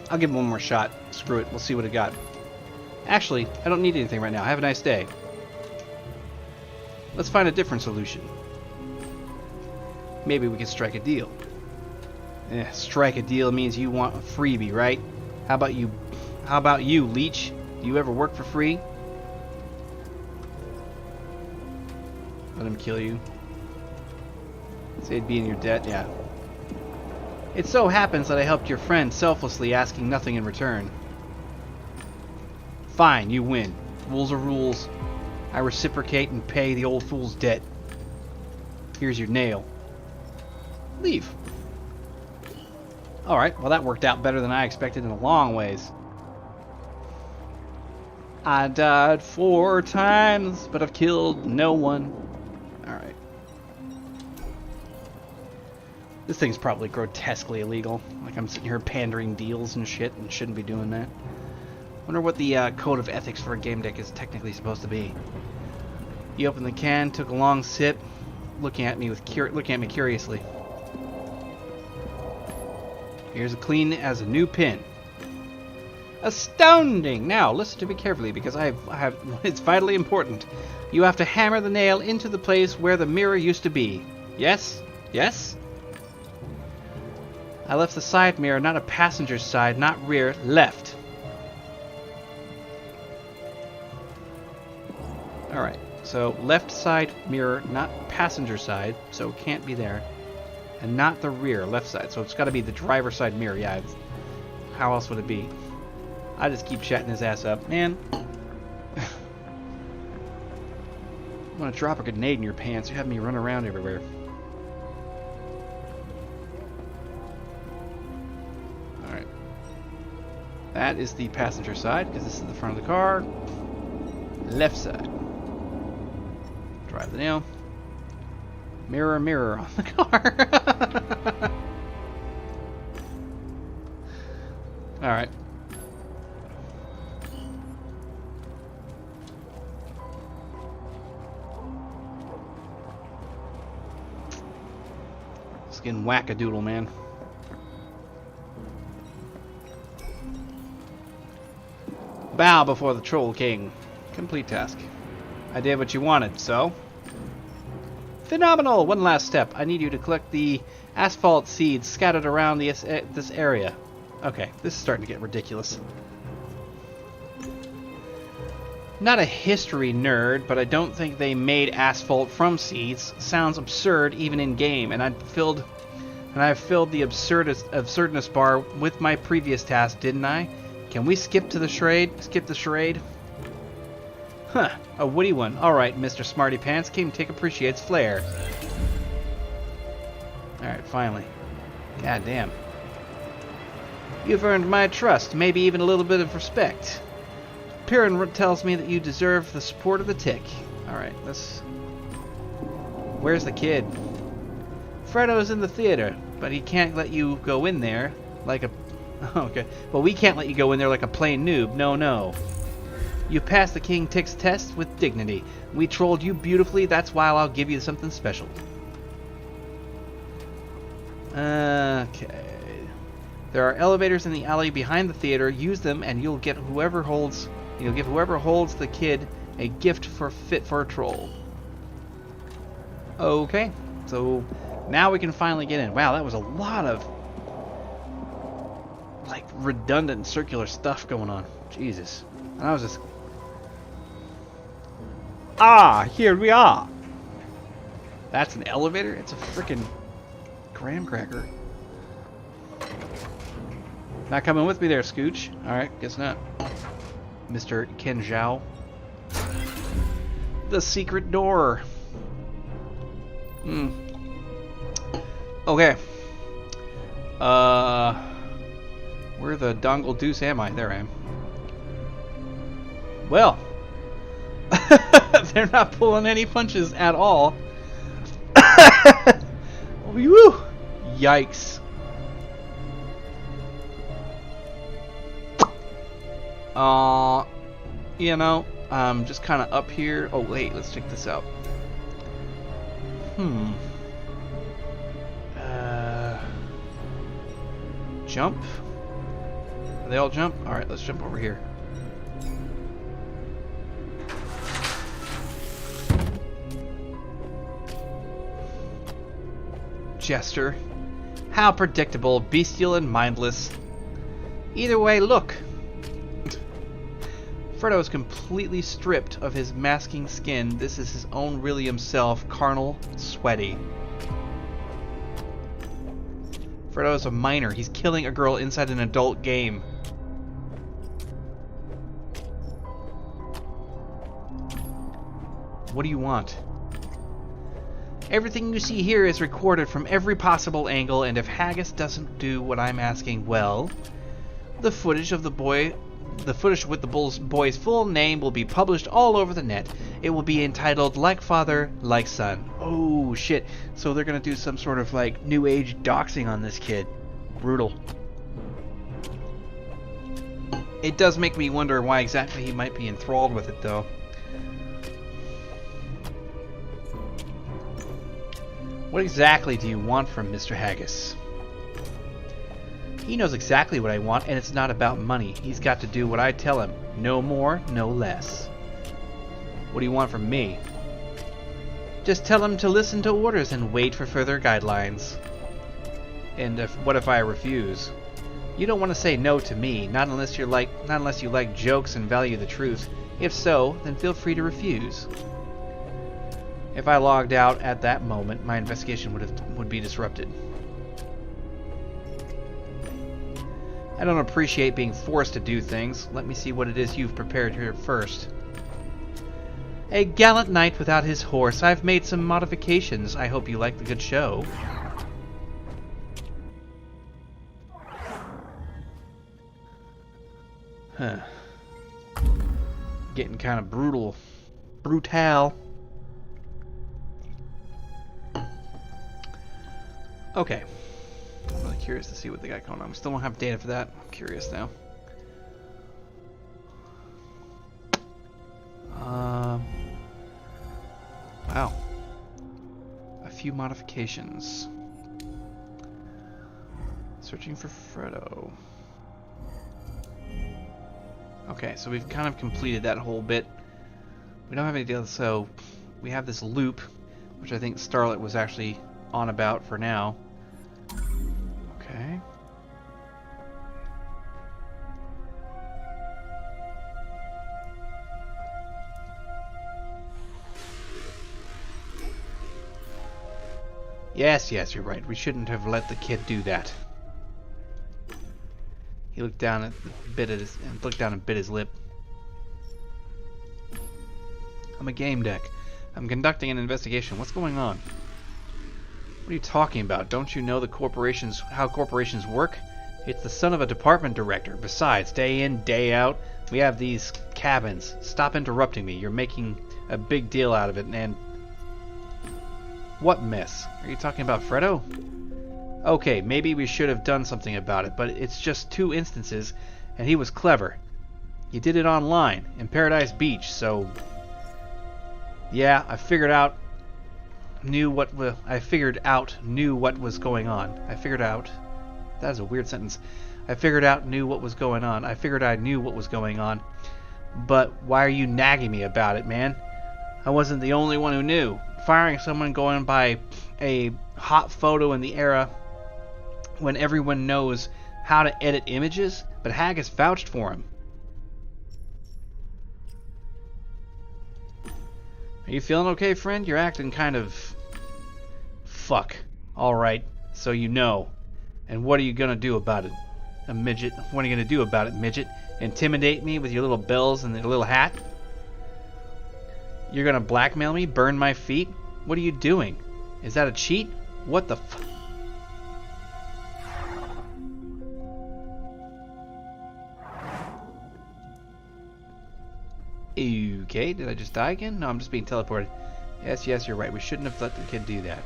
I'll give him one more shot. Screw it. We'll see what it got. Actually, I don't need anything right now. Have a nice day. Let's find a different solution. Maybe we can strike a deal. Strike a deal means you want a freebie, right? How about you, leech? Do you ever work for free? Let him kill you. Say it'd be in your debt, yeah. It so happens that I helped your friend selflessly, asking nothing in return. Fine, you win. Rules are rules. I reciprocate and pay the old fool's debt. Here's your nail. Leave. Alright, well that worked out better than I expected in a long ways. I died 4 times, but I've killed no one. Alright. This thing's probably grotesquely illegal. Like I'm sitting here pandering deals and shit and shouldn't be doing that. Wonder what the code of ethics for a game deck is technically supposed to be. He opened the can, took a long sip, looking at me curiously. Here's a clean as a new pin. Astounding! Now, listen to me carefully because I have it's vitally important. You have to hammer the nail into the place where the mirror used to be. Yes? Yes? I left the side mirror, not a passenger's side, not rear, left. Alright, so left side mirror, not passenger side, so it can't be there. And not the rear, left side, so it's got to be the driver's side mirror, yeah. How else would it be? I just keep chatting his ass up. Man. I'm gonna drop a grenade in your pants. You have me run around everywhere. Alright. That is the passenger side, because this is the front of the car. Left side. Drive the nail. Mirror, mirror on the car. Alright. It's getting whack-a-doodle, man. Bow before the Troll King. Complete task. I did what you wanted, so... Phenomenal! One last step. I need you to collect the asphalt seeds scattered around this area. Okay, this is starting to get ridiculous. Not a history nerd, but I don't think they made asphalt from seeds. Sounds absurd even in game, and I've filled the absurdness bar with my previous task, didn't I? Can we skip to the charade? Skip the charade? Huh, a witty one. Alright, Mr. Smarty Pants, King Tick appreciates flair. Alright, finally. God damn. You've earned my trust, maybe even a little bit of respect. Piran tells me that you deserve the support of the Tick. Alright, let's... Where's the kid? Fredo's in the theater, but he can't let you go in there like a... Okay, well, we can't let you go in there like a plain noob. No, no. You passed the King Tick's test with dignity. We trolled you beautifully, that's why I'll give you something special. Okay. There are elevators in the alley behind the theater. Use them and you'll give whoever holds the kid a gift fit for a troll. Okay. So now we can finally get in. Wow, that was a lot of like redundant circular stuff going on. Jesus. And I was just... Ah, here we are. That's an elevator? It's a freaking graham cracker. Not coming with me there, Scooch. Alright, guess not. Mr. Ken Zhao. The secret door. Okay. Where the dongle deuce am I? There I am. Well. They're not pulling any punches at all. Woo! Yikes. You know, just kind of up here. Oh, wait, let's check this out. Jump? Are they all jump? Alright, let's jump over here. Jester. How predictable, bestial, and mindless. Either way, look. Fredo is completely stripped of his masking skin. This is his own really himself, carnal, sweaty. Fredo is a minor. He's killing a girl inside an adult game. What do you want? Everything you see here is recorded from every possible angle, and if Haggis doesn't do what I'm asking, well, the footage with the boy's full name will be published all over the net. It will be entitled Like Father, Like Son. Oh shit. So they're gonna do some sort of like new age doxing on this kid. Brutal. It does make me wonder why exactly he might be enthralled with it though. What exactly do you want from Mr. Haggis? He knows exactly what I want, and it's not about money. He's got to do what I tell him. No more, no less. What do you want from me? Just tell him to listen to orders and wait for further guidelines. And what if I refuse? You don't want to say no to me, not unless you like jokes and value the truth. If so, then feel free to refuse. If I logged out at that moment, my investigation would be disrupted. I don't appreciate being forced to do things. Let me see what it is you've prepared here first. A gallant knight without his horse. I've made some modifications. I hope you like the good show. Huh. Getting kind of brutal. Brutal. Okay. I'm really curious to see what they got going on. We still don't have data for that. I'm curious now. Wow. A few modifications. Searching for Freddo. Okay, so we've kind of completed that whole bit. We don't have any data, so we have this loop, which I think Starlet was actually on about for now. Okay. Yes, you're right. We shouldn't have let the kid do that. He looked down and bit his lip. I'm a Gamedec. I'm conducting an investigation. What's going on? What are you talking about? Don't you know how corporations work? It's the son of a department director. Besides, day in, day out, we have these cabins. Stop interrupting me. You're making a big deal out of it, and... What mess? Are you talking about Freddo? Okay, maybe we should have done something about it, but it's just 2 instances, and he was clever. He did it online, in Paradise Beach, so... Yeah, I figured out knew what was going on. I figured out... That is a weird sentence. I figured out knew what was going on. I figured I knew what was going on. But why are you nagging me about it, man? I wasn't the only one who knew. Firing someone going by a hot photo in the era when everyone knows how to edit images, but Haggis vouched for him. Are you feeling okay, friend? You're acting kind of... Fuck. Alright, so you know. And what are you gonna do about it? A midget. What are you gonna do about it, midget? Intimidate me with your little bells and your little hat? You're gonna blackmail me? Burn my feet? What are you doing? Is that a cheat? What the f... Okay, did I just die again? No, I'm just being teleported. Yes, you're right. We shouldn't have let the kid do that.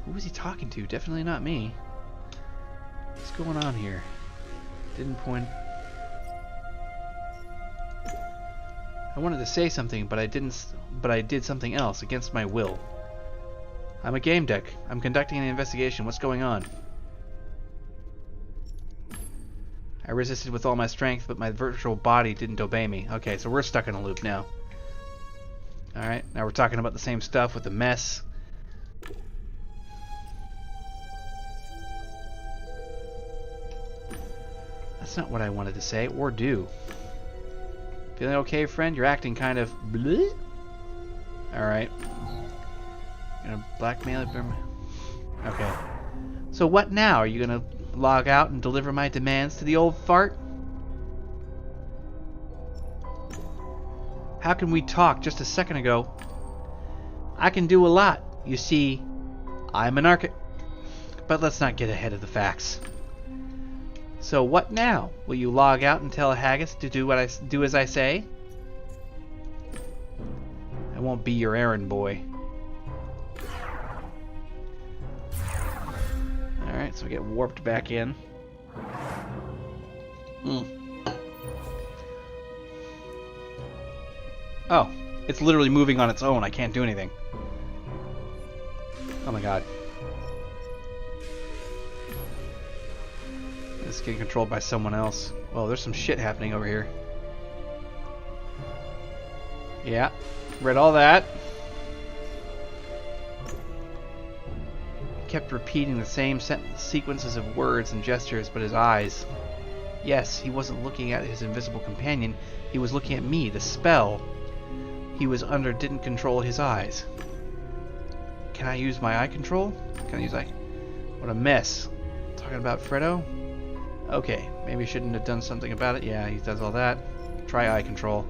Who was he talking to? Definitely not me. What's going on here? Didn't point... I wanted to say something, but I didn't. But I did something else against my will. I'm a Gamedec. I'm conducting an investigation. What's going on? I resisted with all my strength, but my virtual body didn't obey me. Okay, so we're stuck in a loop now. Alright, now we're talking about the same stuff with the mess. That's not what I wanted to say or do. Feeling okay, friend? You're acting kind of bleh. Alright. Gonna blackmail it? Okay. So what now? Are you gonna log out and deliver my demands to the old fart? How can we talk just a second ago? I can do a lot. You see, I'm an architect. But let's not get ahead of the facts. So what now? Will you log out and tell Haggis to do as I say? I won't be your errand boy. Alright, so we get warped back in. Oh, it's literally moving on its own. I can't do anything. Oh my god. It's getting controlled by someone else. Whoa, there's some shit happening over here. Yeah, read all that. He kept repeating the same sequences of words and gestures, but his eyes... Yes, he wasn't looking at his invisible companion. He was looking at me. The spell he was under didn't control his eyes. Can I use my eye control? Can I use eye... What a mess. Talking about Fredo? Okay, maybe I shouldn't have done something about it. Yeah, he does all that. Try eye control.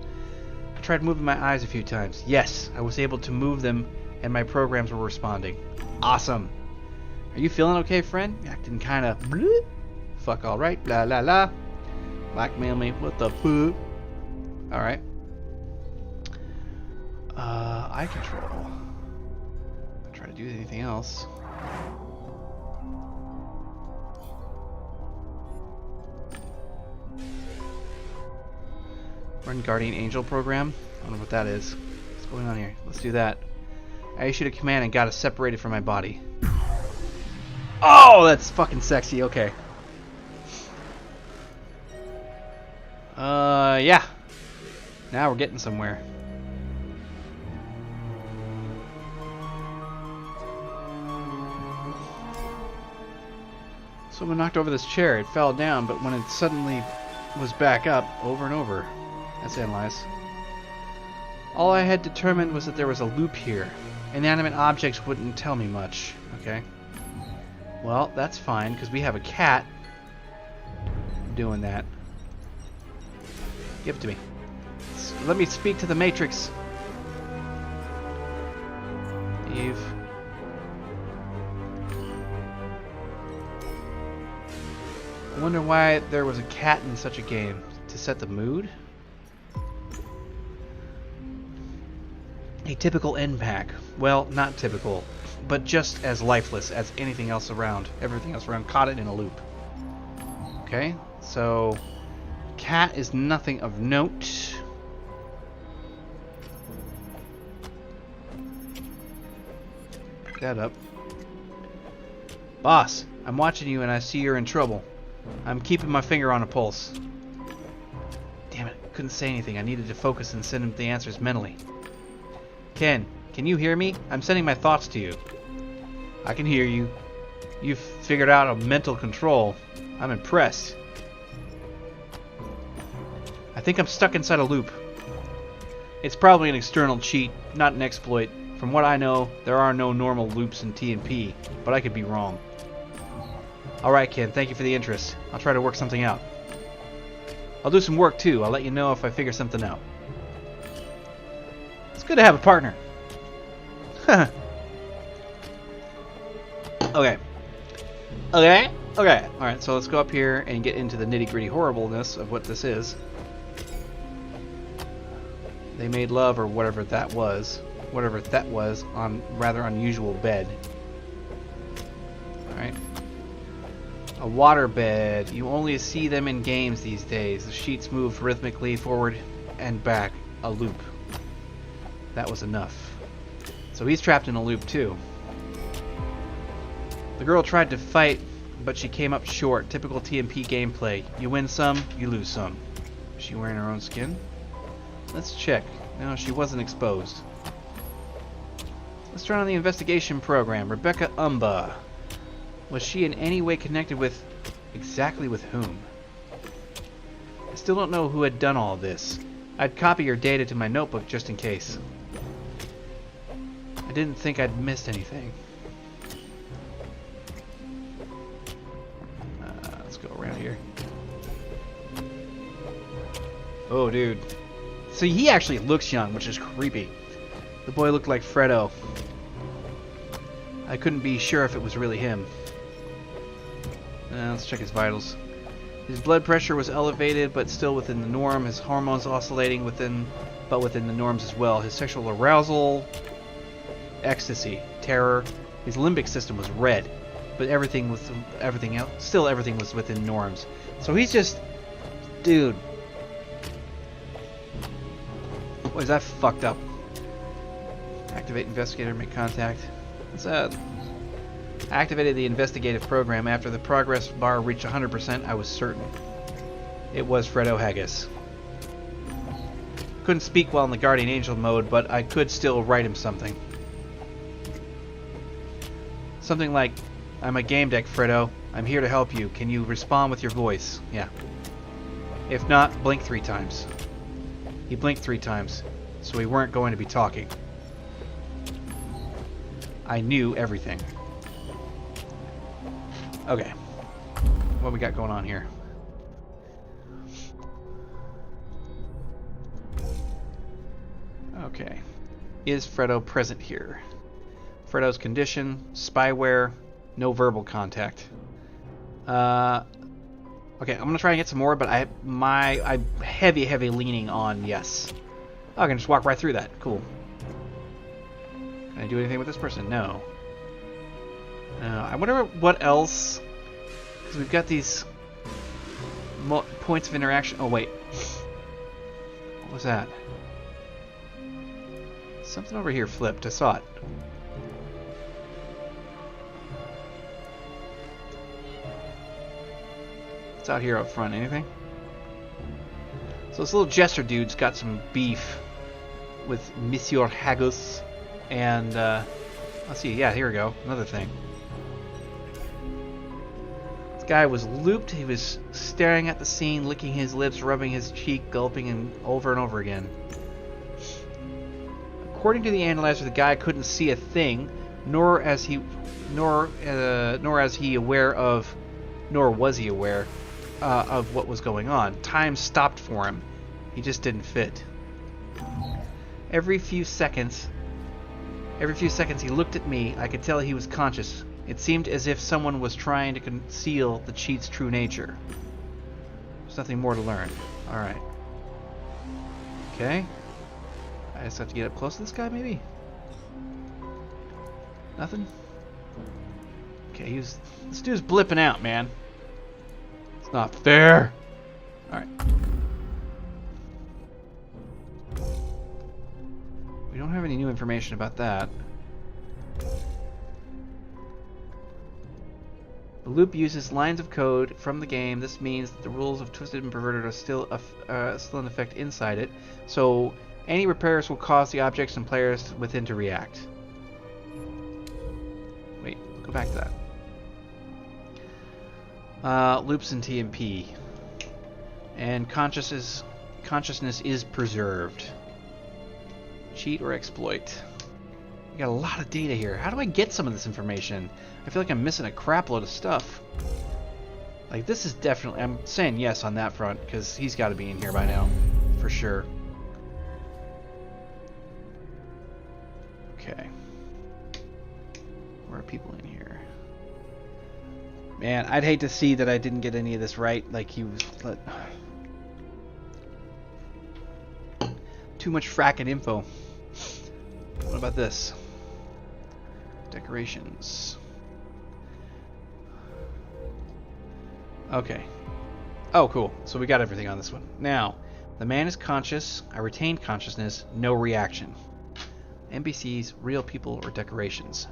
I tried moving my eyes a few times. Yes, I was able to move them, and my programs were responding. Awesome. Are you feeling okay, friend? Acting kind of... Fuck all right. La la la. Blackmail me. What the fuck? Alright. Eye control. I'll try to do anything else. Run Guardian Angel program. I don't know what that is. What's going on here? Let's do that. I issued a command and got it separated from my body. Oh, that's fucking sexy. Okay. Yeah. Now we're getting somewhere. Someone knocked over this chair. It fell down, but when it suddenly was back up, over and over. Let's analyze. All I had determined was that there was a loop here. Inanimate objects wouldn't tell me much. Okay. Well, that's fine, because we have a cat doing that. Give it to me. Let me speak to the Matrix. Eve. I wonder why there was a cat in such a game. To set the mood? A typical end pack. Well, not typical, but just as lifeless as anything else around. Everything else around. Caught it in a loop. Okay, so cat is nothing of note. Pick that up. Boss, I'm watching you and I see you're in trouble. I'm keeping my finger on a pulse. Damn it, couldn't say anything. I needed to focus and send him the answers mentally. Ken, can you hear me? I'm sending my thoughts to you. I can hear you. You've figured out a mental control. I'm impressed. I think I'm stuck inside a loop. It's probably an external cheat, not an exploit. From what I know, there are no normal loops in T&P, but I could be wrong. Alright, Ken, thank you for the interest. I'll try to work something out. I'll do some work too. I'll let you know if I figure something out. It's good to have a partner. Okay. Okay. Okay. Alright, so let's go up here and get into the nitty-gritty horribleness of what this is. They made love, or whatever that was. Whatever that was, on rather unusual bed. Alright. A water bed. You only see them in games these days. The sheets move rhythmically forward and back. A loop. That was enough. So he's trapped in a loop too. The girl tried to fight, but she came up short. Typical TMP gameplay. You win some, you lose some. Is she wearing her own skin? Let's check. No, she wasn't exposed. Let's turn on the investigation program. Rebecca Umba. Was she in any way connected with... exactly with whom? I still don't know who had done all this. I'd copy your data to my notebook just in case. I didn't think I'd missed anything. Let's go around here. Oh, dude. See, he actually looks young, which is creepy. The boy looked like Fredo. I couldn't be sure if it was really him. Let's check his vitals. His blood pressure was elevated, but still within the norm. His hormones oscillating within the norms as well. His sexual arousal, ecstasy, terror. His limbic system was red, but everything else, still everything was within norms. So he's just, dude. Boy, is that fucked up. Activate investigator, make contact. Let's activated the investigative program. After the progress bar reached 100%, I was certain. It was Fredo Haggis. Couldn't speak while in the Guardian Angel mode, but I could still write him something. Something like, I'm a Gamedec, Fredo. I'm here to help you. Can you respond with your voice? Yeah. If not, blink 3 times. He blinked 3 times, so we weren't going to be talking. I knew everything. Okay. What we got going on here? Okay. Is Fredo present here? Fredo's condition, spyware, no verbal contact. Okay, I'm gonna try and get some more, but I'm heavy leaning on yes. Oh, I can just walk right through that. Cool. Can I do anything with this person? No. I wonder what else, because we've got these points of interaction. Oh wait, what was that? Something over here flipped. I saw it. What's out here up front? Anything? So this little jester dude's got some beef with Monsieur Haggis, and let's see. Yeah, here we go. Another thing. This guy was looped. He was staring at the scene, licking his lips, rubbing his cheek, gulping, and over again. According to the analyzer, the guy couldn't see a thing, nor was he aware of what was going on. Time stopped for him. He just didn't fit. Every few seconds he looked at me. I could tell he was conscious. It seemed as if someone was trying to conceal the cheat's true nature. There's nothing more to learn. Alright. Okay. I just have to get up close to this guy, maybe? Nothing? Okay, this dude's blipping out, man. It's not fair. Alright. We don't have any new information about that. The loop uses lines of code from the game. This means that the rules of Twisted and Perverted are still in effect inside it. So any repairs will cause the objects and players within to react. Wait, go back to that. Loops in TMP. And consciousness is preserved. Cheat or exploit. We got a lot of data here. How do I get some of this information? I feel like I'm missing a crap load of stuff. Like, this is definitely... I'm saying yes on that front, because he's got to be in here by now. For sure. Okay. Where are people in here? Man, I'd hate to see that I didn't get any of this right. Like, he was... Too much fracking info. What about this? Decorations. Okay. Oh, cool. So we got everything on this one. Now, the man is conscious. I retained consciousness. No reaction. NPCs, real people, or decorations.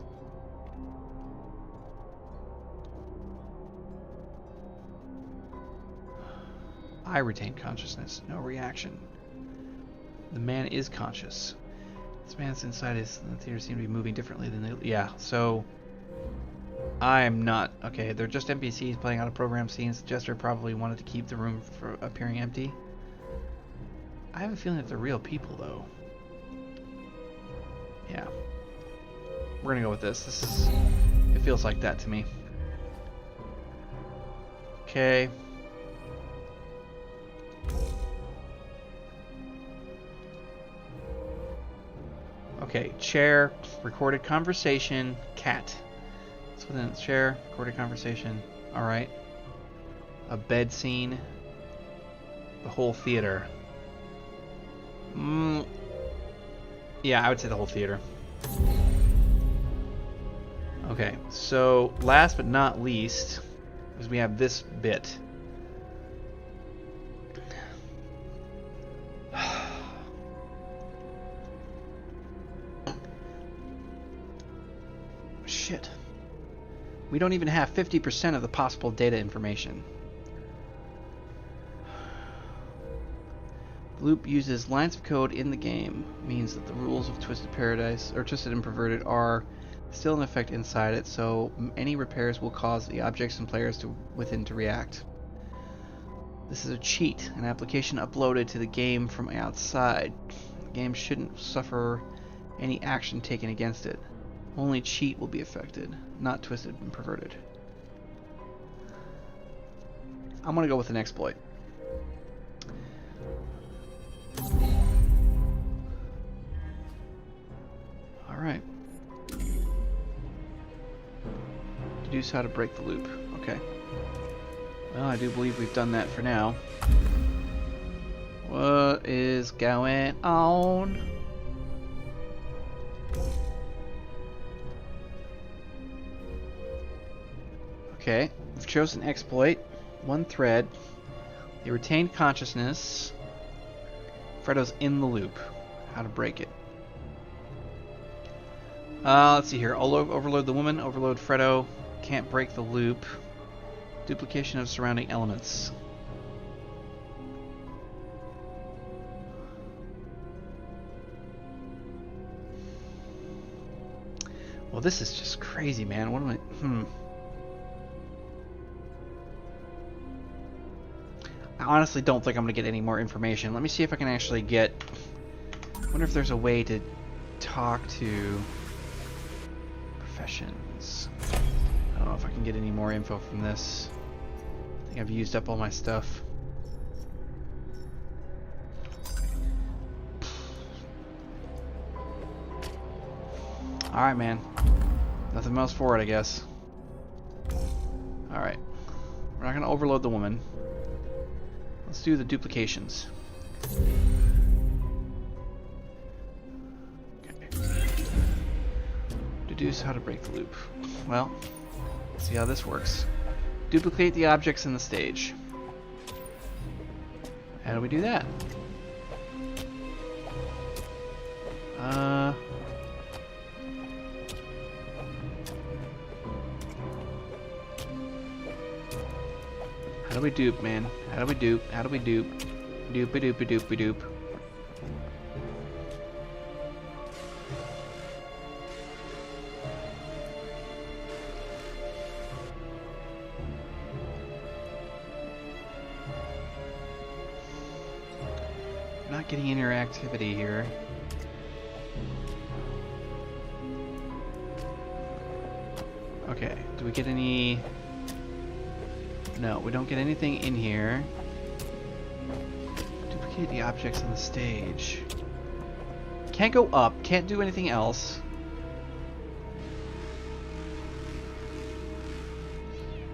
I retain consciousness. No reaction. The man is conscious. This man's inside the theater seem to be moving differently than they... Yeah, so... I'm not... Okay, they're just NPCs playing out of program scenes. The jester probably wanted to keep the room from appearing empty. I have a feeling that they're real people, though. Yeah. We're gonna go with this. This is... It feels like that to me. Okay. Okay, chair, recorded conversation, cat. It's within the chair, recorded conversation. Alright. A bed scene. The whole theater. Yeah, I would say the whole theater. Okay, so last but not least, is we have this bit. Shit. We don't even have 50% of the possible data information. The loop uses lines of code in the game, means that the rules of Twisted Paradise, or Twisted and Perverted, are still in effect inside it, so any repairs will cause the objects and players within to react. This is a cheat, an application uploaded to the game from outside. The game shouldn't suffer any action taken against it. Only cheat will be affected, not Twisted and Perverted. I'm gonna go with an exploit. Alright. Deduce how to break the loop. Okay. Well, I do believe we've done that for now. What is going on? Okay, we've chosen exploit. One thread. They retained consciousness. Fredo's in the loop. How to break it. Let's see here. Overload the woman. Overload Fredo. Can't break the loop. Duplication of surrounding elements. Well, this is just crazy, man. What am I... I honestly don't think I'm going to get any more information. Let me see if I can actually get... I wonder if there's a way to talk to professions. I don't know if I can get any more info from this. I think I've used up all my stuff. Alright, man. Nothing else for it, I guess. Alright. We're not going to overload the woman. Let's do the duplications. Okay. Deduce how to break the loop. Well, let's see how this works. Duplicate the objects in the stage. How do we do that? How do we dupe, man? How do we dupe? How do we dupe? Doop-a-doop-a-doop-a-doop. Not getting interactivity here. Okay, do we get any... No, we don't get anything in here. Duplicate the objects on the stage. Can't go up, can't do anything else.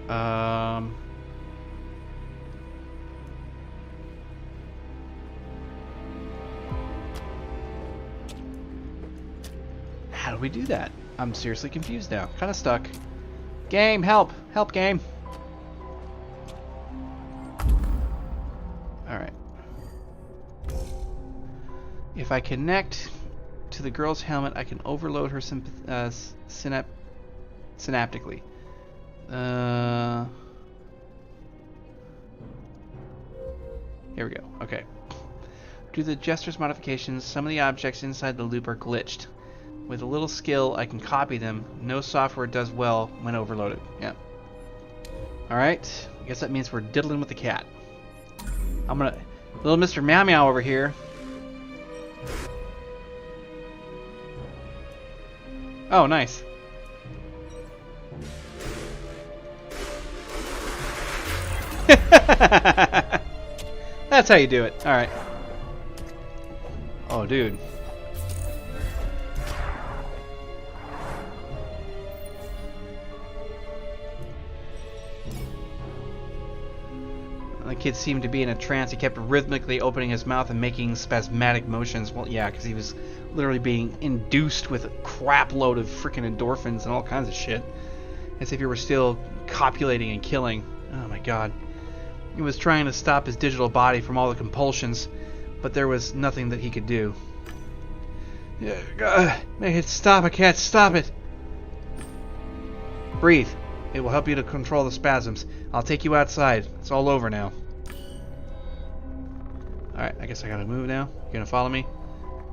How do we do that? I'm seriously confused now. Kind of stuck. Game, help! Help, game! Alright. If I connect to the girl's helmet, I can overload her synaptically. Here we go. Okay. Due to the gesture's modifications, some of the objects inside the loop are glitched. With a little skill, I can copy them. No software does well when overloaded. Yeah. Alright. I guess that means we're diddling with the cat. I'm gonna... Little Mr. Meow Meow over here. Oh, nice. That's how you do it. Alright. Oh, dude. The kid seemed to be in a trance. He kept rhythmically opening his mouth and making spasmodic motions. Well, yeah, because he was literally being induced with a crap load of freaking endorphins and all kinds of shit. As if he were still copulating and killing. Oh my god. He was trying to stop his digital body from all the compulsions, but there was nothing that he could do. Yeah, make it stop, I can't stop it. Breathe. It will help you to control the spasms. I'll take you outside. It's all over now. Alright, I guess I gotta move now. You gonna follow me?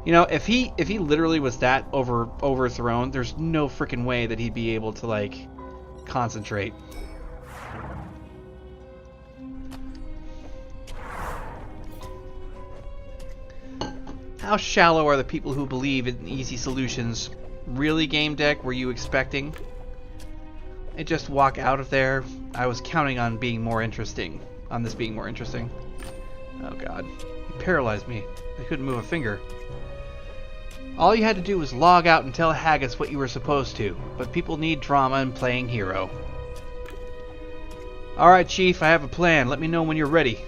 You know, if he literally was that overthrown, there's no freaking way that he'd be able to, like, concentrate. How shallow are the people who believe in easy solutions? Really, Gamedec? Were you expecting? I just walk out of there. I was counting on being more interesting. On this being more interesting. Oh god. He paralyzed me. I couldn't move a finger. All you had to do was log out and tell Haggis what you were supposed to. But people need drama and playing hero. Alright, Chief, I have a plan. Let me know when you're ready.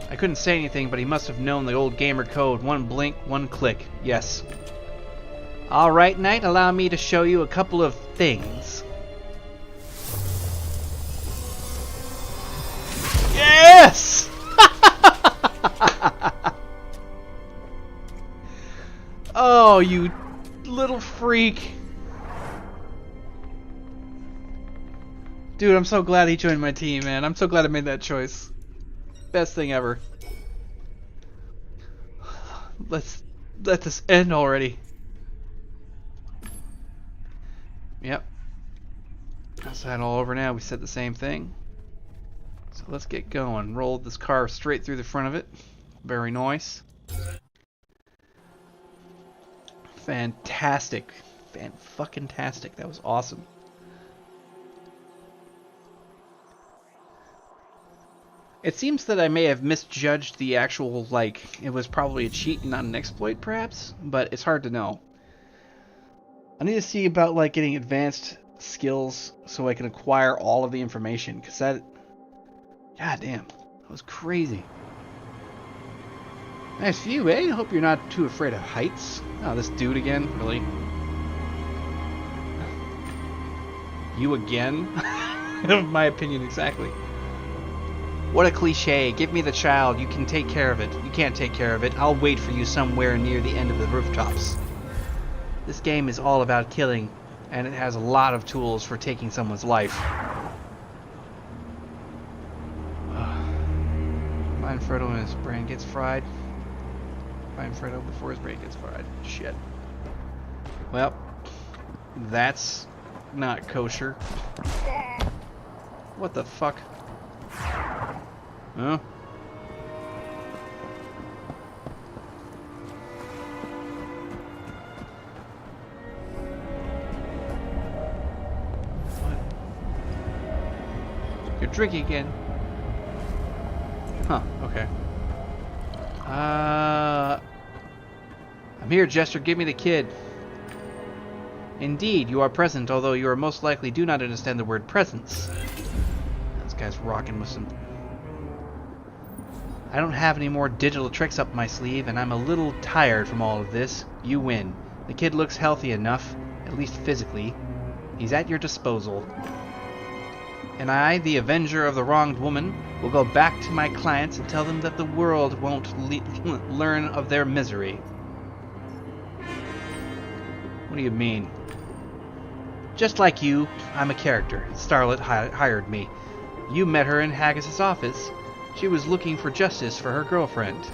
I couldn't say anything, but he must have known the old gamer code. One blink, one click. Yes. Alright, Knight, allow me to show you a couple of things. Yes! Oh, you little freak. Dude, I'm so glad he joined my team, man. I'm so glad I made that choice. Best thing ever. Let this end already. Yep. That's that all over now. We said the same thing. So let's get going. Roll this car straight through the front of it. Very nice. Fantastic. Fan-fucking-tastic. That was awesome. It seems that I may have misjudged the actual, like, it was probably a cheat and not an exploit, perhaps, but it's hard to know. I need to see about, like, getting advanced skills so I can acquire all of the information, because that... God damn, that was crazy. Nice view, eh? Hope you're not too afraid of heights. Oh, this dude again? Really? You again? My opinion, exactly. What a cliche. Give me the child. You can take care of it. You can't take care of it. I'll wait for you somewhere near the end of the rooftops. This game is all about killing, and it has a lot of tools for taking someone's life. Find Frodo when his brain gets fried. Find Frodo before his brain gets fried. Shit. Well, that's not kosher. What the fuck? Huh? What? You're drinking again. Huh, okay. I'm here, Jester. Give me the kid. Indeed, you are present, although you are most likely do not understand the word presence. This guy's rocking with some... I don't have any more digital tricks up my sleeve, and I'm a little tired from all of this. You win. The kid looks healthy enough, at least physically. He's at your disposal. And I, the avenger of the wronged woman, will go back to my clients and tell them that the world won't learn of their misery. What do you mean? Just like you, I'm a character. Starlet hired me. You met her in Haggis's office. She was looking for justice for her girlfriend.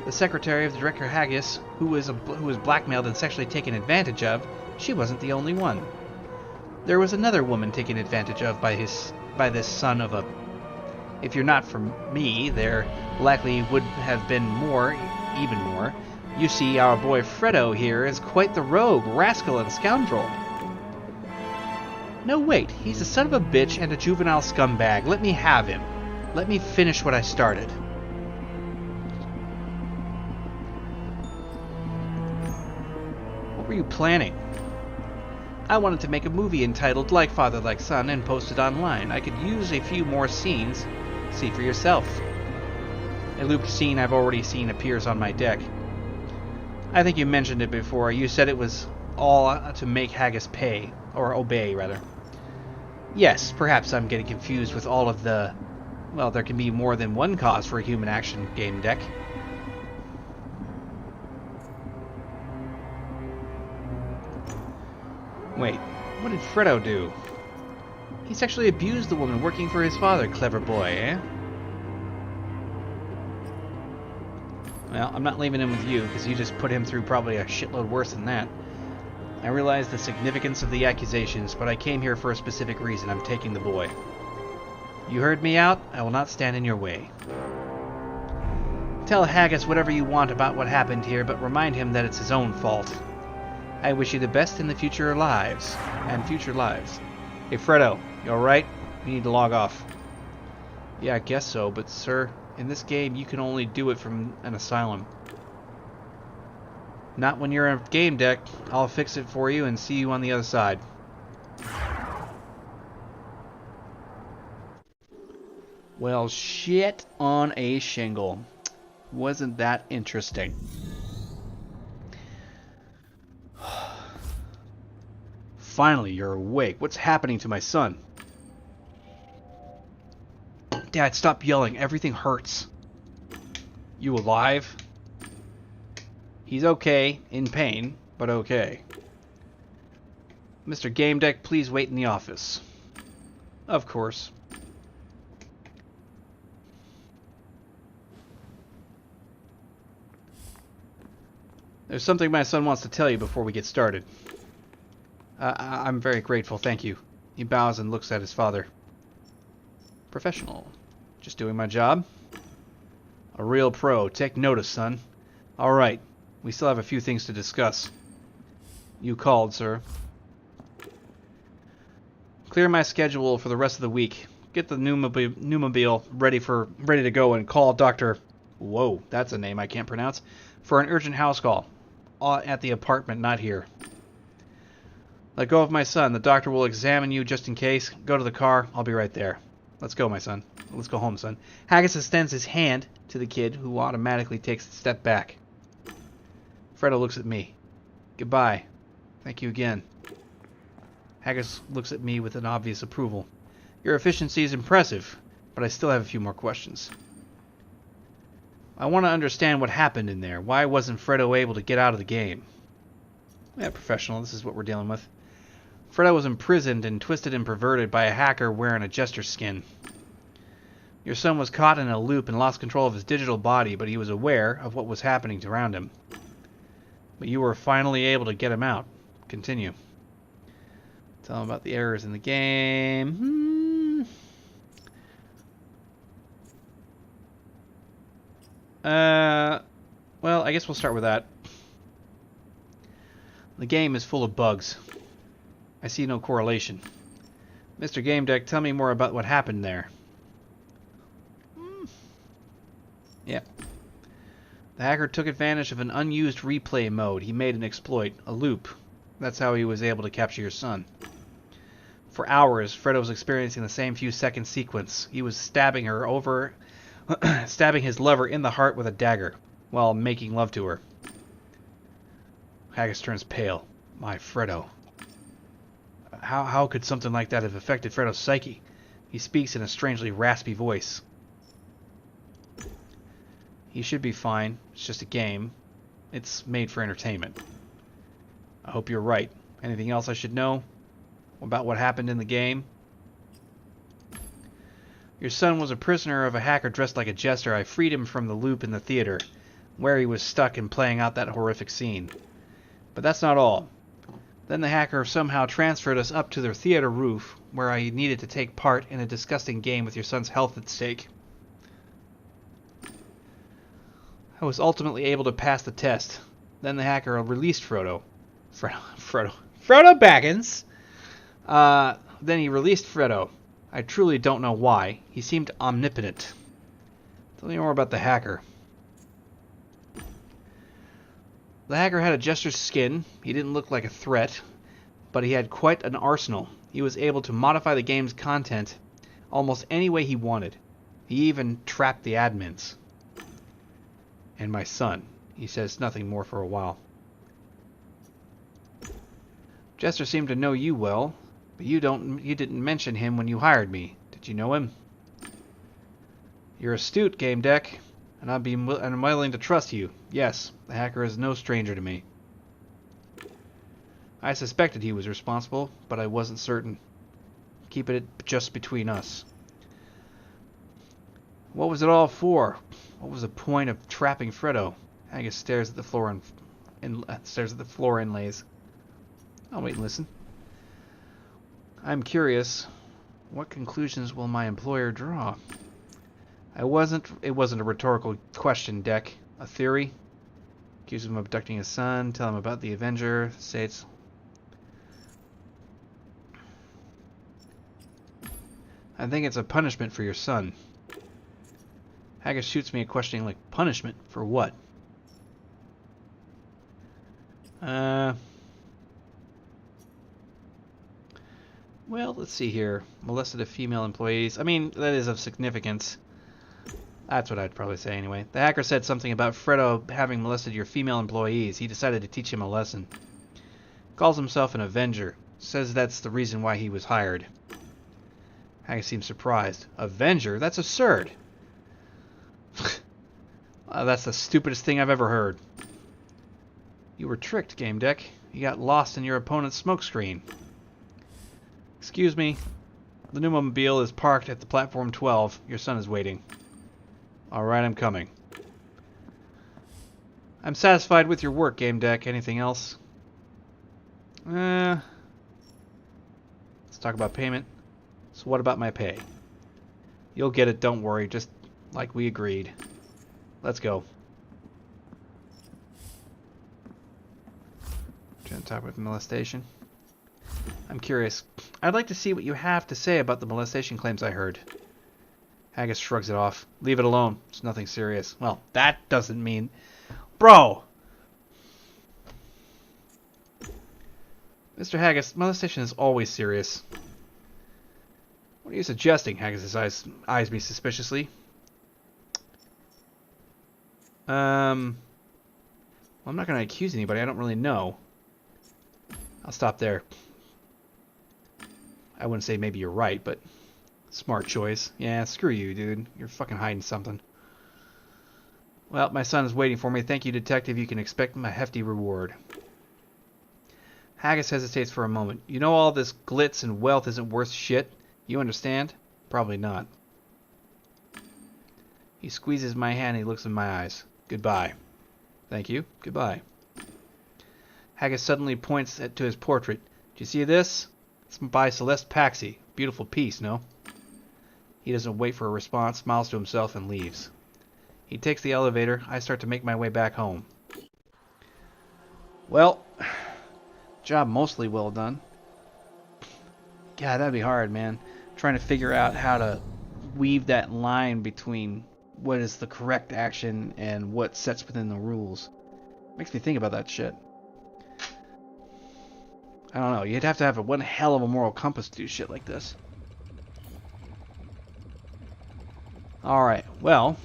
The secretary of the director Haggis, who was blackmailed and sexually taken advantage of, she wasn't the only one. There was another woman taken advantage of by this son of a... If you're not from me, there likely would have been more, even more. You see, our boy Fredo here is quite the rogue, rascal, and scoundrel. No, wait, he's a son of a bitch and a juvenile scumbag. Let me have him. Let me finish what I started. What were you planning? I wanted to make a movie entitled Like Father, Like Son and post it online. I could use a few more scenes. See for yourself. A looped scene I've already seen appears on my deck. I think you mentioned it before. You said it was all to make Haggis pay. Or obey, rather. Yes, perhaps I'm getting confused with all of the... Well, there can be more than one cause for a human action, Gamedec. Wait, what did Fredo do? He sexually abused the woman working for his father, clever boy, eh? Well, I'm not leaving him with you, because you just put him through probably a shitload worse than that. I realize the significance of the accusations, but I came here for a specific reason. I'm taking the boy. You heard me out. I will not stand in your way. Tell Haggis whatever you want about what happened here, but remind him that it's his own fault. I wish you the best in the future lives. Hey, Fredo, you alright? You need to log off. Yeah, I guess so, but sir, in this game you can only do it from an asylum. Not when you're in Gamedec. I'll fix it for you and see you on the other side. Well, shit on a shingle. Wasn't that interesting? Finally, you're awake. What's happening to my son? Dad, stop yelling. Everything hurts. You alive? He's okay, in pain, but okay. Mr. Gamedec, please wait in the office. Of course. There's something my son wants to tell you before we get started. I'm very grateful, thank you. He bows and looks at his father. Professional. Just doing my job. A real pro. Take notice, son. Alright. We still have a few things to discuss. You called, sir. Clear my schedule for the rest of the week. Get the new mobile ready to go and call Dr. Whoa, that's a name I can't pronounce. For an urgent house call. At the apartment, not here. Let go of my son. The doctor will examine you just in case. Go to the car. I'll be right there. Let's go, my son. Let's go home, son. Haggis extends his hand to the kid, who automatically takes a step back. Fredo looks at me. Goodbye. Thank you again. Haggis looks at me with an obvious approval. Your efficiency is impressive, but I still have a few more questions. I want to understand what happened in there. Why wasn't Fredo able to get out of the game? Yeah, professional. This is what we're dealing with. Fredo was imprisoned and twisted and perverted by a hacker wearing a jester skin. Your son was caught in a loop and lost control of his digital body, but he was aware of what was happening around him. But you were finally able to get him out. Continue. Tell him about the errors in the game. Well, I guess we'll start with that. The game is full of bugs. I see no correlation. Mr. Gamedec, tell me more about what happened there. Yeah. The hacker took advantage of an unused replay mode. He made an exploit, a loop. That's how he was able to capture your son. For hours, Fredo was experiencing the same few second sequence. He was stabbing his lover in the heart with a dagger, while making love to her. Haggis turns pale. My Fredo. How could something like that have affected Fredo's psyche? He speaks in a strangely raspy voice. He should be fine. It's just a game. It's made for entertainment. I hope you're right. Anything else I should know about what happened in the game? Your son was a prisoner of a hacker dressed like a jester. I freed him from the loop in the theater, where he was stuck and playing out that horrific scene. But that's not all. Then the hacker somehow transferred us up to their theater roof, where I needed to take part in a disgusting game with your son's health at stake. I was ultimately able to pass the test. Then the hacker released Frodo Baggins! Then he released Fredo. I truly don't know why. He seemed omnipotent. Tell me more about the hacker. The hacker had a jester's skin. He didn't look like a threat, but he had quite an arsenal. He was able to modify the game's content almost any way he wanted. He even trapped the admins. And my son. He says nothing more for a while. Jester seemed to know you well, but you didn't mention him when you hired me. Did you know him? You're astute, Gamedec, and I'm willing to trust you. Yes, the hacker is no stranger to me. I suspected he was responsible, but I wasn't certain. Keep it just between us. What was it all for? What was the point of trapping Fredo? Haggis stares at the floor stares at the floor inlays. I'll wait and listen. I'm curious. What conclusions will my employer draw? It wasn't a rhetorical question, Deck. A theory? Accuse him of abducting his son, tell him about the Avenger, say it's... I think it's a punishment for your son. Haggis shoots me a questioning like, punishment? For what? Well, let's see here. Molested a female employees. I mean, that is of significance. That's what I'd probably say anyway. The hacker said something about Fredo having molested your female employees. He decided to teach him a lesson. Calls himself an Avenger. Says that's the reason why he was hired. Haggis seems surprised. Avenger? That's absurd. That's the stupidest thing I've ever heard. You were tricked, Gamedec. You got lost in your opponent's smokescreen. Excuse me. The new mobile is parked at the platform 12. Your son is waiting. Alright, I'm coming. I'm satisfied with your work, Gamedec. Anything else? Let's talk about payment. So what about my pay? You'll get it, don't worry. Just like we agreed. Let's go. Trying to talk about molestation. I'm curious. I'd like to see what you have to say about the molestation claims I heard. Haggis shrugs it off. Leave it alone. It's nothing serious. Well, that doesn't mean... Bro! Mr. Haggis, molestation is always serious. What are you suggesting? Haggis' eyes me suspiciously. Well, I'm not going to accuse anybody. I don't really know. I'll stop there. I wouldn't say maybe you're right, but smart choice. Yeah, screw you, dude. You're fucking hiding something. Well, my son is waiting for me. Thank you, detective. You can expect a hefty reward. Haggis hesitates for a moment. You know all this glitz and wealth isn't worth shit? You understand? Probably not. He squeezes my hand and he looks in my eyes. Goodbye. Thank you. Goodbye. Haggis suddenly points to his portrait. Do you see this? It's by Celeste Paxi. Beautiful piece, no? He doesn't wait for a response, smiles to himself, and leaves. He takes the elevator. I start to make my way back home. Well, job mostly well done. God, that'd be hard, man. Trying to figure out how to weave that line between what is the correct action and what sets within the rules. Makes me think about that shit. I don't know. You'd have to have one hell of a moral compass to do shit like this. Alright, well,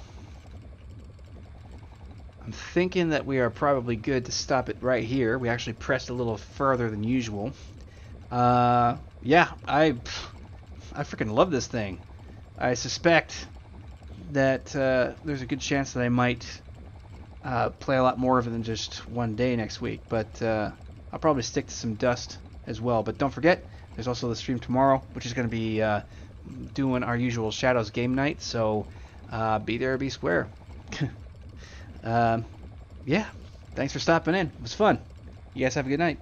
I'm thinking that we are probably good to stop it right here. We actually pressed a little further than usual. Yeah, I freaking love this thing. I suspect that there's a good chance that I might play a lot more of it than just one day next week, but I'll probably stick to some Dust as well. But don't forget, there's also the stream tomorrow, which is going to be doing our usual Shadows game night, so be there, be square. Yeah, thanks for stopping in. It was fun. You guys have a good night.